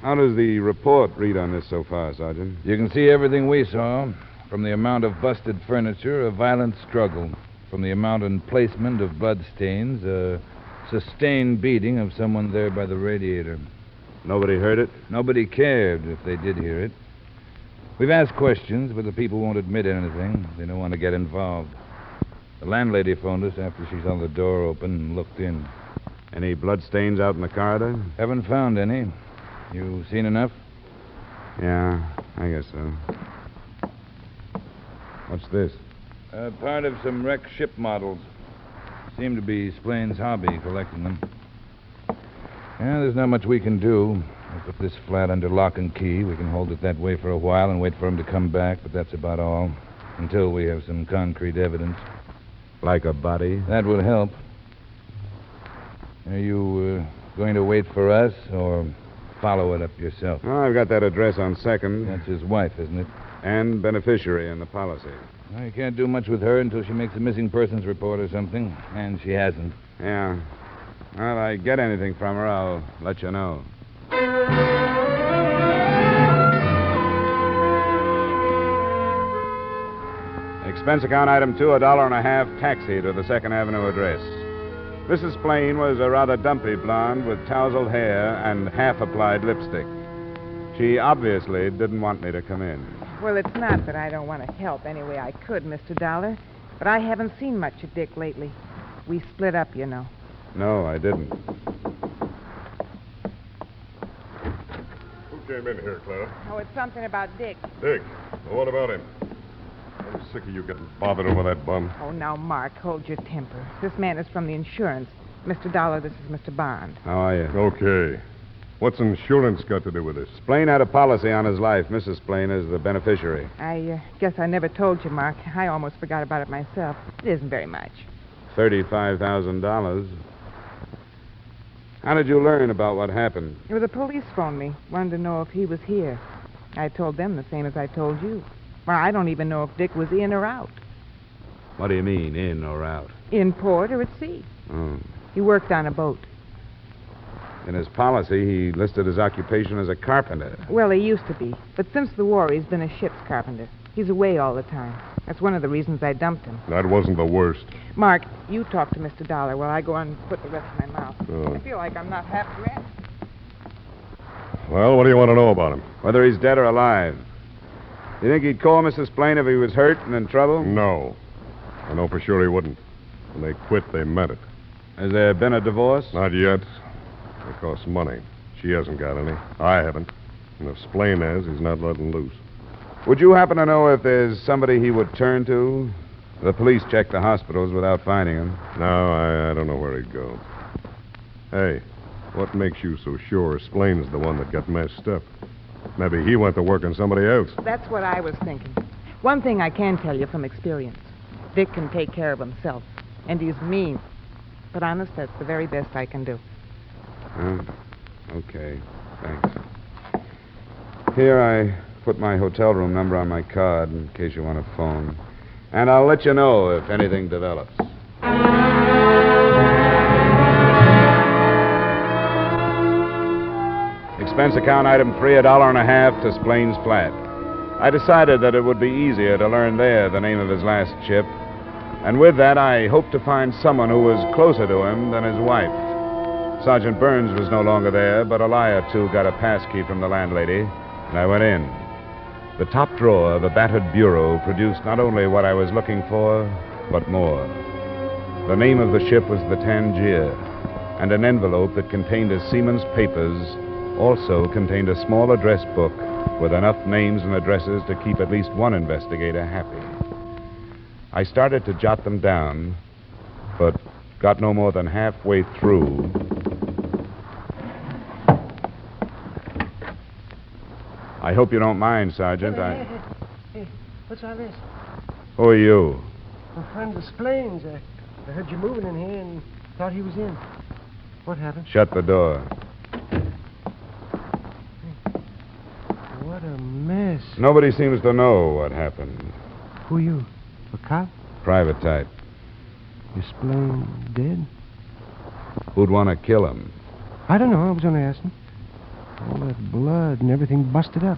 How does the report read on this so far, Sergeant? You can see everything we saw. From the amount of busted furniture, a violent struggle. From the amount and placement of bloodstains, a sustained beating of someone there by the radiator. Nobody heard it? Nobody cared if they did hear it. We've asked questions, but the people won't admit anything. They don't want to get involved. The landlady phoned us after she saw the door open and looked in. Any bloodstains out in the corridor? Haven't found any. You seen enough? Yeah, I guess so. What's this? Part of some wrecked ship models. Seem to be Splain's hobby, collecting them. Yeah, there's not much we can do. We'll put this flat under lock and key. We can hold it that way for a while and wait for him to come back, but that's about all. Until we have some concrete evidence. Like a body? That would help. Are you going to wait for us or follow it up yourself? Oh, I've got that address on 2nd. That's his wife, isn't it? And beneficiary in the policy. Well, you can't do much with her until she makes a missing persons report or something. And she hasn't. Yeah. Well, I get anything from her, I'll let you know. Expense account item 2, $1.50 taxi to the 2nd Avenue address. Mrs. Splain was a rather dumpy blonde with tousled hair and half-applied lipstick. She obviously didn't want me to come in. Well, it's not that I don't want to help any way I could, Mr. Dollar. But I haven't seen much of Dick lately. We split up, you know. No, I didn't. Who came in here, Clara? Oh, it's something about Dick. Dick. Well, what about him? I'm sick of you getting bothered over that bum. Oh, now, Mark, hold your temper. This man is from the insurance. Mr. Dollar, this is Mr. Bond. How are you? Okay. What's insurance got to do with this? Splain had a policy on his life. Mrs. Splain is the beneficiary. I guess I never told you, Mark. I almost forgot about it myself. It isn't very much. $35,000. How did you learn about what happened? Well, the police phoned me. Wanted to know if he was here. I told them the same as I told you. Well, I don't even know if Dick was in or out. What do you mean, in or out? In port or at sea. Oh. He worked on a boat. In his policy, he listed his occupation as a carpenter. Well, he used to be. But since the war, he's been a ship's carpenter. He's away all the time. That's one of the reasons I dumped him. That wasn't the worst. Mark, you talk to Mr. Dollar while I go on and put the rest in my mouth. Oh. I feel like I'm not half dressed. Well, what do you want to know about him? Whether he's dead or alive. You think he'd call Mrs. Splain if he was hurt and in trouble? No. I know for sure he wouldn't. When they quit, they meant it. Has there been a divorce? Not yet. It costs money. She hasn't got any. I haven't. And if Splain has, he's not letting loose. Would you happen to know if there's somebody he would turn to? The police checked the hospitals without finding him. No, I don't know where he'd go. Hey, what makes you so sure Splain's the one that got messed up? Maybe he went to work on somebody else. That's what I was thinking. One thing I can tell you from experience. Dick can take care of himself. And he's mean. But honest, that's the very best I can do. Okay. Thanks. Here, I put my hotel room number on my card in case you want to phone. And I'll let you know if anything develops. Expense account item 3, $1.50 to Splain's flat. I decided that it would be easier to learn there the name of his last ship. And with that, I hoped to find someone who was closer to him than his wife. Sergeant Burns was no longer there, but a lie or two got a pass key from the landlady, and I went in. The top drawer of a battered bureau produced not only what I was looking for, but more. The name of the ship was the Tangier, and an envelope that contained a seaman's papers also contained a small address book with enough names and addresses to keep at least one investigator happy. I started to jot them down, but got no more than halfway through. I hope you don't mind, Sergeant. Hey, what's all this? Who are you? A friend of Splain's. I heard you moving in here and thought he was in. What happened? Shut the door. What a mess. Nobody seems to know what happened. Who are you? A cop? Private type. Is Splain dead? Who'd want to kill him? I don't know. I was only asking. All that blood and everything busted up.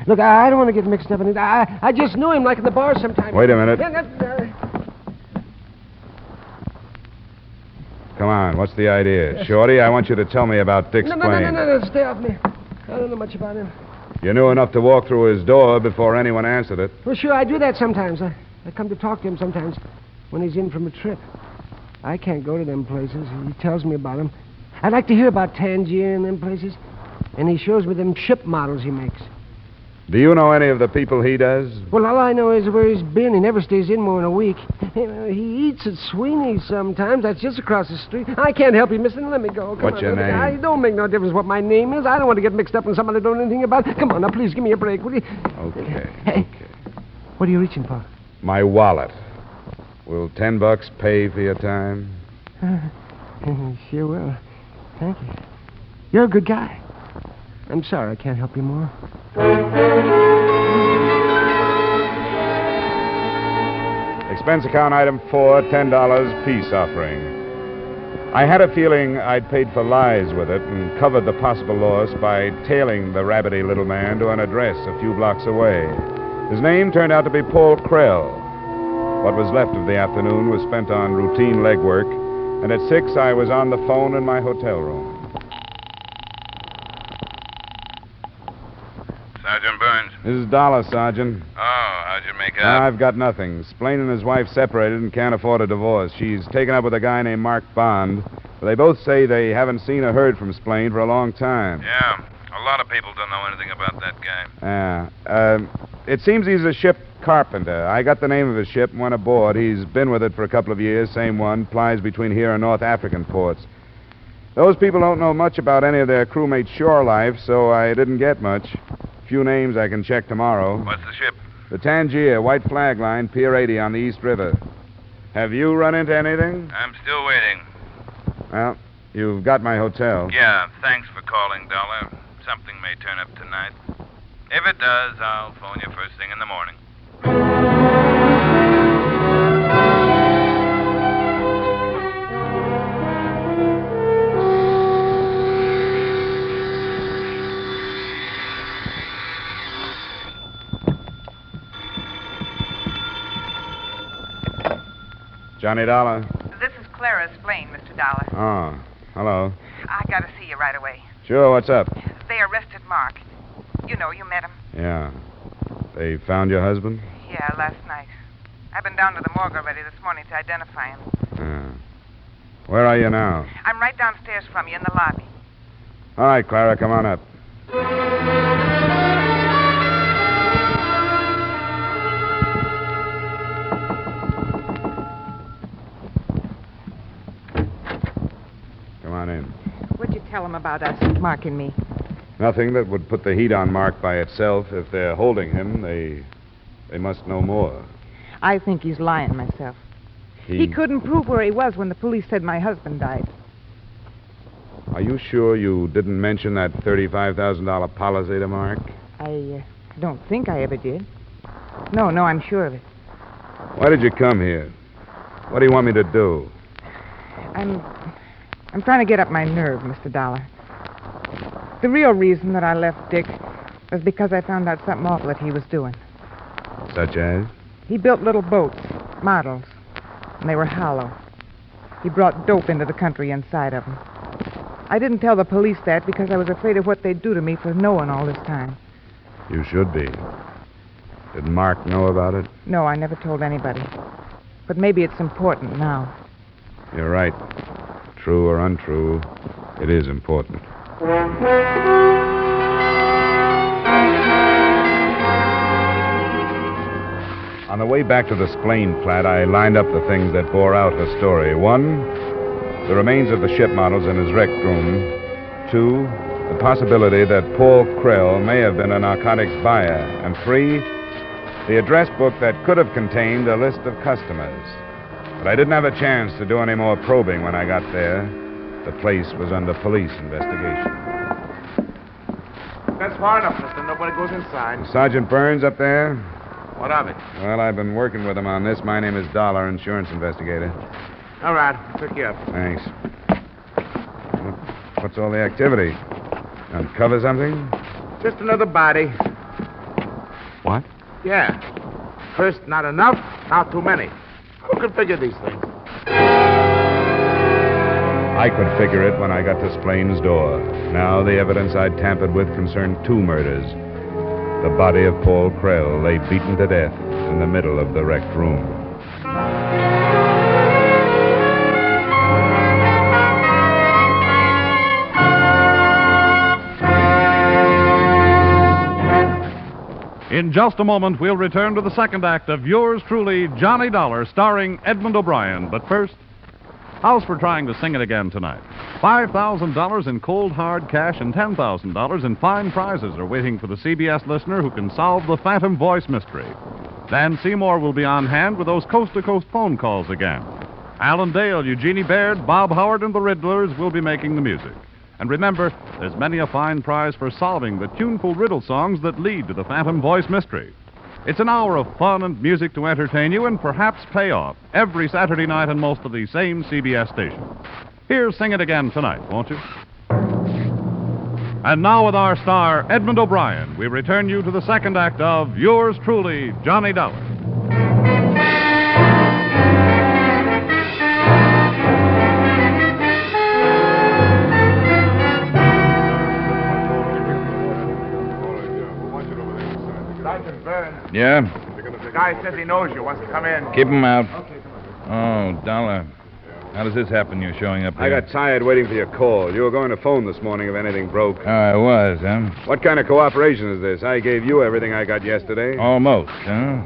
Look, I don't want to get mixed up in it. I just knew him like in the bar sometime. Wait a minute. Yeah, Come on, what's the idea? Shorty, I want you to tell me about Dick Splain. No, stay off me. I don't know much about him. You knew enough to walk through his door before anyone answered it. Well, sure, I do that sometimes. I come to talk to him sometimes when he's in from a trip. I can't go to them places. He tells me about them. I'd like to hear about Tangier and them places. And he shows me them ship models he makes. Do you know any of the people he does? Well, all I know is where he's been. He never stays in more than a week. He eats at Sweeney's sometimes. That's just across the street. I can't help you, mister. Let me go. What's your name? It don't make no difference what my name is. I don't want to get mixed up in something I don't know anything about. Come on, now, please give me a break, will you? Okay. Hey, what are you reaching for? My wallet. Will $10 pay for your time? Sure will. Thank you. You're a good guy. I'm sorry I can't help you more. Expense account item 4, $10 peace offering. I had a feeling I'd paid for lies with it and covered the possible loss by tailing the rabbity little man to an address a few blocks away. His name turned out to be Paul Krell. What was left of the afternoon was spent on routine legwork, and at 6 I was on the phone in my hotel room. Sergeant Burns. This is Dollar, Sergeant. Oh, how'd you make out? I've got nothing. Splain and his wife separated and can't afford a divorce. She's taken up with a guy named Mark Bond. But they both say they haven't seen or heard from Splain for a long time. Yeah, a lot of people don't know anything about that guy. It seems he's a ship carpenter. I got the name of his ship and went aboard. He's been with it for a couple of years, same one, plies between here and North African ports. Those people don't know much about any of their crewmates' shore life, so I didn't get much. Few names I can check tomorrow. What's the ship? The Tangier, white flag line, Pier 80 on the East River. Have you run into anything? I'm still waiting. Well, you've got my hotel. Yeah, thanks for calling, Dollar. Something may turn up tonight. If it does, I'll phone you first thing in the morning. Johnny Dollar. This is Clara Splain, Mr. Dollar. Oh, hello. I gotta see you right away. Sure, what's up? They arrested Mark. You know, you met him. Yeah. They found your husband? Yeah, last night. I've been down to the morgue already this morning to identify him. Yeah. Where are you now? I'm right downstairs from you in the lobby. All right, Clara, come on up. Come on in. What'd you tell him about us, Mark and me? Nothing that would put the heat on Mark by itself. If they're holding him, they must know more. I think he's lying myself. He couldn't prove where he was when the police said my husband died. Are you sure you didn't mention that $35,000 policy to Mark? I don't think I ever did. No, I'm sure of it. Why did you come here? What do you want me to do? I'm trying to get up my nerve, Mr. Dollar. The real reason that I left Dick was because I found out something awful that he was doing. Such as? He built little boats, models, and they were hollow. He brought dope into the country inside of them. I didn't tell the police that because I was afraid of what they'd do to me for knowing all this time. You should be. Did Mark know about it? No, I never told anybody. But maybe it's important now. You're right. True or untrue, it is important. On the way back to the Splain flat, I lined up the things that bore out her story. 1, the remains of the ship models in his wrecked room. 2, the possibility that Paul Krell may have been a narcotics buyer. And 3, the address book that could have contained a list of customers. But I didn't have a chance to do any more probing when I got there. The place was under police investigation. That's far enough, mister. Nobody goes inside. Sergeant Burns up there? What of it? Well, I've been working with him on this. My name is Dollar, insurance investigator. All right, I'll pick you up. Thanks. What's all the activity? Uncover something? Just another body. What? Yeah. First, not enough. Now, too many. Who can figure these things? I could figure it when I got to Splain's door. Now the evidence I'd tampered with concerned 2 murders. The body of Paul Krell lay beaten to death in the middle of the wrecked room. In just a moment, we'll return to the second act of yours truly, Johnny Dollar, starring Edmund O'Brien. But first, how's for trying to sing it again tonight? $5,000 in cold, hard cash and $10,000 in fine prizes are waiting for the CBS listener who can solve the Phantom Voice mystery. Van Seymour will be on hand with those coast-to-coast phone calls again. Alan Dale, Eugenie Baird, Bob Howard, and the Riddlers will be making the music. And remember, there's many a fine prize for solving the tuneful riddle songs that lead to the Phantom Voice mystery. It's an hour of fun and music to entertain you and perhaps pay off every Saturday night on most of these same CBS stations. Here's Sing It Again tonight, won't you? And now with our star, Edmund O'Brien, we return you to the second act of yours truly, Johnny Dollar. Sergeant Burns. Yeah? The guy says he knows you. Wants to come in. Keep him out. Oh, Dollar. How does this happen you're showing up here? I got tired waiting for your call. You were going to phone this morning if anything broke. Oh, I was, huh? What kind of cooperation is this? I gave you everything I got yesterday. Almost, huh?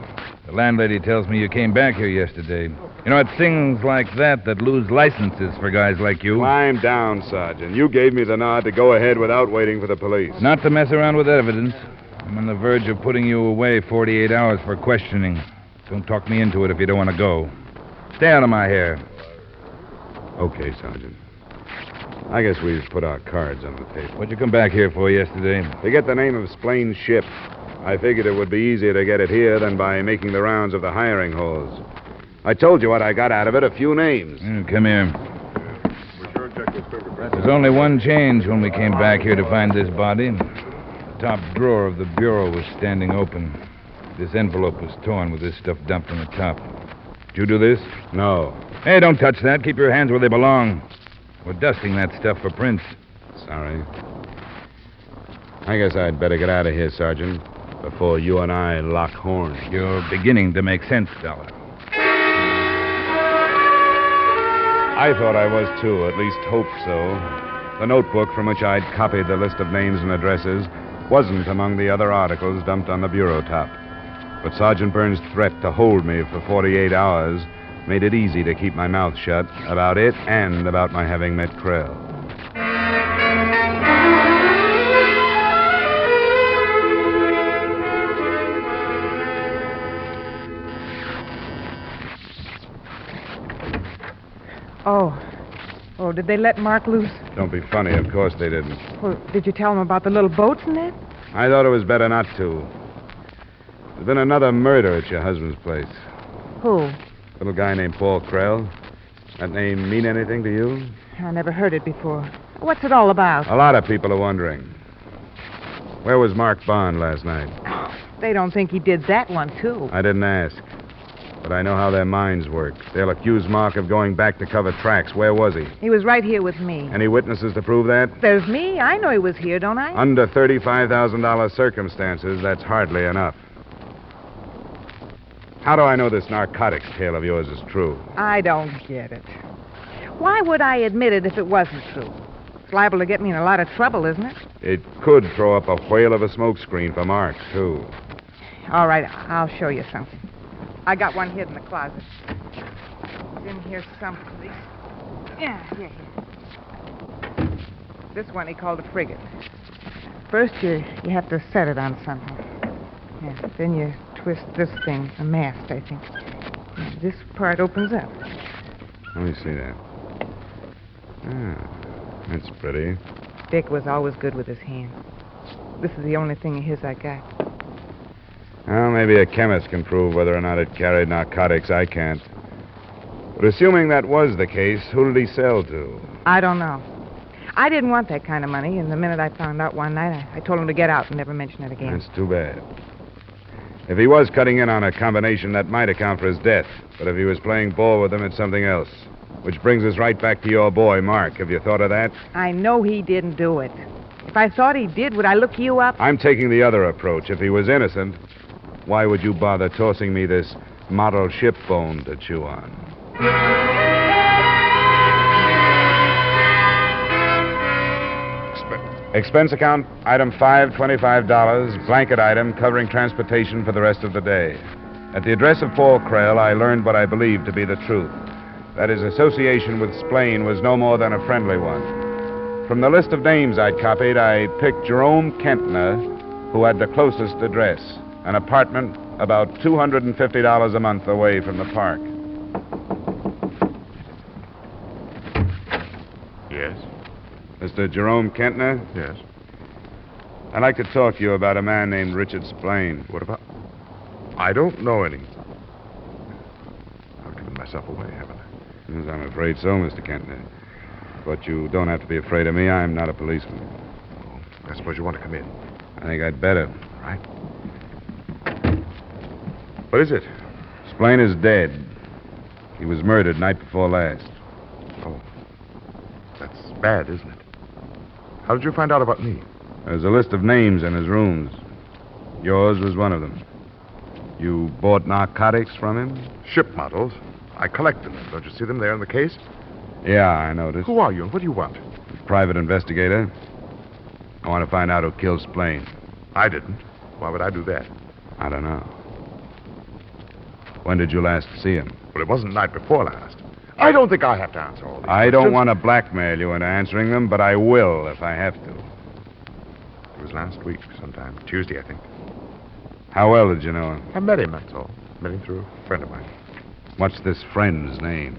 The landlady tells me you came back here yesterday. You know, it's things like that that lose licenses for guys like you. Climb down, Sergeant. You gave me the nod to go ahead without waiting for the police. Not to mess around with evidence. I'm on the verge of putting you away 48 hours for questioning. Don't talk me into it if you don't want to go. Stay out of my hair. Okay, Sergeant. I guess we've put our cards on the table. What'd you come back here for yesterday? To get the name of Splain's ship. I figured it would be easier to get it here than by making the rounds of the hiring halls. I told you what I got out of it, a few names. Come here. We sure checked this fingerprint. There's only one change when we came back here to find this body. The top drawer of the bureau was standing open. This envelope was torn with this stuff dumped on the top. Did you do this? No. Hey, don't touch that. Keep your hands where they belong. We're dusting that stuff for prints. Sorry. I guess I'd better get out of here, Sergeant, before you and I lock horns. You're beginning to make sense, Dollar. I thought I was, too, at least hoped so. The notebook from which I'd copied the list of names and addresses wasn't among the other articles dumped on the bureau top. But Sergeant Burns' threat to hold me for 48 hours made it easy to keep my mouth shut about it and about my having met Krell. Oh, did they let Mark loose? Don't be funny. Of course they didn't. Well, did you tell him about the little boats and that? I thought it was better not to. There's been another murder at your husband's place. Who? Little guy named Paul Krell. That name mean anything to you? I never heard it before. What's it all about? A lot of people are wondering. Where was Mark Bond last night? They don't think he did that one, too. I didn't ask. But I know how their minds work. They'll accuse Mark of going back to cover tracks. Where was he? He was right here with me. Any witnesses to prove that? There's me. I know he was here, don't I? Under $35,000 circumstances, that's hardly enough. How do I know this narcotics tale of yours is true? I don't get it. Why would I admit it if it wasn't true? It's liable to get me in a lot of trouble, isn't it? It could throw up a whale of a smokescreen for Mark, too. All right, I'll show you something. I got one hid in the closet. It's in here someplace. Yeah, here. This one he called a frigate. First, you have to set it on something. Yeah, then you twist this thing, a mast, I think. Yeah, this part opens up. Let me see that. That's pretty. Dick was always good with his hands. This is the only thing of his I got. Well, maybe a chemist can prove whether or not it carried narcotics. I can't. But assuming that was the case, who did he sell to? I don't know. I didn't want that kind of money, and the minute I found out one night, I told him to get out and never mention it again. That's too bad. If he was cutting in on a combination, that might account for his death. But if he was playing ball with them, it's something else. Which brings us right back to your boy, Mark. Have you thought of that? I know he didn't do it. If I thought he did, would I look you up? I'm taking the other approach. If he was innocent, why would you bother tossing me this model ship bone to chew on? Expense account, item 5, $25, blanket item covering transportation for the rest of the day. At the address of Paul Krell, I learned what I believed to be the truth. That his association with Splain was no more than a friendly one. From the list of names I'd copied, I picked Jerome Kentner, who had the closest address, an apartment about $250 a month away from the park. Yes? Mr. Jerome Kentner? Yes. I'd like to talk to you about a man named Richard Splain. What about... I don't know any. I've given myself away, haven't I? Yes, I'm afraid so, Mr. Kentner. But you don't have to be afraid of me. I'm not a policeman. Oh, I suppose you want to come in. I think I'd better. Right. What is it? Splain is dead. He was murdered night before last. Oh. That's bad, isn't it? How did you find out about me? There's a list of names in his rooms. Yours was one of them. You bought narcotics from him? Ship models. I collect them. Don't you see them there in the case? Yeah, I noticed. Who are you and what do you want? Private investigator. I want to find out who killed Splain. I didn't. Why would I do that? I don't know. When did you last see him? Well, it wasn't the night before last. I don't think I have to answer all these I don't questions. want to blackmail you into answering them, but I will if I have to. It was last week sometime. Tuesday, I think. How well did you know him? I met him, that's all. Met him through a friend of mine. What's this friend's name?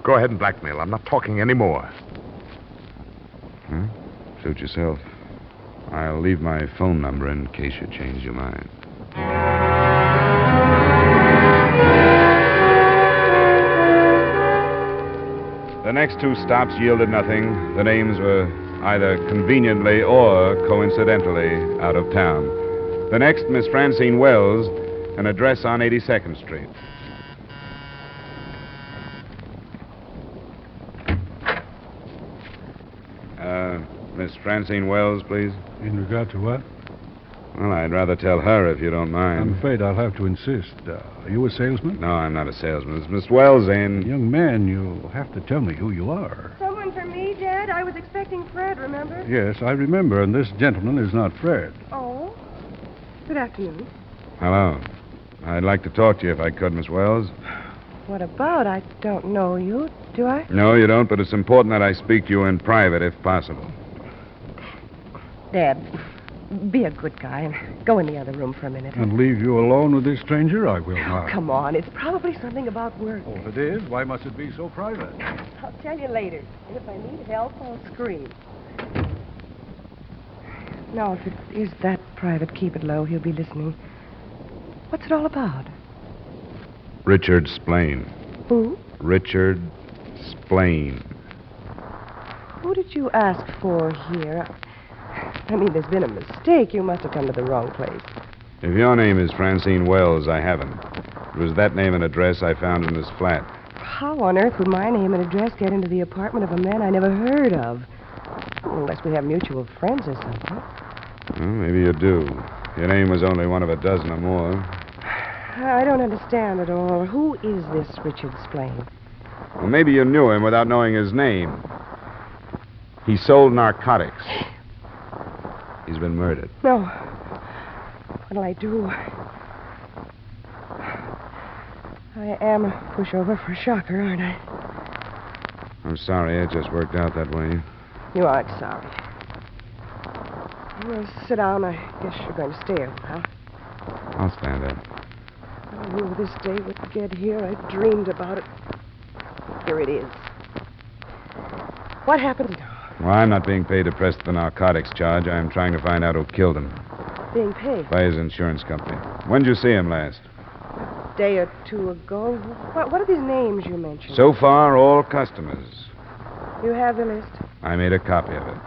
Go ahead and blackmail. I'm not talking anymore. Suit yourself. I'll leave my phone number in case you change your mind. The next two stops yielded nothing. The names were either conveniently or coincidentally out of town. The next, Miss Francine Wells, an address on 82nd Street. Miss Francine Wells, please. In regard to what? Well, I'd rather tell her if you don't mind. I'm afraid I'll have to insist. Are you a salesman? No, I'm not a salesman. It's Miss Wells in. Young man, you'll have to tell me who you are. Someone for me, Dad? I was expecting Fred, remember? Yes, I remember, and this gentleman is not Fred. Oh? Good afternoon. Hello. I'd like to talk to you if I could, Miss Wells. What about? I don't know you, do I? No, you don't, but it's important that I speak to you in private if possible. Dad, be a good guy and go in the other room for a minute. And leave you alone with this stranger? I will not. Come on, it's probably something about work. Oh, if it is, why must it be so private? I'll tell you later. And if I need help, I'll scream. No, if it is that private, keep it low. He'll be listening. What's it all about? Richard Splain. Who? Richard Splain. Who did you ask for here? I mean, there's been a mistake. You must have come to the wrong place. If your name is Francine Wells, I haven't. It was that name and address I found in this flat. How on earth would my name and address get into the apartment of a man I never heard of? Unless we have mutual friends or something. Well, maybe you do. Your name was only one of a dozen or more. I don't understand at all. Who is this Richard Splain? Well, maybe you knew him without knowing his name. He sold narcotics. He's been murdered. No. What'll I do? I am a pushover for a shocker, aren't I? I'm sorry, it just worked out that way. You aren't sorry. Well, sit down. I guess you're going to stay a while. I'll stand up. I knew this day would get here. I dreamed about it. Here it is. What happened? Well, I'm not being paid to press the narcotics charge. I'm trying to find out who killed him. Being paid? By his insurance company. When did you see him last? A day or two ago. What are these names you mentioned? So far, all customers. You have the list? I made a copy of it.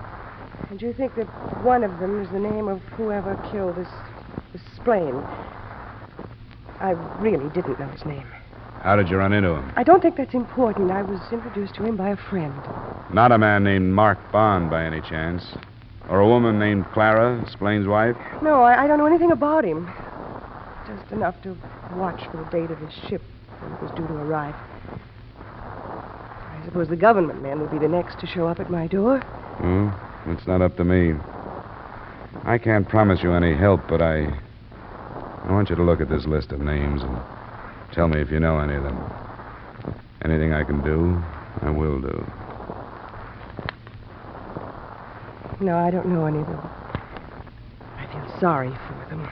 And you think that one of them is the name of whoever killed this Splain? I really didn't know his name. How did you run into him? I don't think that's important. I was introduced to him by a friend. Not a man named Mark Bond, by any chance? Or a woman named Clara, Splain's wife? No, I don't know anything about him. Just enough to watch for the date of his ship when it was due to arrive. I suppose the government men will be the next to show up at my door. It's not up to me. I can't promise you any help, but I want you to look at this list of names and tell me if you know any of them. Anything I can do, I will do. No, I don't know any of them. I feel sorry for them.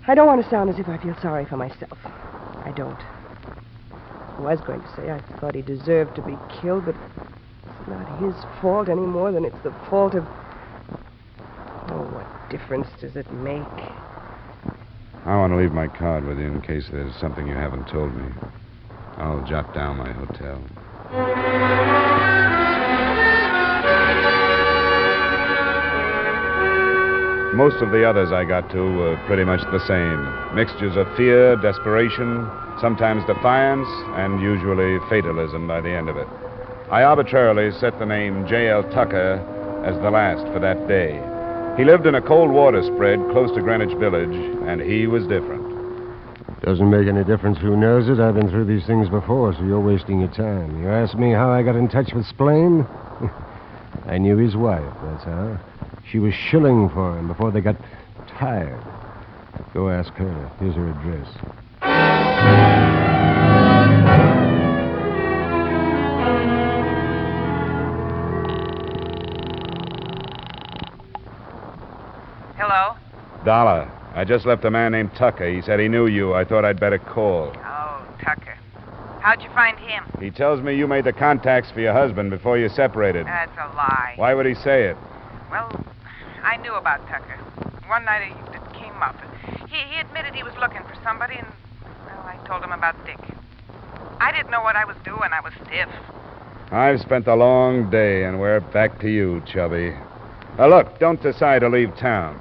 I don't want to sound as if I feel sorry for myself. I don't. I was going to say I thought he deserved to be killed, but it's not his fault any more than it's the fault of... Oh, what difference does it make? I want to leave my card with you in case there's something you haven't told me. I'll jot down my hotel. Most of the others I got to were pretty much the same. Mixtures of fear, desperation, sometimes defiance, and usually fatalism by the end of it. I arbitrarily set the name J.L. Tucker as the last for that day. He lived in a cold water spread close to Greenwich Village, and he was different. Doesn't make any difference who knows it. I've been through these things before, so you're wasting your time. You ask me how I got in touch with Splain? I knew his wife, that's how. She was shilling for him before they got tired. Go ask her. Here's her address. Hello? Dollar, I just left a man named Tucker. He said he knew you. I thought I'd better call. Oh, Tucker. How'd you find him? He tells me you made the contacts for your husband before you separated. That's a lie. Why would he say it? Well, I knew about Tucker. One night it came up. He admitted he was looking for somebody, and, well, I told him about Dick. I didn't know what I was doing. I was stiff. I've spent a long day, and we're back to you, Chubby. Now, look, don't decide to leave town.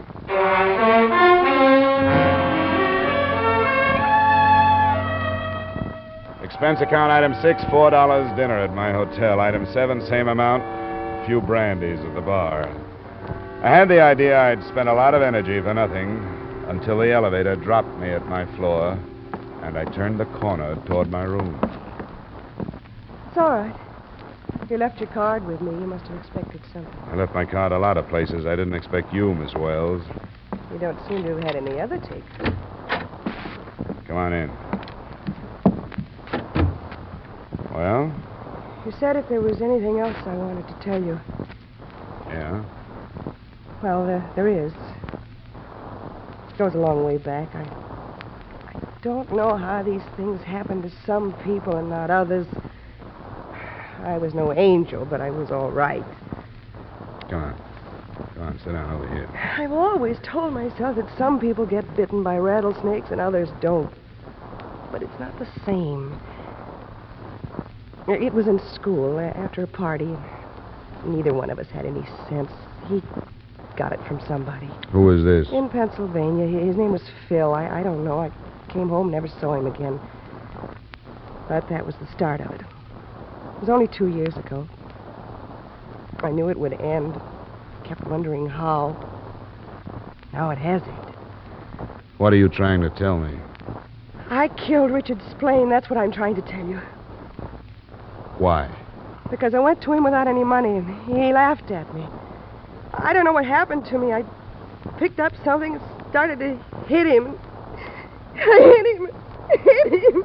Expense account item 6, $4 dinner at my hotel. Item 7, same amount, a few brandies at the bar. I had the idea I'd spend a lot of energy for nothing until the elevator dropped me at my floor, and I turned the corner toward my room. It's all right. You left your card with me. You must have expected something. I left my card a lot of places. I didn't expect you, Miss Wells. You don't seem to have had any other takers. Come on in. Well? You said if there was anything else I wanted to tell you. Yeah? Well, there is. It goes a long way back. I don't know how these things happen to some people and not others. I was no angel, but I was all right. Come on. Come on, sit down over here. I've always told myself that some people get bitten by rattlesnakes and others don't. But it's not the same. It was in school, after a party. Neither one of us had any sense. He got it from somebody. Who was this? In Pennsylvania. His name was Phil. I don't know. I came home, never saw him again. But that was the start of it. It was only 2 years ago. I knew it would end. Kept wondering how. Now it has ended. What are you trying to tell me? I killed Richard Splain. That's what I'm trying to tell you. Why? Because I went to him without any money, and he laughed at me. I don't know what happened to me. I picked up something and started to hit him. I hit him.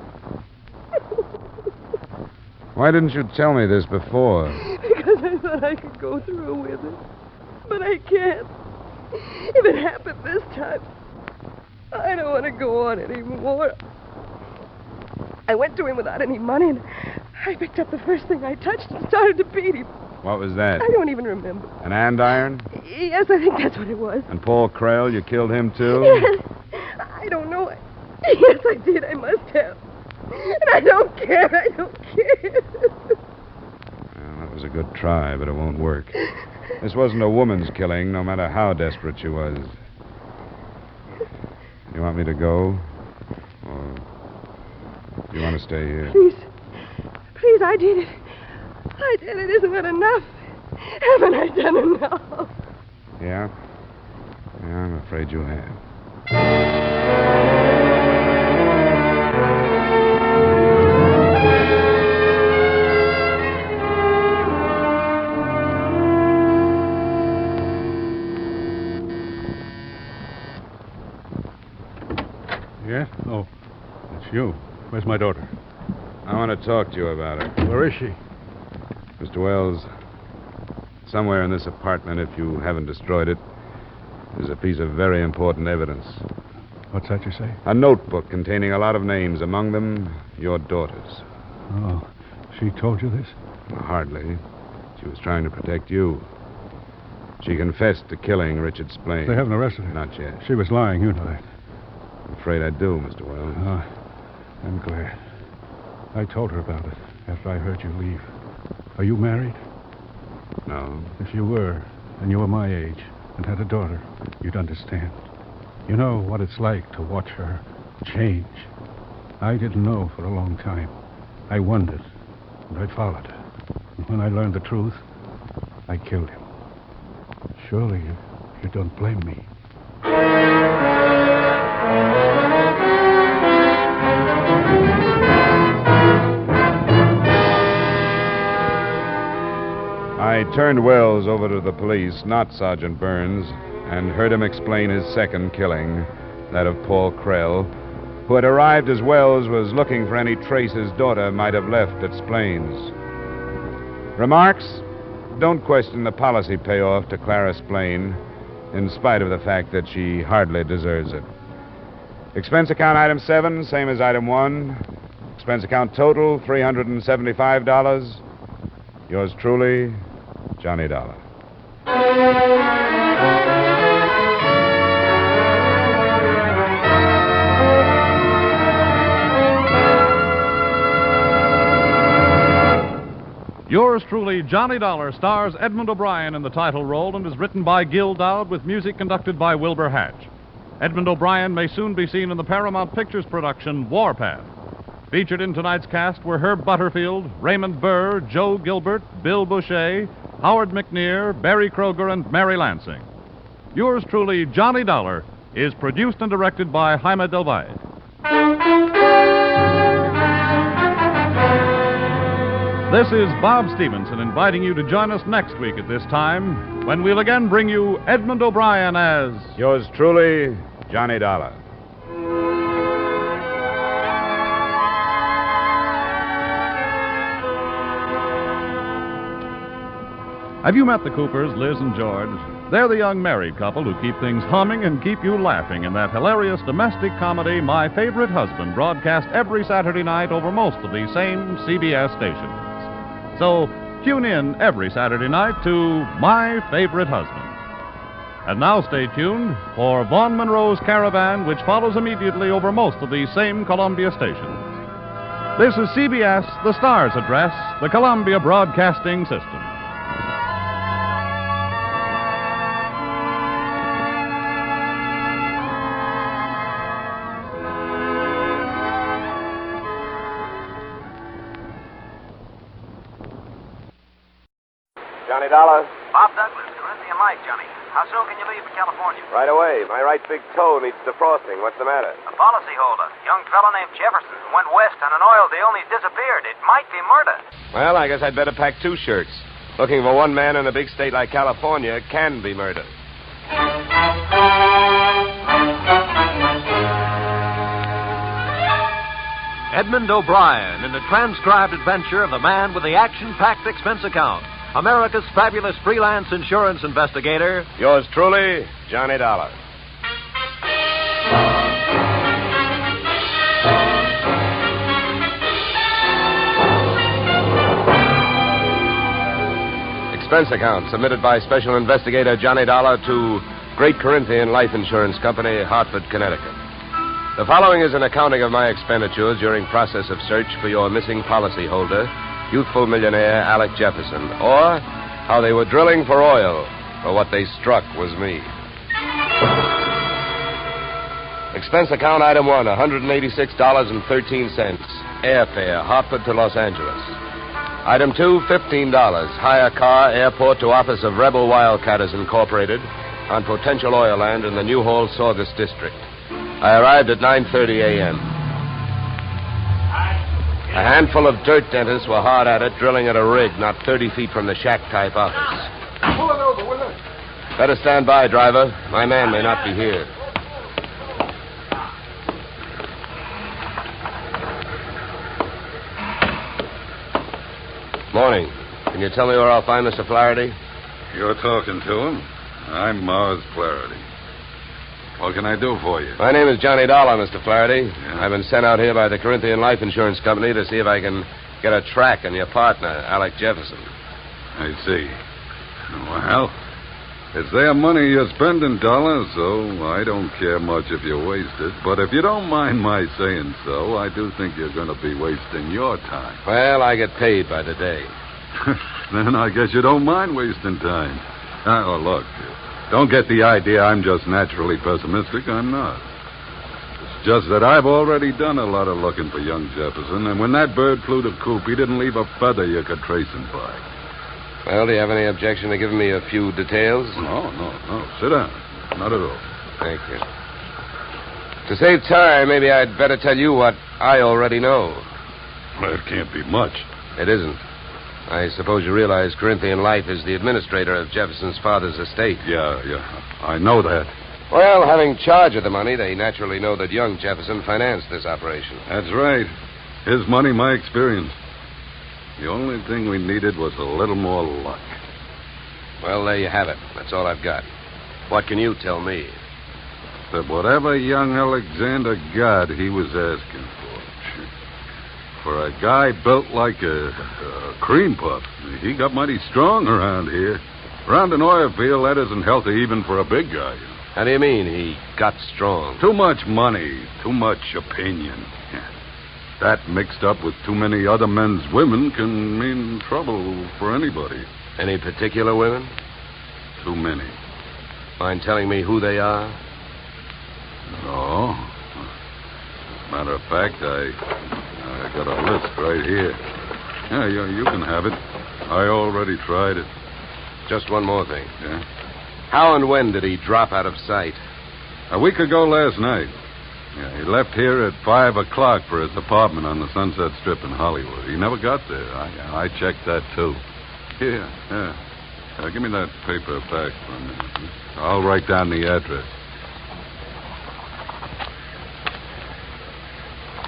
Why didn't you tell me this before? Because I thought I could go through with it. But I can't. If it happened this time, I don't want to go on anymore. I went to him without any money, and I picked up the first thing I touched and started to beat him. What was that? I don't even remember. An andiron? Yes, I think that's what it was. And Paul Krell, you killed him too? Yes. I don't know. Yes, I did. I must have. And I don't care. I don't care. Well, that was a good try, but it won't work. This wasn't a woman's killing, no matter how desperate she was. You want me to go? Or do you want to stay here? Please, I did it. I did it. Isn't that enough? Haven't I done enough? Yeah? Yeah, I'm afraid you have. Yes? Oh, it's you. Where's my daughter? I want to talk to you about her. Where is she? Mr. Wells, somewhere in this apartment, if you haven't destroyed it, there's a piece of very important evidence. What's that you say? A notebook containing a lot of names, among them your daughter's. Oh, she told you this? Hardly. She was trying to protect you. She confessed to killing Richard Splain. They haven't arrested her? Not yet. She was lying, you know that. I'm afraid I do, Mr. Wells. Oh, I'm glad. I told her about it after I heard you leave. Are you married? No. If you were, and you were my age, and had a daughter, you'd understand. You know what it's like to watch her change. I didn't know for a long time. I wondered, and I followed her. And when I learned the truth, I killed him. Surely you don't blame me. I turned Wells over to the police, not Sergeant Burns, and heard him explain his second killing, that of Paul Krell, who had arrived as Wells was looking for any trace his daughter might have left at Splains. Remarks? Don't question the policy payoff to Clara Splain, in spite of the fact that she hardly deserves it. Expense account item 7, same as item 1. Expense account total, $375. Yours truly, Johnny Dollar. Yours truly, Johnny Dollar, stars Edmund O'Brien in the title role and is written by Gil Dowd with music conducted by Wilbur Hatch. Edmund O'Brien may soon be seen in the Paramount Pictures production Warpath. Featured in tonight's cast were Herb Butterfield, Raymond Burr, Joe Gilbert, Bill Boucher, Howard McNear, Barry Kroger, and Mary Lansing. Yours truly, Johnny Dollar, is produced and directed by Jaime Del Valle. This is Bob Stevenson inviting you to join us next week at this time when we'll again bring you Edmund O'Brien as... Yours truly, Johnny Dollar. Have you met the Coopers, Liz and George? They're the young married couple who keep things humming and keep you laughing in that hilarious domestic comedy, My Favorite Husband, broadcast every Saturday night over most of these same CBS stations. So tune in every Saturday night to My Favorite Husband. And now stay tuned for Vaughn Monroe's Caravan, which follows immediately over most of these same Columbia stations. This is CBS, the Star's address, the Columbia Broadcasting System. Johnny Dollar? Bob Douglas, Corinthian Light, Johnny. How soon can you leave for California? Right away. My right big toe needs defrosting. What's the matter? A policyholder, young fellow named Jefferson, went west on an oil deal and he's disappeared. It might be murder. Well, I guess I'd better pack 2 shirts. Looking for one man in a big state like California can be murder. Edmund O'Brien in the transcribed adventure of the man with the action-packed expense account. America's fabulous freelance insurance investigator. Yours truly, Johnny Dollar. Expense account submitted by Special Investigator Johnny Dollar to Great Corinthian Life Insurance Company, Hartford, Connecticut. The following is an accounting of my expenditures during process of search for your missing policyholder, youthful millionaire Alec Jefferson, or how they were drilling for oil, for what they struck was me. Expense account item 1, $186.13. Airfare, Hartford to Los Angeles. Item 2, $15. Hire car, airport to office of Rebel Wildcatters Incorporated on potential oil land in the New Hall Saugus district. I arrived at 9:30 a.m. A handful of dirt dentists were hard at it, drilling at a rig not 30 feet from the shack-type office. Pull it over, will you? Better stand by, driver. My man may not be here. Morning. Can you tell me where I'll find Mr. Flaherty? You're talking to him. I'm Mars Flaherty. What can I do for you? My name is Johnny Dollar, Mr. Flaherty. Yeah. I've been sent out here by the Corinthian Life Insurance Company to see if I can get a track on your partner, Alec Jefferson. I see. Well, it's their money you're spending, Dollar, so I don't care much if you waste it. But if you don't mind my saying so, I do think you're going to be wasting your time. Well, I get paid by the day. Then I guess you don't mind wasting time. Oh, look, don't get the idea I'm just naturally pessimistic. I'm not. It's just that I've already done a lot of looking for young Jefferson, and when that bird flew to Coop, he didn't leave a feather you could trace him by. Well, do you have any objection to giving me a few details? No. Sit down. Not at all. Thank you. To save time, maybe I'd better tell you what I already know. Well, it can't be much. It isn't. I suppose you realize Corinthian Life is the administrator of Jefferson's father's estate. Yeah. I know that. Well, having charge of the money, they naturally know that young Jefferson financed this operation. That's right. His money, my experience. The only thing we needed was a little more luck. Well, there you have it. That's all I've got. What can you tell me? That whatever young Alexander got, he was asking for. For a guy built like a cream puff, he got mighty strong around here. Around an oil field, that isn't healthy even for a big guy. How do you mean he got strong? Too much money, too much opinion. That mixed up with too many other men's women can mean trouble for anybody. Any particular women? Too many. Mind telling me who they are? No. Matter of fact, I got a list right here. Yeah, you can have it. I already tried it. Just one more thing. Yeah? How and when did he drop out of sight? A week ago last night. Yeah, he left here at 5 o'clock for his apartment on the Sunset Strip in Hollywood. He never got there. I checked that, too. Here, yeah. Give me that paper back for a minute. I'll write down the address.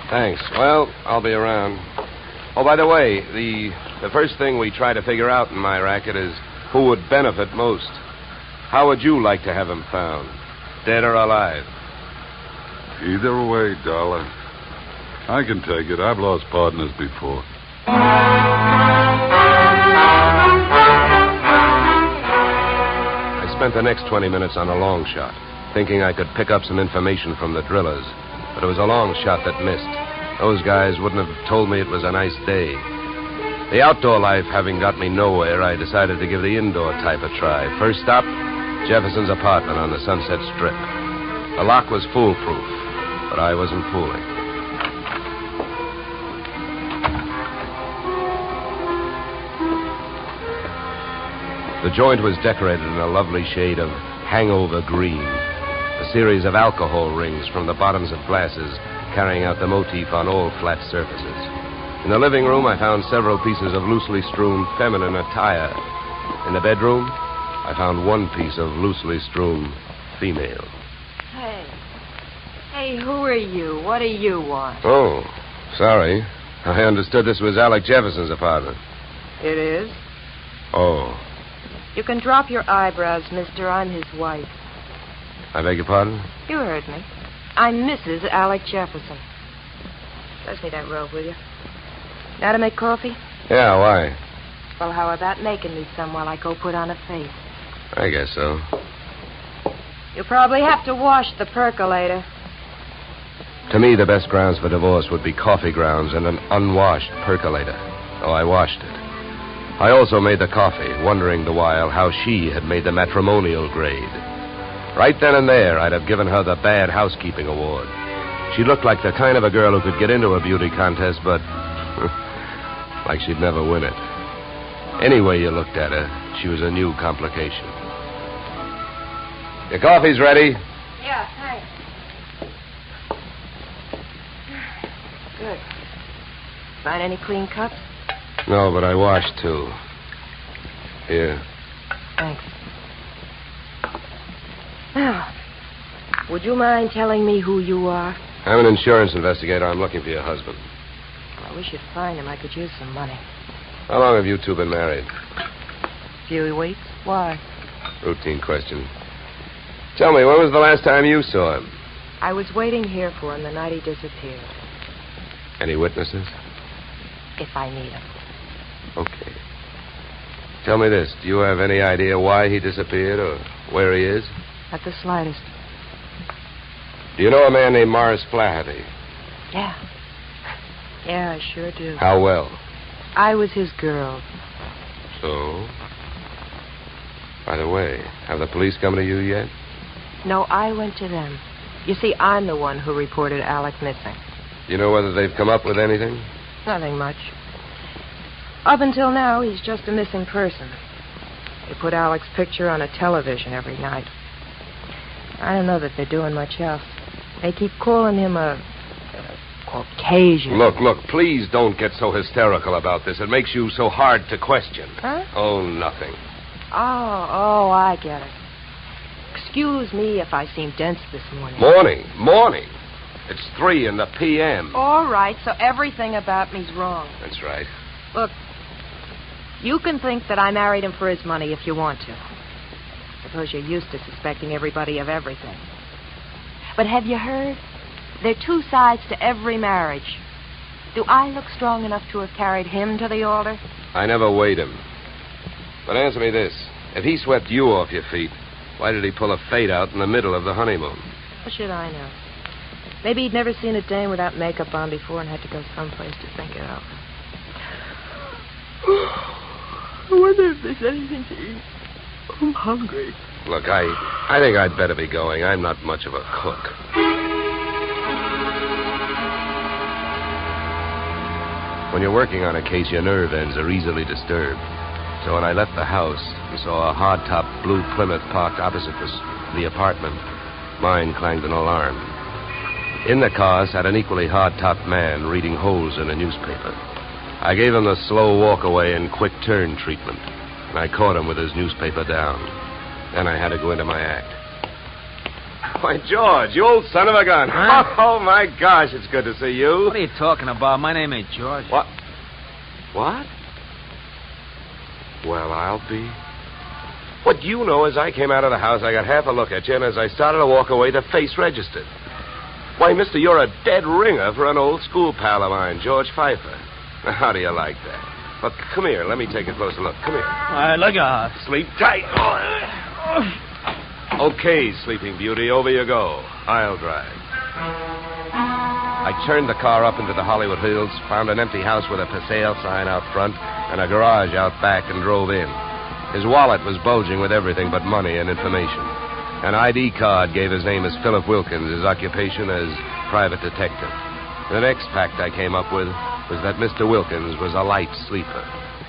Thanks. Well, I'll be around. Oh, by the way, the first thing we try to figure out in my racket is who would benefit most. How would you like to have him found? Dead or alive? Either way, Dollar. I can take it. I've lost partners before. I spent the next 20 minutes on a long shot, thinking I could pick up some information from the drillers. But it was a long shot that missed. Those guys wouldn't have told me it was a nice day. The outdoor life having got me nowhere, I decided to give the indoor type a try. First stop, Jefferson's apartment on the Sunset Strip. The lock was foolproof, but I wasn't fooling. The joint was decorated in a lovely shade of hangover green. A series of alcohol rings from the bottoms of glasses carrying out the motif on all flat surfaces. In the living room, I found several pieces of loosely strewn feminine attire. In the bedroom, I found one piece of loosely strewn female. Hey, who are you? What do you want? Oh, sorry. I understood this was Alec Jefferson's apartment. It is? Oh. You can drop your eyebrows, mister. I'm his wife. I beg your pardon? You heard me. I'm Mrs. Alec Jefferson. Pass me that robe, will you? Now to make coffee? Yeah, why? Well, how about making me some while I go put on a face? I guess so. You'll probably have to wash the percolator. To me, the best grounds for divorce would be coffee grounds and an unwashed percolator. Oh, I washed it. I also made the coffee, wondering the while how she had made the matrimonial grade. Right then and there, I'd have given her the Bad Housekeeping Award. She looked like the kind of a girl who could get into a beauty contest, but like she'd never win it. Any way you looked at her, she was a new complication. Your coffee's ready. Yeah, thanks. Good. Find any clean cups? No, but I washed two. Here. Thanks. Now, would you mind telling me who you are? I'm an insurance investigator. I'm looking for your husband. I wish you'd find him. I could use some money. How long have you two been married? Few weeks. Why? Routine question. Tell me, when was the last time you saw him? I was waiting here for him the night he disappeared. Any witnesses? If I need him. Okay. Tell me this. Do you have any idea why he disappeared or where he is? At the slightest. Do you know a man named Morris Flaherty? Yeah. Yeah, I sure do. How well? I was his girl. So? By the way, have the police come to you yet? No, I went to them. You see, I'm the one who reported Alec missing. Do you know whether they've come up with anything? Nothing much. Up until now, he's just a missing person. They put Alec's picture on a television every night. I don't know that they're doing much else. They keep calling him a Caucasian. Look, please don't get so hysterical about this. It makes you so hard to question. Huh? Oh, nothing. Oh, I get it. excuse me if I seem dense this morning. Morning. It's 3 in the p.m. All right, so everything about me's wrong. That's right. Look, you can think that I married him for his money if you want to. Suppose you're used to suspecting everybody of everything. But have you heard? There are two sides to every marriage. Do I look strong enough to have carried him to the altar? I never weighed him. But answer me this. If he swept you off your feet, why did he pull a fade out in the middle of the honeymoon? What should I know? Maybe he'd never seen a dame without makeup on before and had to go someplace to think it out. I wonder if there's anything to eat. I'm hungry. Look, I think I'd better be going. I'm not much of a cook. When you're working on a case, your nerve ends are easily disturbed. So when I left the house and saw a hardtop blue Plymouth parked opposite the apartment, mine clanged an alarm. In the car sat an equally hard-topped man reading holes in a newspaper. I gave him the slow walk-away and quick turn treatment, and I caught him with his newspaper down. Then I had to go into my act. Why, George, you old son of a gun. Huh? Oh, my gosh, it's good to see you. What are you talking about? My name ain't George. What? Well, I'll be. What you know is I came out of the house, I got half a look at you, and as I started to walk away, the face registered. Why, mister, you're a dead ringer for an old school pal of mine, George Pfeiffer. Now, how do you like that? Look, come here. Let me take a closer look. Come here. All right, look out. Sleep tight. Okay, Sleeping Beauty, over you go. I'll drive. I turned the car up into the Hollywood Hills, found an empty house with a for sale sign out front and a garage out back, and drove in. His wallet was bulging with everything but money and information. An ID card gave his name as Philip Wilkins, his occupation as private detective. The next fact I came up with was that Mr. Wilkins was a light sleeper.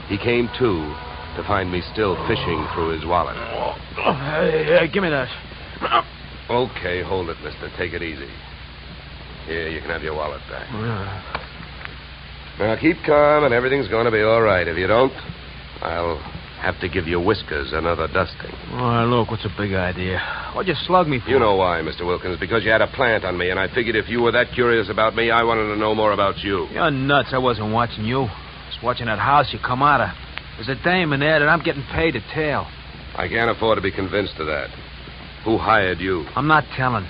He came to find me still fishing through his wallet. Hey, give me that. Okay, hold it, mister. Take it easy. Here, you can have your wallet back. Now, keep calm, and everything's going to be all right. If you don't, I'll have to give your whiskers another dusting. Oh, look, what's a big idea? What'd you slug me for? You know why, Mr. Wilkins, because you had a plant on me, and I figured if you were that curious about me, I wanted to know more about you. You're nuts. I wasn't watching you. I was watching that house you come out of. There's a dame in there that I'm getting paid to tail. I can't afford to be convinced of that. Who hired you? I'm not telling.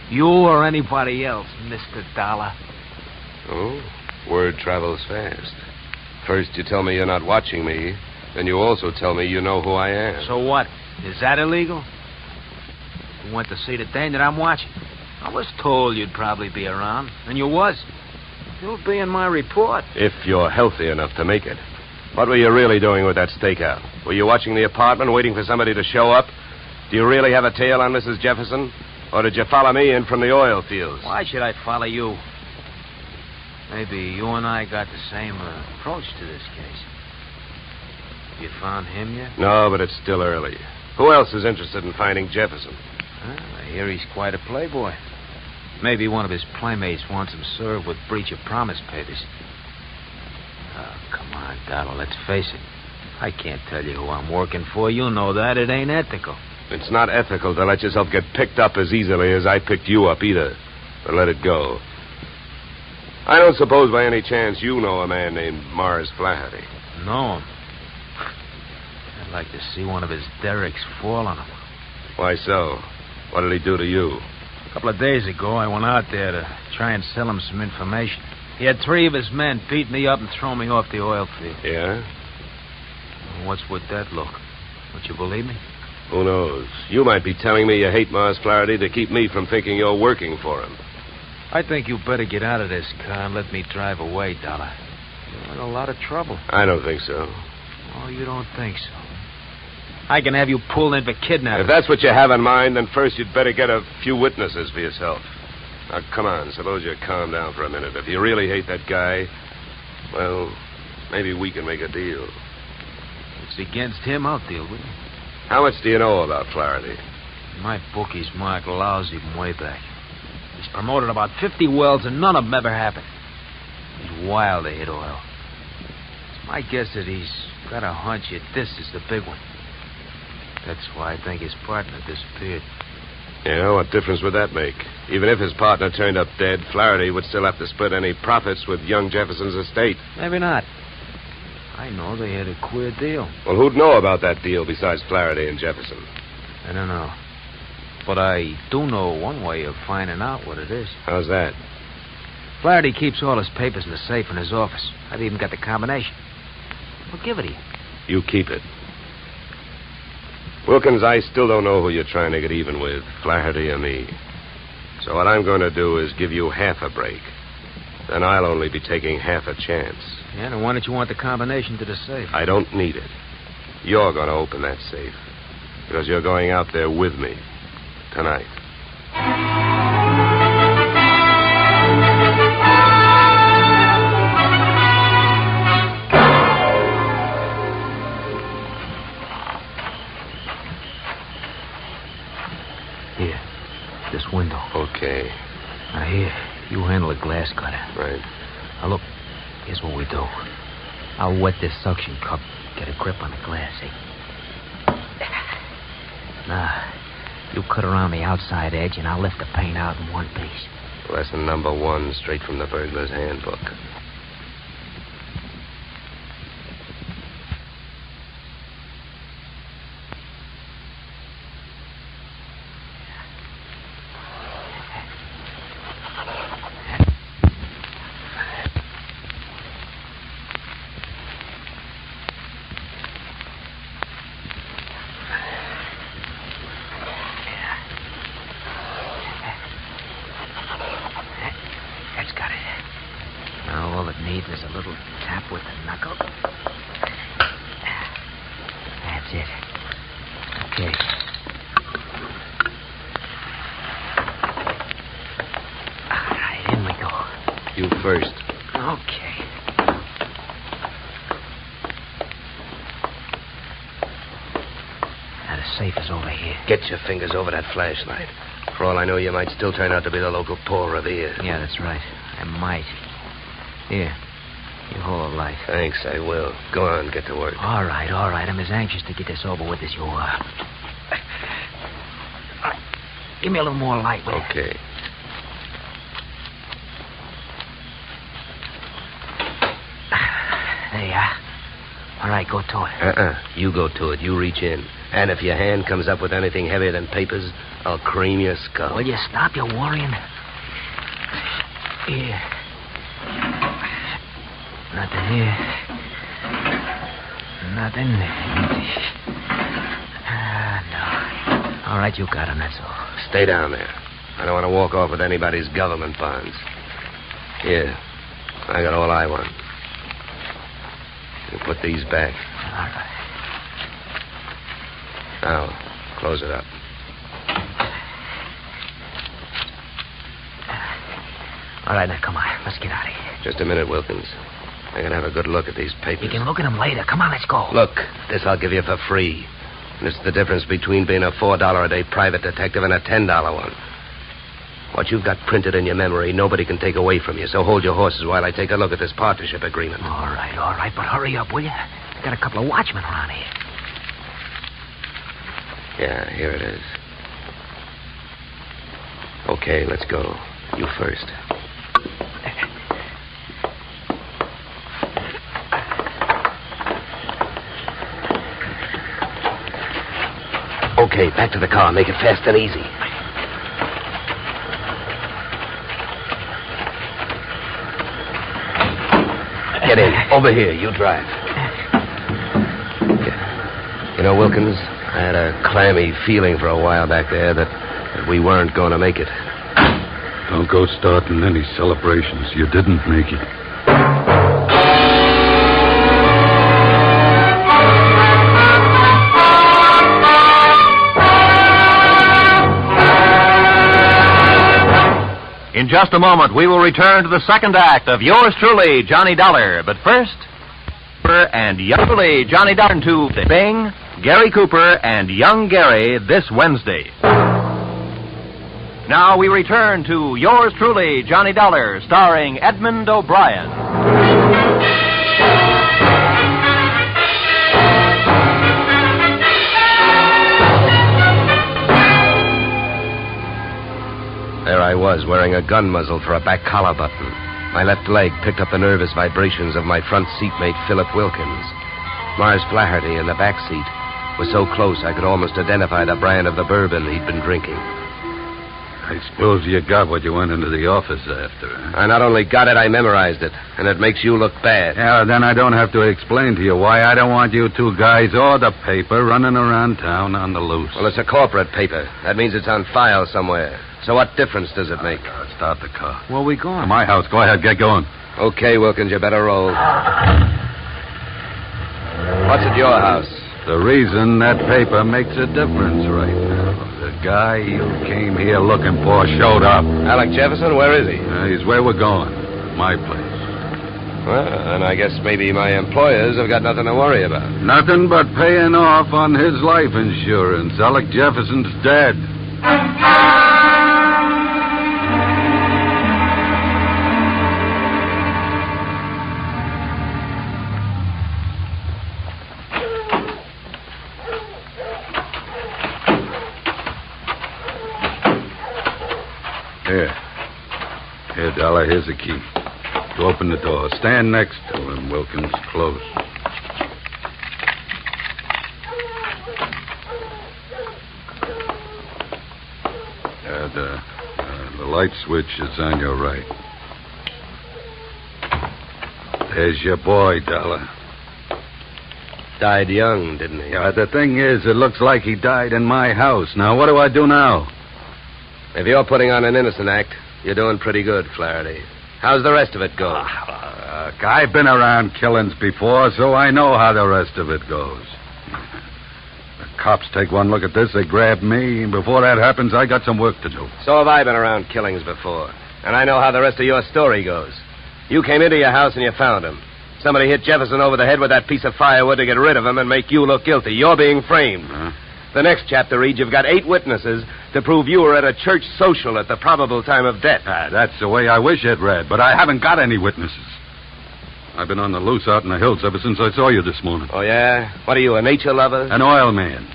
You or anybody else, Mr. Dollar. Oh, word travels fast. First you tell me you're not watching me, then you also tell me you know who I am. So what? Is that illegal? You went to see the dame that I'm watching. I was told you'd probably be around, and you was. You'll be in my report. If you're healthy enough to make it. What were you really doing with that stakeout? Were you watching the apartment, waiting for somebody to show up? Do you really have a tail on Mrs. Jefferson? Or did you follow me in from the oil fields? Why should I follow you? Maybe you and I got the same approach to this case. You found him yet? No, but it's still early. Who else is interested in finding Jefferson? Well, I hear he's quite a playboy. Maybe one of his playmates wants him served with breach of promise papers. Oh, come on, Donald, let's face it. I can't tell you who I'm working for. You know that. It ain't ethical. It's not ethical to let yourself get picked up as easily as I picked you up, either. But let it go. I don't suppose by any chance you know a man named Mars Flaherty. Know him? I'd like to see one of his derricks fall on him. Why so? What did he do to you? A couple of days ago, I went out there to try and sell him some information. He had 3 of his men beat me up and throw me off the oil field. Yeah? What's with that look? Don't you believe me? Who knows? You might be telling me you hate Mars Flaherty to keep me from thinking you're working for him. I think you better get out of this car and let me drive away, Dollar. You're in a lot of trouble. I don't think so. Oh, you don't think so? I can have you pulled in for kidnapping. If that's what you have in mind, then first you'd better get a few witnesses for yourself. Now, come on, suppose you calm down for a minute. If you really hate that guy, well, maybe we can make a deal. If it's against him, I'll deal with it. How much do you know about Flaherty? My bookie's marked lousy from way back. He's promoted about 50 wells, and none of them ever happened. He's wild to hit oil. It's my guess that he's got a hunch that this is the big one. That's why I think his partner disappeared. Yeah, what difference would that make? Even if his partner turned up dead, Flaherty would still have to split any profits with young Jefferson's estate. Maybe not. I know they had a queer deal. Well, who'd know about that deal besides Flaherty and Jefferson? I don't know. But I do know one way of finding out what it is. How's that? Flaherty keeps all his papers in the safe in his office. I've even got the combination. I'll give it to you. You keep it. Wilkins, I still don't know who you're trying to get even with, Flaherty or me. So what I'm going to do is give you half a break. Then I'll only be taking half a chance. Yeah, then why don't you want the combination to the safe? I don't need it. You're going to open that safe. Because you're going out there with me. Tonight. Here. This window. Okay. Now, here. You handle the glass cutter. Right. Now, look. Here's what we do. I'll wet this suction cup. Get a grip on the glass, see? Now, you cut around the outside edge, and I'll lift the paint out in one piece. Lesson number 1, straight from the burglar's handbook. There's a little tap with the knuckle. That's it. Okay. All right, in we go. You first. Okay. Now, the safe is over here. Get your fingers over that flashlight. For all I know, you might still turn out to be the local Paul Revere. Yeah, that's right. I might. Here. You hold the light. Thanks, I will. Go on, get to work. All right. I'm as anxious to get this over with as you are. All right. Give me a little more light, will you? Okay. There you are. All right, go to it. You go to it. You reach in. And if your hand comes up with anything heavier than papers, I'll cream your skull. Will you stop your worrying? Here. Nothing here. Nothing. No. All right, you got him, that's all. Stay down there. I don't want to walk off with anybody's government bonds. Here. I got all I want. You put these back. All right. Now, close it up. All right, now, come on. Let's get out of here. Just a minute, Wilkins. I can have a good look at these papers. You can look at them later. Come on, let's go. Look, this I'll give you for free. And it's the difference between being a $4 a day private detective and a $10 one. What you've got printed in your memory, nobody can take away from you. So hold your horses while I take a look at this partnership agreement. All right. But hurry up, will you? Got a couple of watchmen around here. Yeah, here it is. Okay, let's go. You first. Okay, back to the car. Make it fast and easy. Get in. Over here. You drive. You know, Wilkins, I had a clammy feeling for a while back there that we weren't going to make it. Don't go starting any celebrations. You didn't make it. In just a moment, we will return to the second act of yours truly, Johnny Dollar. But first, and young Johnny Dollar to Bing, Gary Cooper, and young Gary this Wednesday. Now we return to yours truly, Johnny Dollar, starring Edmund O'Brien. wearing a gun muzzle for a back collar button. My left leg picked up the nervous vibrations of my front seatmate, Philip Wilkins. Mars Flaherty in the back seat was so close I could almost identify the brand of the bourbon he'd been drinking. I suppose you got what you went into the office after, huh? I not only got it, I memorized it, and it makes you look bad. Yeah, then I don't have to explain to you why I don't want you two guys or the paper running around town on the loose. Well, it's a corporate paper. That means it's on file somewhere. So what difference does it make? Start the car. Where we going? To my house. Go ahead, get going. Okay, Wilkins, you better roll. What's at your house? The reason that paper makes a difference right now. The guy you came here looking for showed up. Alec Jefferson, where is he? He's where we're going. My place. Well, then I guess maybe my employers have got nothing to worry about. Nothing but paying off on his life insurance. Alec Jefferson's dead. Here, Dollar, here's the key. To open the door. Stand next to him, Wilkins. Close. The light switch is on your right. There's your boy, Dollar. Died young, didn't he? Yeah, the thing is, it looks like he died in my house. Now, what do I do now? If you're putting on an innocent act, you're doing pretty good, Flaherty. How's the rest of it go? I've been around killings before, so I know how the rest of it goes. The cops take one look at this, they grab me, and before that happens, I got some work to do. So have I been around killings before, and I know how the rest of your story goes. You came into your house and you found him. Somebody hit Jefferson over the head with that piece of firewood to get rid of him and make you look guilty. You're being framed. Huh? The next chapter reads you've got 8 witnesses to prove you were at a church social at the probable time of death. That's the way I wish it read, but I haven't got any witnesses. I've been on the loose out in the hills ever since I saw you this morning. Oh, yeah? What are you, a nature lover? An oil man.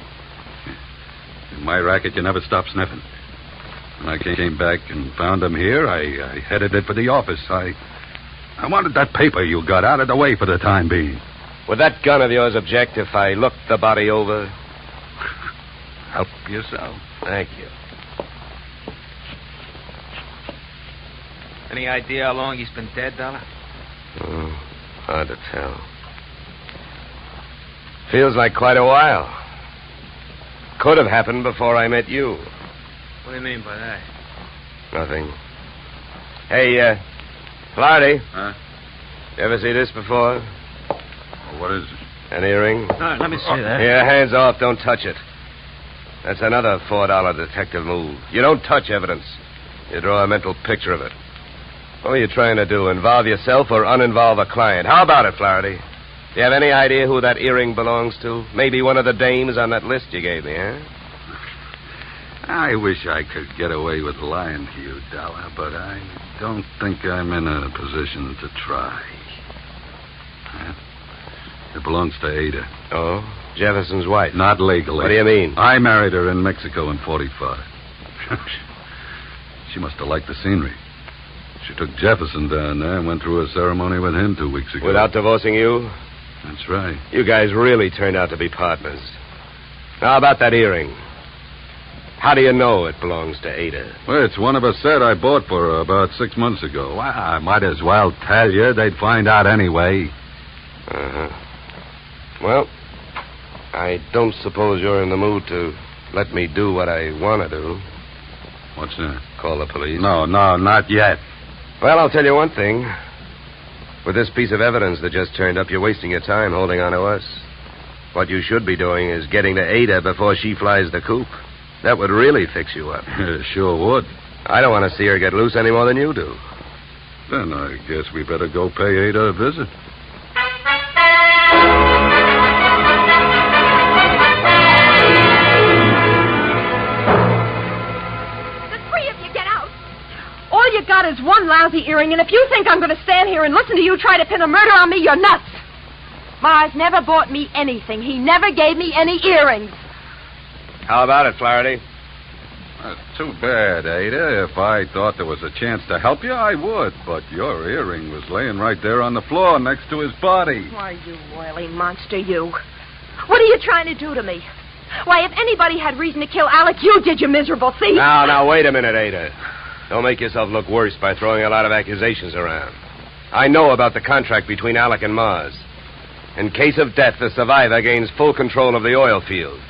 In my racket, you never stop sniffing. When I came back and found him here, I headed it for the office. I wanted that paper you got out of the way for the time being. Would that gun of yours object if I looked the body over? Help yourself. Thank you. Any idea how long he's been dead, Dollar? Hard to tell. Feels like quite a while. Could have happened before I met you. What do you mean by that? Nothing. Hey, Flaherty. Huh? You ever see this before? What is it? An earring? Let me see that. Yeah, hands off. Don't touch it. That's another $4 detective move. You don't touch evidence. You draw a mental picture of it. What are you trying to do, involve yourself or uninvolve a client? How about it, Flaherty? Do you have any idea who that earring belongs to? Maybe one of the dames on that list you gave me, huh? I wish I could get away with lying to you, Dollar, but I don't think I'm in a position to try. It belongs to Ada. Oh? Jefferson's wife? Not legally. What do you mean? I married her in Mexico in 45. She must have liked the scenery. She took Jefferson down there and went through a ceremony with him 2 weeks ago. Without divorcing you? That's right. You guys really turned out to be partners. Now, about that earring. How do you know it belongs to Ada? Well, it's one of a set I bought for her about 6 months ago. Well, I might as well tell you. They'd find out anyway. Uh-huh. Well, I don't suppose you're in the mood to let me do what I want to do. What's that? Call the police? No, not yet. Well, I'll tell you one thing. With this piece of evidence that just turned up, you're wasting your time holding on to us. What you should be doing is getting to Ada before she flies the coop. That would really fix you up. Sure would. I don't want to see her get loose any more than you do. Then I guess we better go pay Ada a visit. All you got is one lousy earring, and if you think I'm going to stand here and listen to you try to pin a murder on me, you're nuts. Mars never bought me anything. He never gave me any earrings. How about it, Flaherty? That's too bad, Ada. If I thought there was a chance to help you, I would. But your earring was laying right there on the floor next to his body. Why, you oily monster, you. What are you trying to do to me? Why, if anybody had reason to kill Alec, you did, you miserable thief. Now, wait a minute, Ada. Don't make yourself look worse by throwing a lot of accusations around. I know about the contract between Alec and Mars. In case of death, the survivor gains full control of the oil field.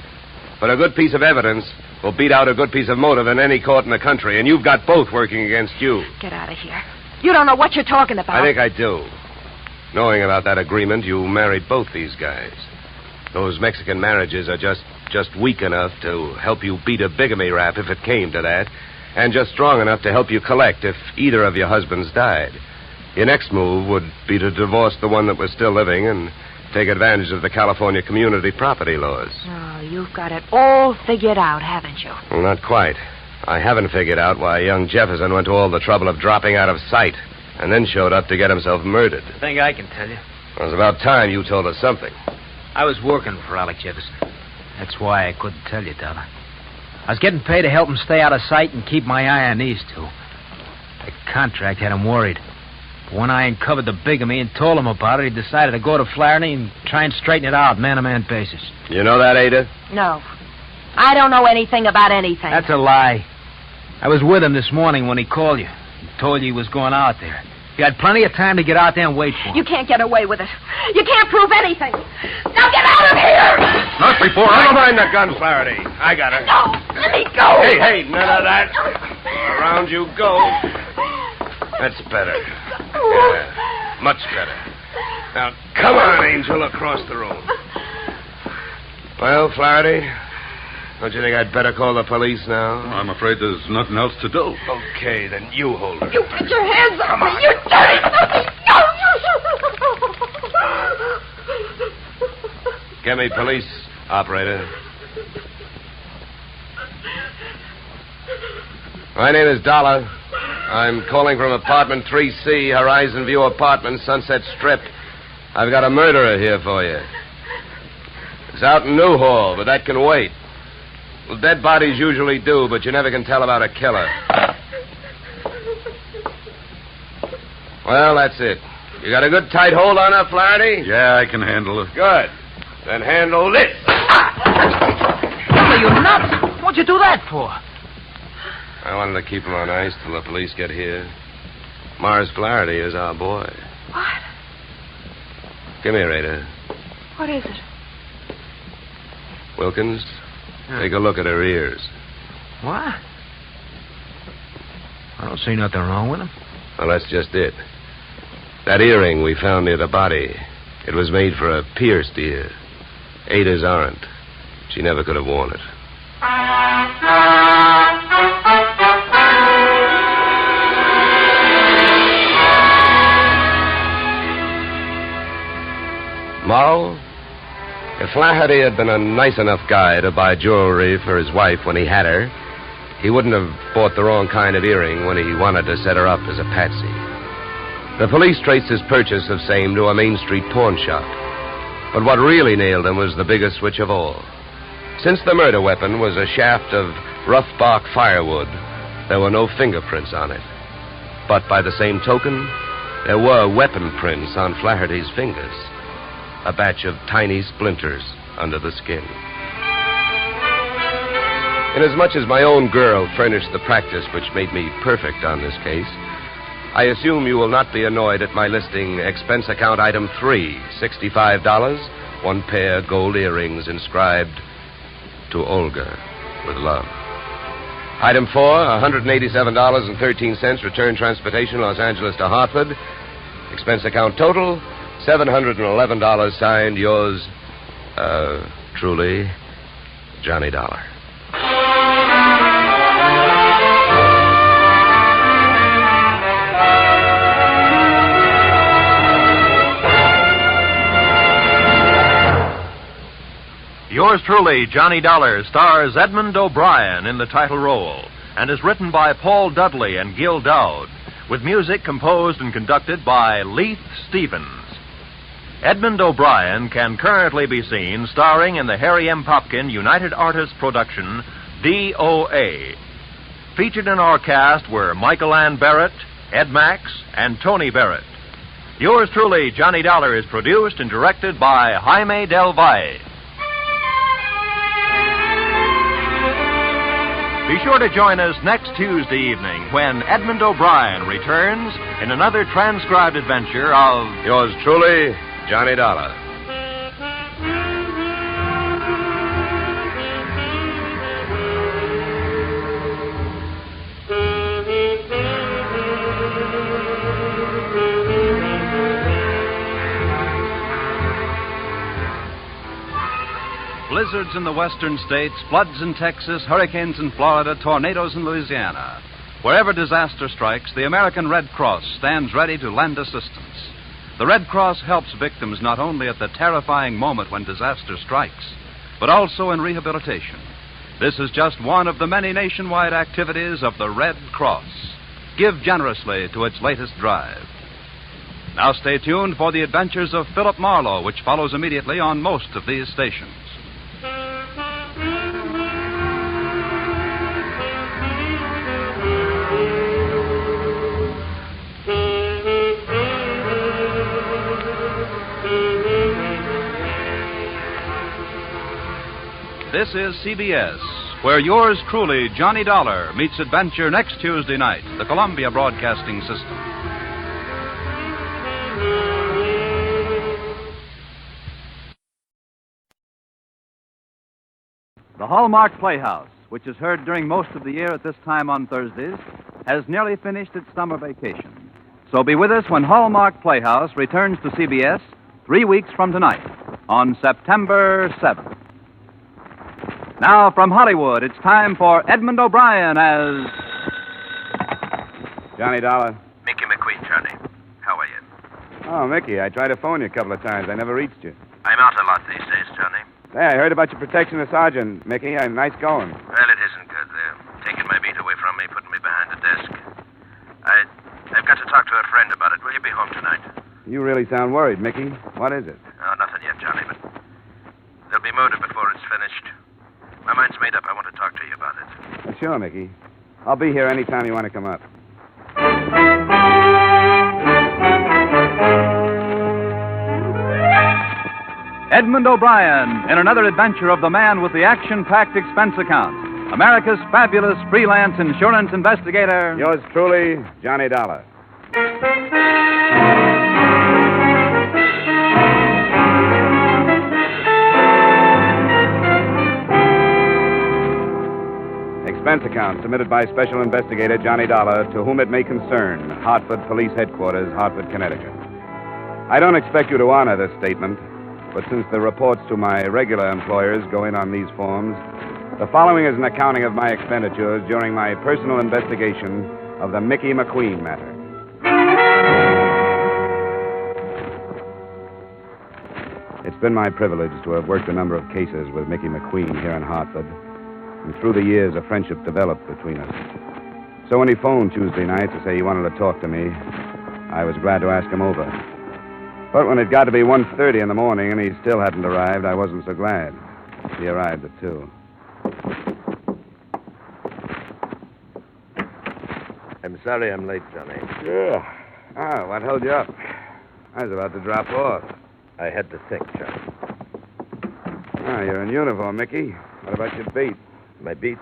But a good piece of evidence will beat out a good piece of motive in any court in the country, and you've got both working against you. Get out of here. You don't know what you're talking about. I think I do. Knowing about that agreement, you married both these guys. Those Mexican marriages are just weak enough to help you beat a bigamy rap if it came to that, and just strong enough to help you collect if either of your husbands died. Your next move would be to divorce the one that was still living and take advantage of the California community property laws. Oh, you've got it all figured out, haven't you? Well, not quite. I haven't figured out why young Jefferson went to all the trouble of dropping out of sight and then showed up to get himself murdered. I think I can tell you. It was about time you told us something. I was working for Alec Jefferson. That's why I couldn't tell you, Dollar. I was getting paid to help him stay out of sight and keep my eye on these two. The contract had him worried. But when I uncovered the bigamy and told him about it, he decided to go to Flaherty and try and straighten it out, man-to-man basis. You know that, Ada? No. I don't know anything about anything. That's a lie. I was with him this morning when he called you. He told you he was going out there. You had plenty of time to get out there and wait for him. You can't get away with it. You can't prove anything. Now get out of here! Not before I... Never mind the gun, Flaherty. I got her. No, let me go. Hey, none of that. Around you go. That's better. Yeah, much better. Now, come on, Angel, across the room. Well, Flaherty, don't you think I'd better call the police now? I'm afraid there's nothing else to do. Okay, then you hold her. You get your hands off me, you dirty... Get me police, operator. My name is Dollar. I'm calling from apartment 3C, Horizon View Apartments, Sunset Strip. I've got a murderer here for you. It's out in Newhall, but that can wait. Well, dead bodies usually do, but you never can tell about a killer. Well, that's it. You got a good tight hold on her, Flaherty? Yeah, I can handle it. Good. Then handle this. Are you nuts? What'd you do that for? I wanted to keep him on ice till the police get here. Mars Flaherty is our boy. What? Come here, Ada. What is it? Wilkins, take a look at her ears. What? I don't see nothing wrong with them. Well, that's just it. That earring we found near the body, it was made for a pierced ear. Ada's aren't. She never could have worn it. Moral? If Flaherty had been a nice enough guy to buy jewelry for his wife when he had her, he wouldn't have bought the wrong kind of earring when he wanted to set her up as a patsy. The police traced his purchase of same to a Main Street pawn shop. But what really nailed him was the biggest switch of all. Since the murder weapon was a shaft of rough bark firewood, there were no fingerprints on it. But by the same token, there were weapon prints on Flaherty's fingers. A batch of tiny splinters under the skin. Inasmuch as my own girl furnished the practice which made me perfect on this case, I assume you will not be annoyed at my listing expense account item 3, $65, 1 pair gold earrings inscribed to Olga with love. Item 4, $187.13 return transportation Los Angeles to Hartford. Expense account total, $711 signed yours, truly, Johnny Dollar. Yours truly, Johnny Dollar, stars Edmund O'Brien in the title role and is written by Paul Dudley and Gil Dowd, with music composed and conducted by Leith Stevens. Edmund O'Brien can currently be seen starring in the Harry M. Popkin United Artists production, DOA, Featured in our cast were Michael Ann Barrett, Ed Max, and Tony Barrett. Yours truly, Johnny Dollar, is produced and directed by Jaime Del Valle. Be sure to join us next Tuesday evening when Edmund O'Brien returns in another transcribed adventure of Yours truly, Johnny Dollar. Blizzards in the western states, floods in Texas, hurricanes in Florida, tornadoes in Louisiana. Wherever disaster strikes, the American Red Cross stands ready to lend assistance. The Red Cross helps victims not only at the terrifying moment when disaster strikes, but also in rehabilitation. This is just one of the many nationwide activities of the Red Cross. Give generously to its latest drive. Now stay tuned for the adventures of Philip Marlowe, which follows immediately on most of these stations. This is CBS, where yours truly, Johnny Dollar, meets adventure next Tuesday night, the Columbia Broadcasting System. The Hallmark Playhouse, which is heard during most of the year at this time on Thursdays, has nearly finished its summer vacation. So be with us when Hallmark Playhouse returns to CBS 3 weeks from tonight, on September 7th. Now, from Hollywood, it's time for Edmund O'Brien as... Johnny Dollar. Mickey McQueen, Johnny. How are you? Oh, Mickey, I tried to phone you a couple of times. I never reached you. I'm out a lot these days, Johnny. Hey, I heard about your protection of Sergeant, Mickey. Nice going. Well, it isn't good. They're taking my beat away from me, putting me behind the desk. I've got to talk to a friend about it. Will you be home tonight? You really sound worried, Mickey. What is it? Oh, nothing yet, Johnny, but there'll be murder before it's finished. My mind's made up. I want to talk to you about it. Well, sure, Mickey. I'll be here anytime you want to come up. Edmund O'Brien in another adventure of the man with the action-packed expense account. America's fabulous freelance insurance investigator. Yours truly, Johnny Dollar. Expense account submitted by Special Investigator Johnny Dollar, to whom it may concern, Hartford Police Headquarters, Hartford, Connecticut. I don't expect you to honor this statement, but since the reports to my regular employers go in on these forms, the following is an accounting of my expenditures during my personal investigation of the Mickey McQueen matter. It's been my privilege to have worked a number of cases with Mickey McQueen here in Hartford, and through the years a friendship developed between us. So when he phoned Tuesday night to say he wanted to talk to me, I was glad to ask him over. But when it got to be 1:30 in the morning and he still hadn't arrived, I wasn't so glad. He arrived at 2. I'm sorry I'm late, Johnny. Yeah. Ah, what held you up? I was about to drop off. I had to think, Johnny. Ah, you're in uniform, Mickey. What about your beat? My beat?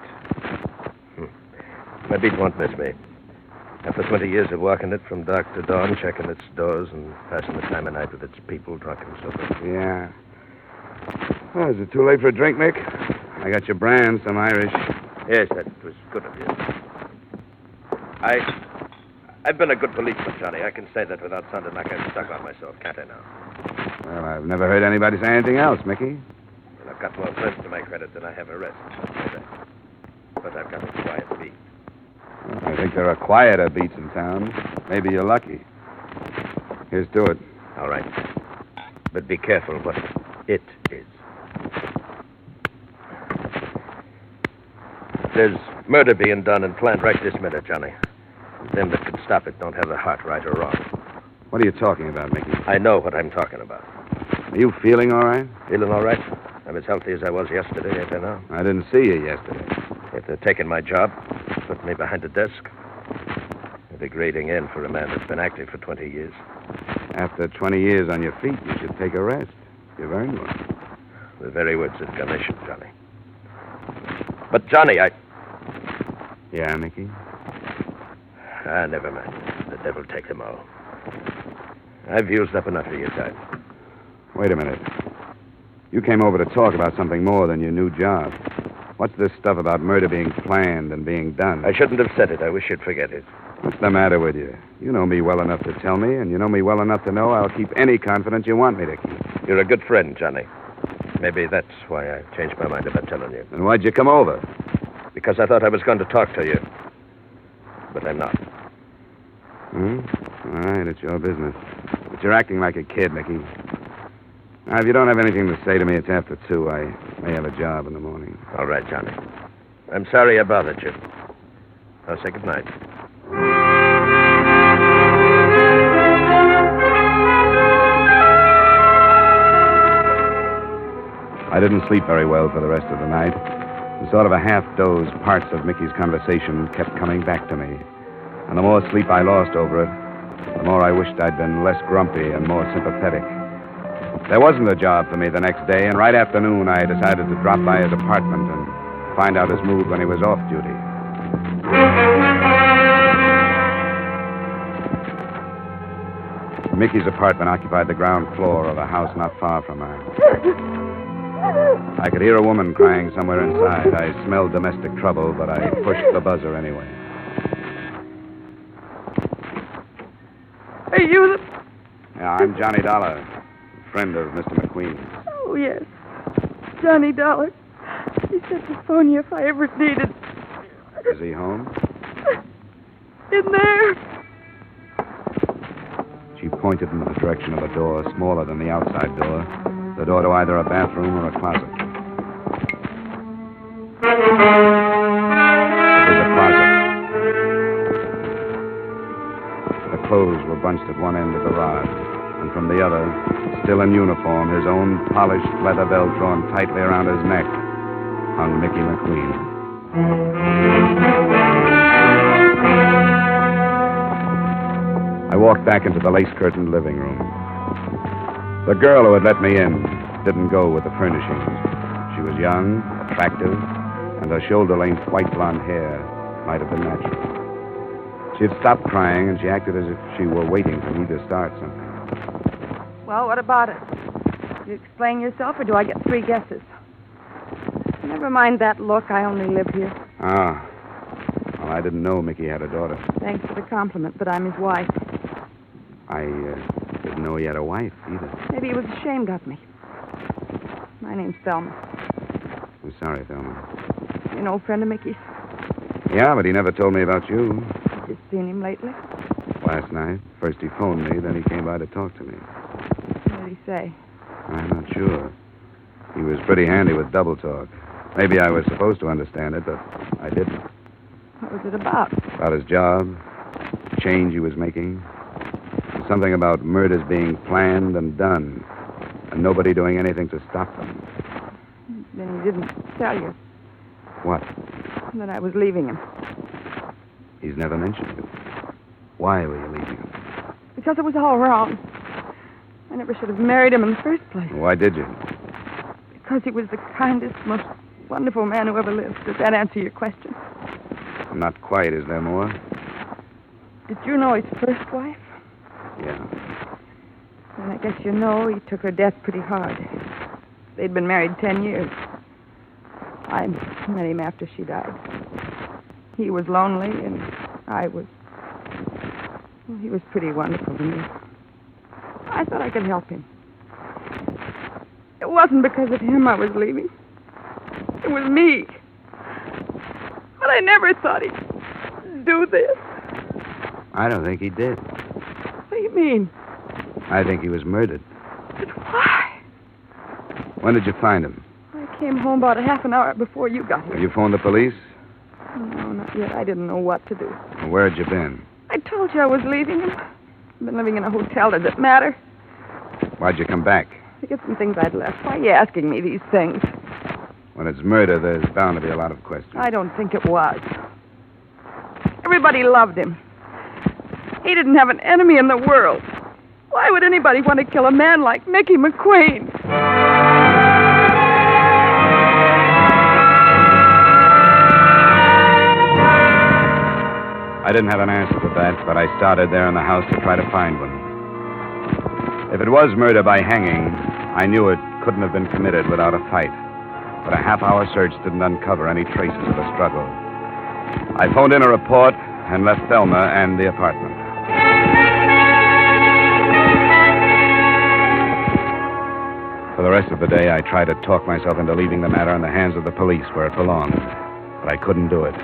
My beat won't miss me. After 20 years of working it from dark to dawn, checking its doors and passing the time of night with its people, drunk and sober. Yeah. Oh, is it too late for a drink, Mick? I got your brand, some Irish. Yes, that was good of you. I've been a good policeman, Johnny. I can say that without sounding like I'm stuck on myself, can't I now? Well, I've never heard anybody say anything else, Mickey. Well, I've got more friends to my credit than I have arrests. But I've got a quiet beat. Well, I think there are quieter beats in town. Maybe you're lucky. Here's to it. All right. But be careful what it is. There's murder being done and planned right this minute, Johnny. Them that could stop it don't have the heart right or wrong. What are you talking about, Mickey? I know what I'm talking about. Are you feeling all right? Feeling all right? I'm as healthy as I was yesterday, ain't I now? I didn't see you yesterday. If they're taking my job, put me behind a desk. A degrading end for a man that's been active for 20 years. After 20 years on your feet, you should take a rest. You've earned one. The very words of Ganesha, Johnny. But, Johnny, Yeah, Mickey? Never mind. The devil take them all. I've used up enough of your time. Wait a minute. You came over to talk about something more than your new job. What's this stuff about murder being planned and being done? I shouldn't have said it. I wish you'd forget it. What's the matter with you? You know me well enough to tell me, and you know me well enough to know I'll keep any confidence you want me to keep. You're a good friend, Johnny. Maybe that's why I changed my mind about telling you. And why'd you come over? Because I thought I was going to talk to you. But I'm not. All right, it's your business. But you're acting like a kid, Mickey. Now, if you don't have anything to say to me, it's after 2. I may have a job in the morning. All right, Johnny. I'm sorry I bothered you. I'll say good night. I didn't sleep very well for the rest of the night. And sort of a half-dozed parts of Mickey's conversation kept coming back to me. And the more sleep I lost over it, the more I wished I'd been less grumpy and more sympathetic. There wasn't a job for me the next day, and right after noon I decided to drop by his apartment and find out his mood when he was off duty. Mickey's apartment occupied the ground floor of a house not far from her. I could hear a woman crying somewhere inside. I smelled domestic trouble, but I pushed the buzzer anyway. Are you the... Yeah, I'm Johnny Dollar, friend of Mr. McQueen. Oh, yes. Johnny Dollar. He said to phone you if I ever needed... Is he home? In there. She pointed in the direction of a door smaller than the outside door. The door to either a bathroom or a closet. It was a closet. The clothes were bunched at one end of the rod, and from the other, still in uniform, his own polished leather belt drawn tightly around his neck, hung Mickey McQueen. I walked back into the lace-curtained living room. The girl who had let me in didn't go with the furnishings. She was young, attractive, and her shoulder-length white blonde hair might have been natural. She had stopped crying, and she acted as if she were waiting for me to start something. Well, what about it? Do you explain yourself, or do I get 3 guesses? Never mind that look. I only live here. Ah. Well, I didn't know Mickey had a daughter. Thanks for the compliment, but I'm his wife. I didn't know he had a wife, either. Maybe he was ashamed of me. My name's Thelma. I'm sorry, Thelma. You an old friend of Mickey's? Yeah, but he never told me about you. You seen him lately? Last night. First he phoned me, then he came by to talk to me. What did he say? I'm not sure. He was pretty handy with double talk. Maybe I was supposed to understand it, but I didn't. What was it about? About his job, the change he was making. Something about murders being planned and done, and nobody doing anything to stop them. Then he didn't tell you What? that I was leaving him. He's never mentioned it. Why were you leaving him? Because it was all wrong. I never should have married him in the first place. Why did you? Because he was the kindest, most wonderful man who ever lived. Does that answer your question? Not quite. Is there more? Did you know his first wife? Yeah. And I guess you know he took her death pretty hard. They'd been married 10 years. I met him after she died. He was lonely, and I was... Well, he was pretty wonderful to me. I thought I could help him. It wasn't because of him I was leaving. It was me. But I never thought he'd do this. I don't think he did. What do you mean? I think he was murdered. But why? When did you find him? I came home about a half an hour before you got here. You phoned the police? No, not yet. I didn't know what to do. Well, where had you been? I told you I was leaving him. I've been living in a hotel. Does it matter? Why'd you come back? To get some things I'd left. Why are you asking me these things? When it's murder, there's bound to be a lot of questions. I don't think it was. Everybody loved him. He didn't have an enemy in the world. Why would anybody want to kill a man like Mickey McQueen? I didn't have an answer to that, but I started there in the house to try to find one. If it was murder by hanging, I knew it couldn't have been committed without a fight. But a half-hour search didn't uncover any traces of a struggle. I phoned in a report and left Thelma and the apartment. For the rest of the day, I tried to talk myself into leaving the matter in the hands of the police where it belonged. But I couldn't do it.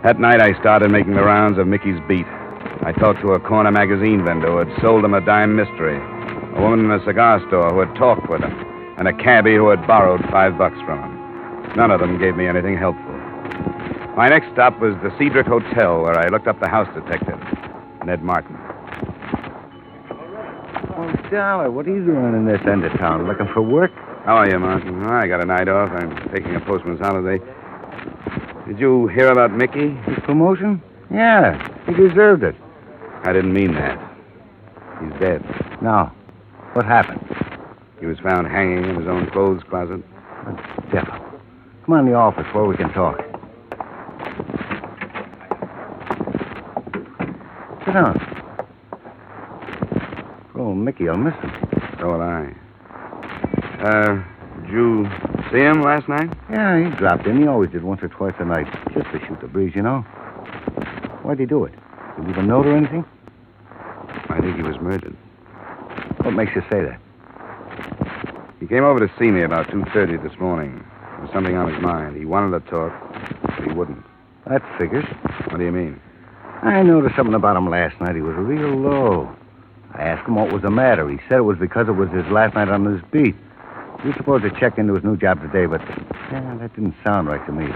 That night, I started making the rounds of Mickey's beat. I talked to a corner magazine vendor who had sold him a dime mystery, a woman in a cigar store who had talked with him, and a cabbie who had borrowed $5 from him. None of them gave me anything helpful. My next stop was the Cedric Hotel, where I looked up the house detective, Ned Martin. Oh, Dollar, what are you doing in this end of town? Looking for work? How are you, Martin? I got a night off. I'm taking a postman's holiday. Did you hear about Mickey? His promotion? Yeah, he deserved it. I didn't mean that. He's dead. No. What happened? He was found hanging in his own clothes closet. What the devil? Come on in the office where we can talk. Sit down. Oh, Mickey, I'll miss him. So will I. Did you see him last night? Yeah, he dropped in. He always did once or twice a night, just to shoot the breeze, you know. Why'd he do it? Did he leave a note or anything? I think he was murdered. What makes you say that? He came over to see me about 2:30 this morning. There was something on his mind. He wanted to talk, but he wouldn't. That figures. What do you mean? I noticed something about him last night. He was real low. I asked him what was the matter. He said it was because it was his last night on his beat. He was supposed to check into his new job today, but that didn't sound right to me.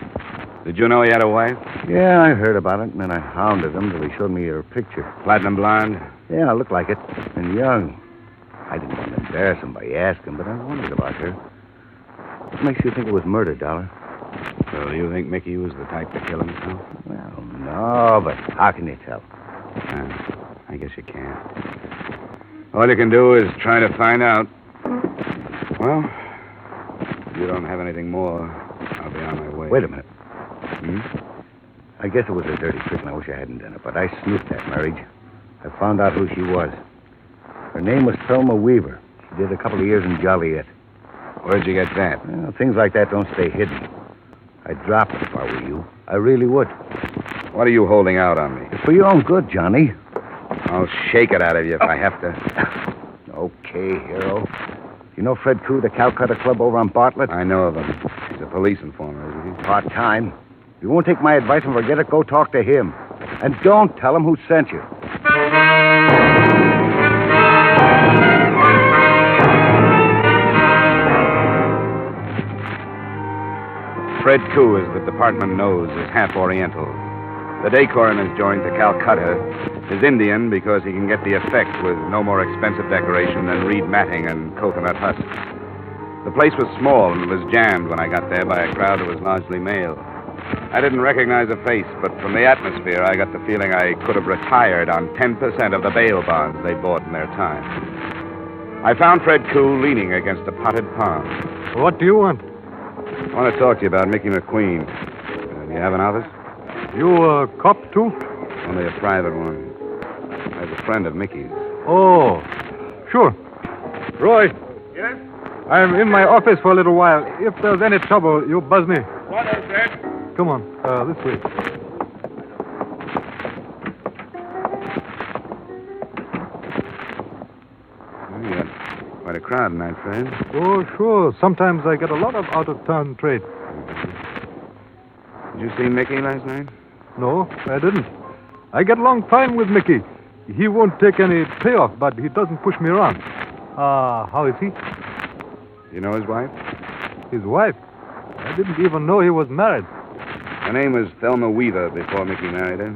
Did you know he had a wife? Yeah, I heard about it, and then I hounded him till he showed me her picture. Platinum blonde? Yeah, looked like it. And young. I didn't want to embarrass him by asking, but I wondered about her. What makes you think it was murder, Dollar? So you think Mickey was the type to kill himself? Well, no, but how can you tell? I guess you can't. All you can do is try to find out. Well, if you don't have anything more, I'll be on my way. Wait a minute. I guess it was a dirty trick, and I wish I hadn't done it, but I snooped that marriage. I found out who she was. Her name was Thelma Weaver. She did a couple of years in Joliet. Where'd you get that? Well, things like that don't stay hidden. I'd drop it if I were you. I really would. What are you holding out on me? It's for your own good, Johnny. I'll shake it out of you if I have to. Okay, hero. You know Fred Koo, the Calcutta Club over on Bartlett? I know of him. He's a police informer, isn't he? Part-time. If you won't take my advice and forget it, go talk to him. And don't tell him who sent you. Fred Koo, as the department knows, is half Oriental. The decor in his joint, the Calcutta, is Indian because he can get the effect with no more expensive decoration than reed matting and coconut husks. The place was small and was jammed when I got there by a crowd that was largely male. I didn't recognize a face, but from the atmosphere, I got the feeling I could have retired on 10% of the bail bonds they bought in their time. I found Fred Koo leaning against a potted palm. What do you want? I want to talk to you about Mickey McQueen. Do you have an office? You a cop, too? Only a private one. I was a friend of Mickey's. Oh, sure. Roy. Yes? I'm in my office for a little while. If there's any trouble, you buzz me. What is that? Come on, this way. You got quite a crowd tonight, Fred. Oh, sure. Sometimes I get a lot of out-of-town trade. Did you see Mickey last night? No, I didn't. I get along fine with Mickey. He won't take any payoff, but he doesn't push me around. How is he? You know his wife? His wife? I didn't even know he was married. Her name was Thelma Weaver before Mickey married her.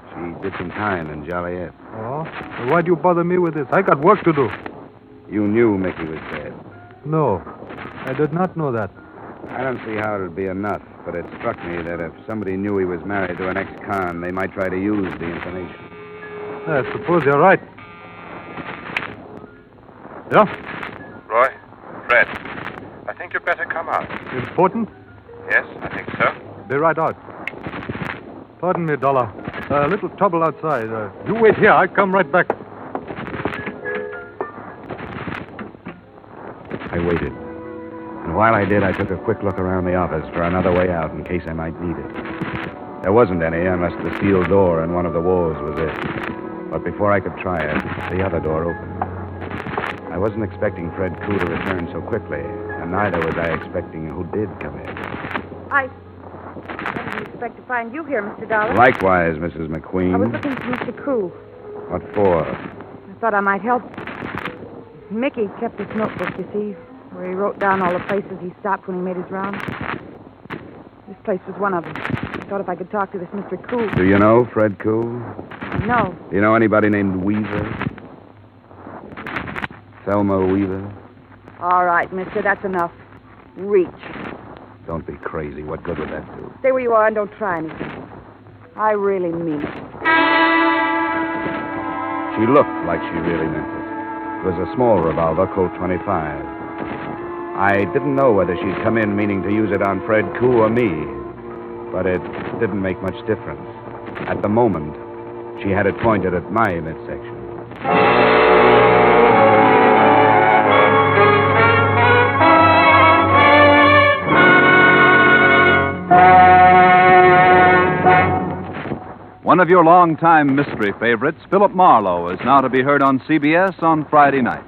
She did some time in Joliet. Oh? Why do you bother me with this? I got work to do. You knew Mickey was dead. No, I did not know that. I don't see how it would be enough, but it struck me that if somebody knew he was married to an ex-con, they might try to use the information. I suppose you're right. Yeah? Roy? Fred? I think you'd better come out. Important? Yes, I think so. Be right out. Pardon me, Dollar. A little trouble outside. You wait here. I'll come right back. I waited. And while I did, I took a quick look around the office for another way out in case I might need it. There wasn't any unless the steel door in one of the walls was it. But before I could try it, the other door opened. I wasn't expecting Fred Koo to return so quickly, and neither was I expecting who did come in. I didn't expect to find you here, Mr. Dollar. Likewise, Mrs. McQueen. I was looking for Mr. Koo. What for? I thought I might help. Mickey kept his notebook, you see, where he wrote down all the places he stopped when he made his rounds. This place was one of them. I thought if I could talk to this Mr. Koo. Do you know Fred Koo? No. Do you know anybody named Weaver? Thelma Weaver? All right, mister, that's enough. Reach. Don't be crazy. What good would that do? Stay where you are and don't try anything. I really mean it. She looked like she really meant it. It was a small revolver, Colt 25. I didn't know whether she'd come in meaning to use it on Fred Koo or me, but it didn't make much difference. At the moment, she had it pointed at my midsection. One of your longtime mystery favorites, Philip Marlowe, is now to be heard on CBS on Friday nights.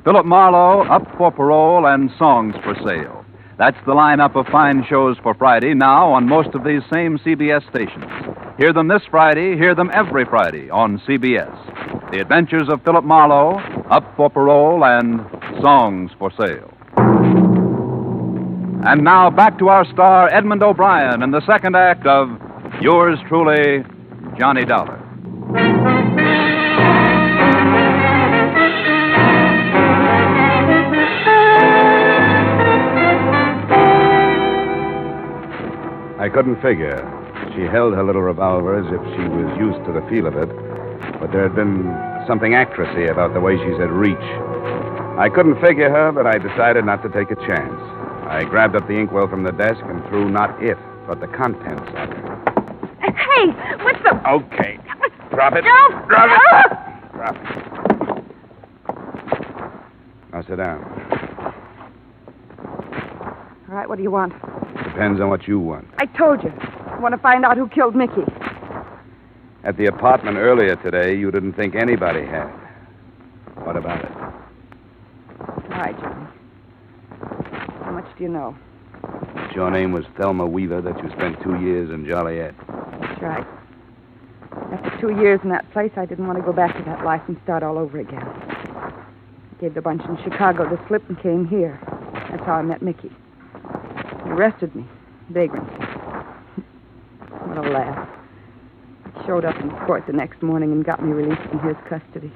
Philip Marlowe, Up for Parole, and Songs for Sale. That's the lineup of fine shows for Friday now on most of these same CBS stations. Hear them this Friday, hear them every Friday on CBS. The Adventures of Philip Marlowe, Up for Parole, and Songs for Sale. And now back to our star, Edmund O'Brien, in the second act of Yours Truly, Johnny Dollar. I couldn't figure. She held her little revolver as if she was used to the feel of it, but there had been something actressy about the way she said reach. I couldn't figure her, but I decided not to take a chance. I grabbed up the inkwell from the desk and threw not it, but the contents at her. Hey, what's the... Okay. Drop it. No! Drop it. Drop it. Now sit down. All right, what do you want? Depends on what you want. I told you. I want to find out who killed Mickey. At the apartment earlier today, you didn't think anybody had. What about it? All right, Johnny. How much do you know? That your name was Thelma Weaver, that you spent 2 years in Joliet. That's right. After 2 years in that place, I didn't want to go back to that life and start all over again. I gave the bunch in Chicago the slip and came here. That's how I met Mickey. He arrested me. Vagrant. What a laugh. He showed up in court the next morning and got me released from his custody.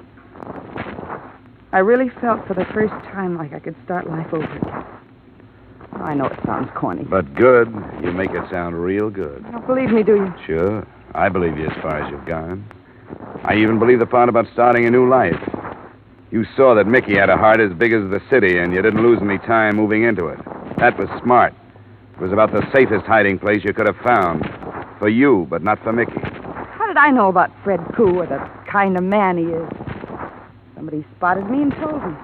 I really felt for the first time like I could start life over again. I know it sounds corny. But good. You make it sound real good. You don't believe me, do you? Sure. I believe you as far as you've gone. I even believe the part about starting a new life. You saw that Mickey had a heart as big as the city, and you didn't lose any time moving into it. That was smart. It was about the safest hiding place you could have found. For you, but not for Mickey. How did I know about Fred Koo or the kind of man he is? Somebody spotted me and told me.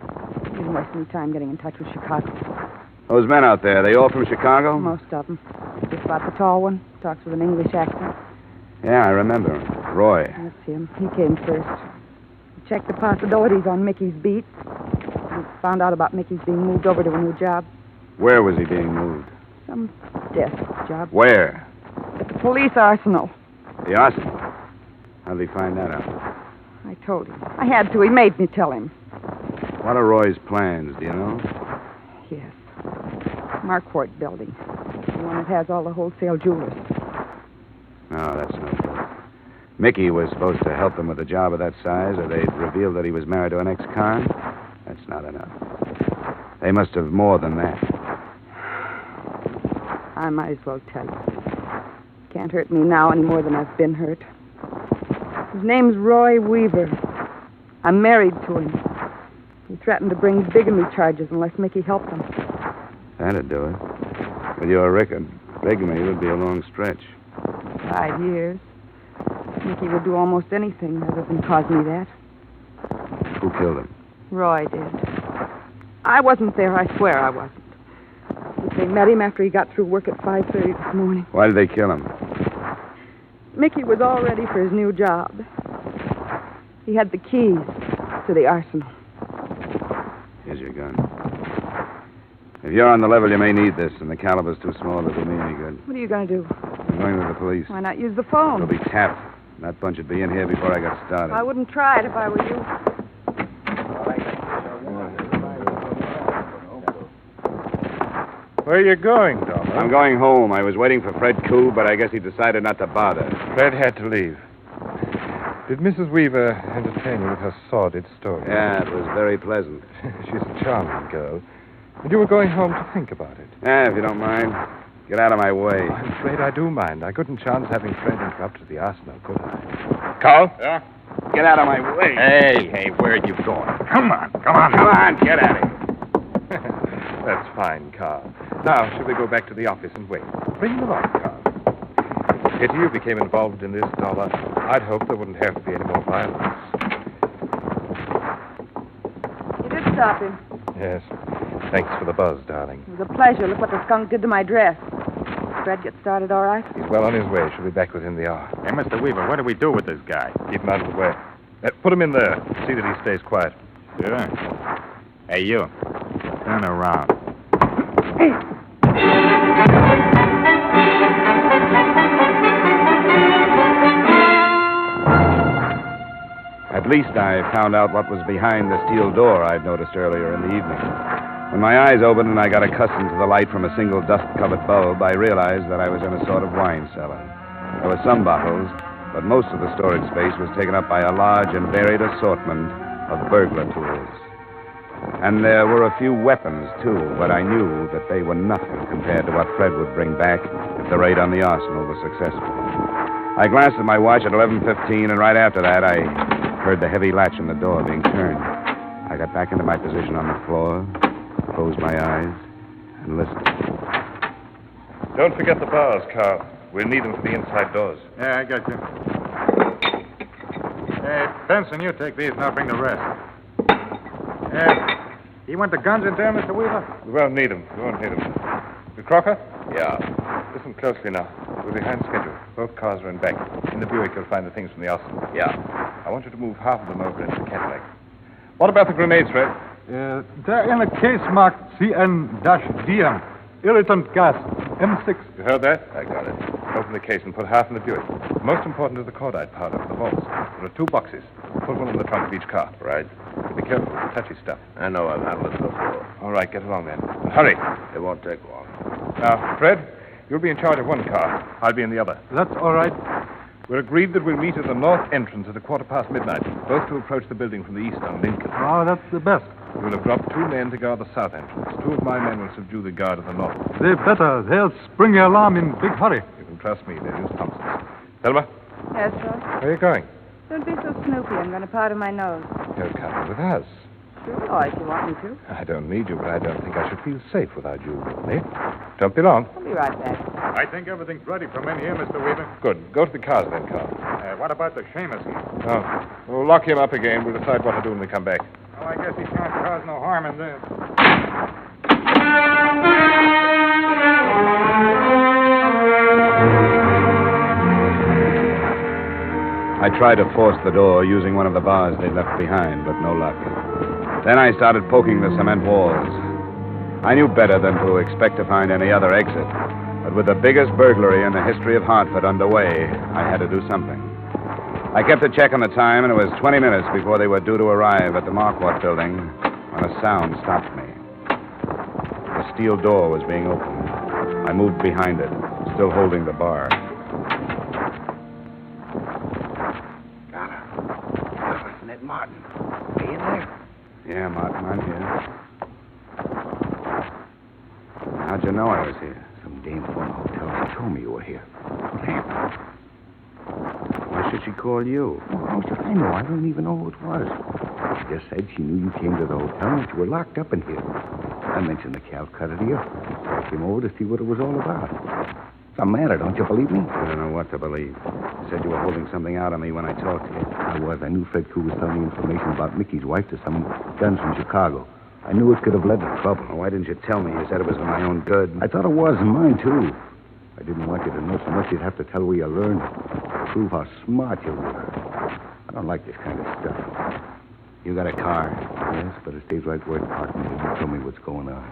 I didn't waste any time getting in touch with Chicago. Those men out there, they all from Chicago? Most of them. Just about the tall one. Talks with an English accent. Yeah, I remember him. Roy. That's him. He came first. He checked the possibilities on Mickey's beat. He found out about Mickey's being moved over to a new job. Where was he being moved? Some desk job. Where? At the police arsenal. The arsenal. How'd he find that out? I told him. I had to. He made me tell him. What are Roy's plans, do you know? Yes. Marquardt building. The one that has all the wholesale jewelers. No, that's no good. Mickey was supposed to help them with a job of that size, or they'd revealed that he was married to an ex-con. That's not enough. They must have more than that. I might as well tell you. Can't hurt me now any more than I've been hurt. His name's Roy Weaver. I'm married to him. He threatened to bring bigamy charges unless Mickey helped him. That'd do it. With your record, bigamy would be a long stretch. 5 years. Mickey would do almost anything rather than cause me that. Who killed him? Roy did. I wasn't there, I swear I wasn't. But they met him after he got through work at 5:30 this morning. Why did they kill him? Mickey was all ready for his new job. He had the keys to the arsenal. Here's your gun. If you're on the level, you may need this, and the caliber's too small to do me any good. What are you going to do? I'm going to the police. Why not use the phone? It'll be tapped. That bunch would be in here before I got started. I wouldn't try it if I were you. Where are you going, Dollar? I'm going home. I was waiting for Fred Koo, but I guess he decided not to bother. Fred had to leave. Did Mrs. Weaver entertain you with her sordid story? Yeah, it was very pleasant. She's a charming girl. And you were going home to think about it. Yeah, if you don't mind. Get out of my way. I'm afraid I do mind. I couldn't chance having Fred interrupt the arsenal, could I? Carl? Yeah? Get out of my way. Hey, where'd you go? Come on. Come on, get at it. That's fine, Carl. Now, should we go back to the office and wait? Bring them along, Carl. If you became involved in this, Dollar, I'd hope there wouldn't have to be any more violence. You did stop him. Yes. Thanks for the buzz, darling. It was a pleasure. Look what the skunk did to my dress. Fred get started all right? He's well on his way. She'll be back within the hour. Hey, Mr. Weaver, what do we do with this guy? Keep him out of the way. Put him in there. See that he stays quiet. Sure. Hey, you. Turn around. At least I found out what was behind the steel door I'd noticed earlier in the evening. When my eyes opened and I got accustomed to the light from a single dust-covered bulb, I realized that I was in a sort of wine cellar. There were some bottles, but most of the storage space was taken up by a large and varied assortment of burglar tools. And there were a few weapons, too, but I knew that they were nothing compared to what Fred would bring back if the raid on the arsenal was successful. I glanced at my watch at 11:15, and right after that, I heard the heavy latch on the door being turned. I got back into my position on the floor, closed my eyes, and listened. Don't forget the bars, Carl. We'll need them for the inside doors. Yeah, I got you. Hey, Benson, you take these and I'll bring the rest. You want the guns in there, Mr. Weaver? We won't need them. Mr. Crocker? Yeah. Listen closely now. We're behind schedule. Both cars are in back. In the Buick, you'll find the things from the arsenal. Yeah. I want you to move half of them over into the Cadillac. What about the grenades, Fred? They're in a case marked CN-DM. Irritant gas. M6. You heard that? I got it. Open the case and put half in the Buick. Most important is the cordite powder for the vaults. There are 2 boxes. Put one in the trunk of each car. Right. Be careful with the touchy stuff. I know I've handled it before. All right, get along then. Hurry. It won't take long. Now, Fred, you'll be in charge of one car. I'll be in the other. That's all right. We're agreed that we'll meet at the north entrance at midnight. Both to approach the building from the east on Lincoln. Oh, that's the best. We'll have dropped 2 men to guard the south entrance. 2 of my men will subdue the guard at the north. They better. They'll spring the alarm in big hurry. You can trust me. They're just Thompsons. Thelma, Yes, sir? where are you going? Don't be so snoopy. I'm going to powder my nose. You're coming with us. Sure, if you want me to. I don't need you, but I don't think I should feel safe without you with me. Don't be long. I'll be right back. I think everything's ready for men here, Mr. Weaver. Good. Go to the cars then, Carl. What about the Seamus? Oh, we'll lock him up again. We'll decide what to do when we come back. Well, I guess he can't cause no harm in this. I tried to force the door using one of the bars they'd left behind, but no luck. Then I started poking the cement walls. I knew better than to expect to find any other exit, but with the biggest burglary in the history of Hartford underway, I had to do something. I kept a check on the time, and it was 20 minutes before they were due to arrive at the Marquardt building when a sound stopped me. The steel door was being opened. I moved behind it, still holding the bar. Martin. Are you there? Yeah, Martin, I'm here. How'd you know I was here? Some damn phone hotel. She told me you were here. What happened? Why should she call you? Well, how should I know? I don't even know who it was. She just said she knew you came to the hotel and that you were locked up in here. I mentioned the Calcutta to you. I came over to see what it was all about. Some matter, don't you believe me? I don't know what to believe. You said you were holding something out on me when I talked to you. I was. I knew Fred Koo was selling me information about Mickey's wife to some guns from Chicago. I knew it could have led to trouble. Well, why didn't you tell me? You said it was for my own good. I thought it was, and mine, too. I didn't want you to know so much you'd have to tell where you learned it. To prove how smart you were. I don't like this kind of stuff. You got a car? Yes, but it stays right where it's parked and didn't tell me what's going on.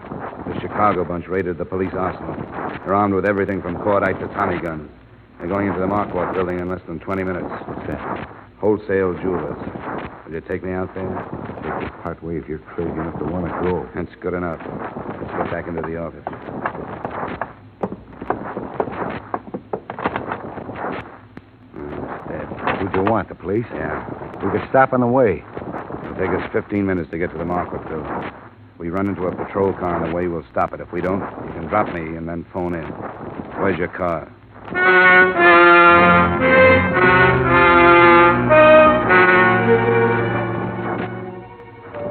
The Chicago bunch raided the police arsenal. They're armed with everything from cordite to Tommy guns. They're going into the Marquardt building in less than 20 minutes. What's that? Wholesale jewelers. Will you take me out there? Take this part way if you're crazy enough to want to go. That's good enough. Let's get back into the office. Who'd you want, the police? Yeah. We could stop on the way. It'll take us 15 minutes to get to the Marquardt building. If we run into a patrol car on the way, we'll stop it. If we don't, you can drop me and then phone in. Where's your car?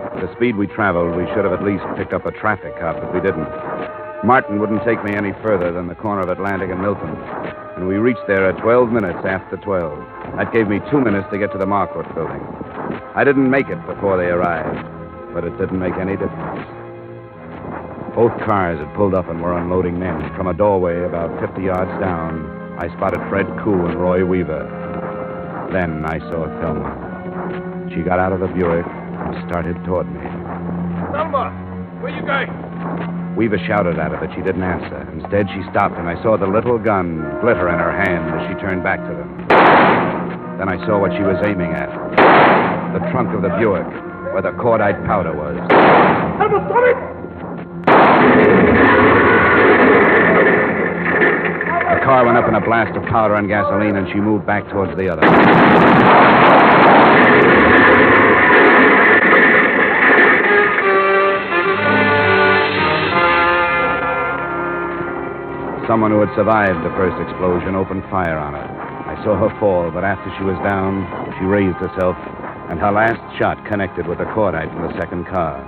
At the speed we traveled, we should have at least picked up a traffic cop, but we didn't. Martin wouldn't take me any further than the corner of Atlantic and Milton, and we reached there at 12 minutes after 12. That gave me 2 minutes to get to the Marquardt building. I didn't make it before they arrived, but it didn't make any difference. Both cars had pulled up and were unloading men. From a doorway about 50 yards down, I spotted Fred Koo and Roy Weaver. Then I saw Thelma. She got out of the Buick and started toward me. Thelma, where you going? Weaver shouted at her, but she didn't answer. Instead, she stopped, and I saw the little gun glitter in her hand as she turned back to them. Then I saw what she was aiming at. The trunk of the Buick, where the cordite powder was. Thelma, stop it! The car went up in a blast of powder and gasoline, and she moved back towards the other. Someone who had survived the first explosion opened fire on her. I saw her fall, but after she was down, she raised herself, and her last shot connected with the cordite from the second car.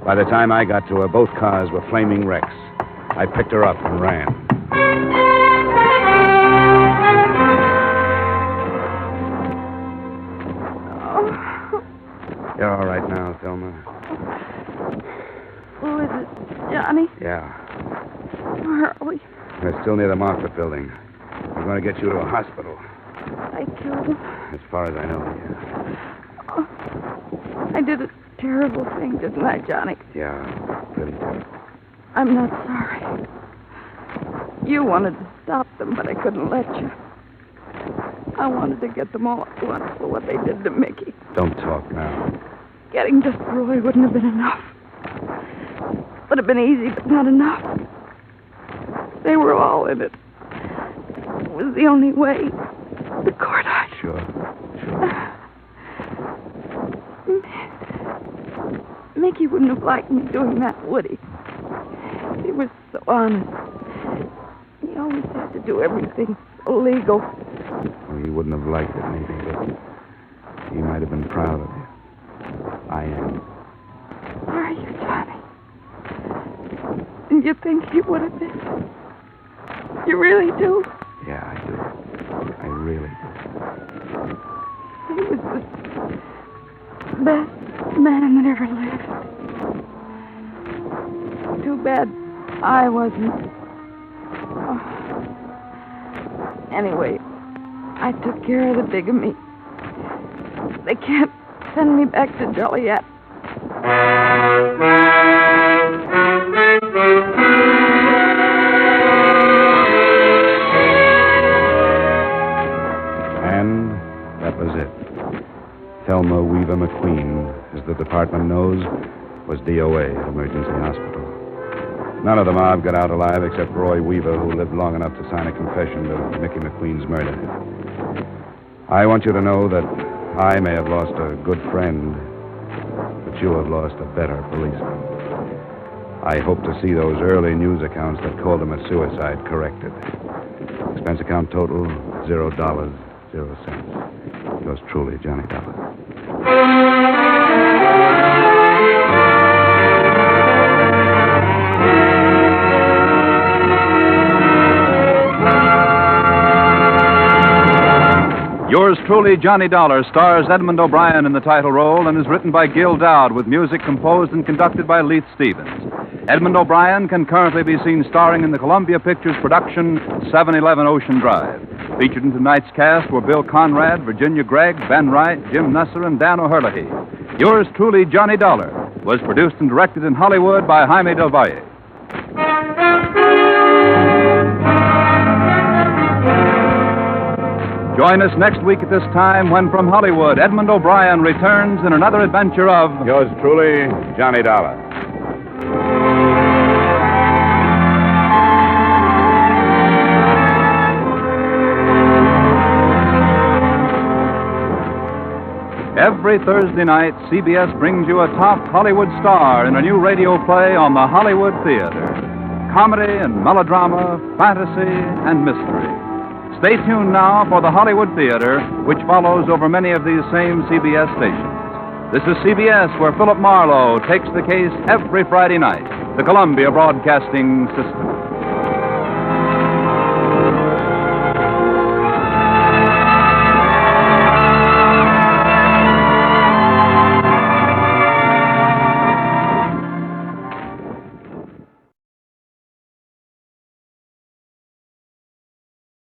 By the time I got to her, both cars were flaming wrecks. I picked her up and ran. You're all right now, Thelma. Who is it, Johnny? Yeah. Where are we? We're still near the Marquardt building. We're going to get you to a hospital. I killed him. As far as I know, yeah. Oh, I did a terrible thing, didn't I, Johnny? Yeah, pretty terrible. I'm not sorry. You wanted to stop them, but I couldn't let you. I wanted to get them all at once for what they did to Mickey. Don't talk now. Getting just Roy wouldn't have been enough. Would have been easy, but not enough. They were all in it. It was the only way. The cordite. Sure. Mickey wouldn't have liked me doing that, would he? He was so honest. He always had to do everything so legal. Well, he wouldn't have liked it, maybe, but he might have been proud of you. I am. Are you, Johnny? And you think he would have been? You really do? Yeah, I do. I really do. He was the best man that ever lived. Too bad I wasn't. Oh. Anyway, I took care of the bigamy. They can't send me back to Joliet. And that was it. Thelma Weaver McQueen, as the department knows, was DOA at Emergency Hospital. None of the mob got out alive except Roy Weaver, who lived long enough to sign a confession to Mickey McQueen's murder. I want you to know that I may have lost a good friend, but you have lost a better policeman. I hope to see those early news accounts that called him a suicide corrected. Expense account total, $0, 0 cents. Yours truly, Johnny Dollar. Yours truly, Johnny Dollar, stars Edmund O'Brien in the title role and is written by Gil Dowd with music composed and conducted by Leith Stevens. Edmund O'Brien can currently be seen starring in the Columbia Pictures production 711 Ocean Drive. Featured in tonight's cast were Bill Conrad, Virginia Gregg, Ben Wright, Jim Nusser, and Dan O'Herlihy. Yours truly, Johnny Dollar, was produced and directed in Hollywood by Jaime Del Valle. Join us next week at this time when, from Hollywood, Edmund O'Brien returns in another adventure of... Yours truly, Johnny Dollar. Every Thursday night, CBS brings you a top Hollywood star in a new radio play on the Hollywood Theater. Comedy and melodrama, fantasy and mystery. Stay tuned now for the Hollywood Theater, which follows over many of these same CBS stations. This is CBS, where Philip Marlowe takes the case every Friday night. The Columbia Broadcasting System.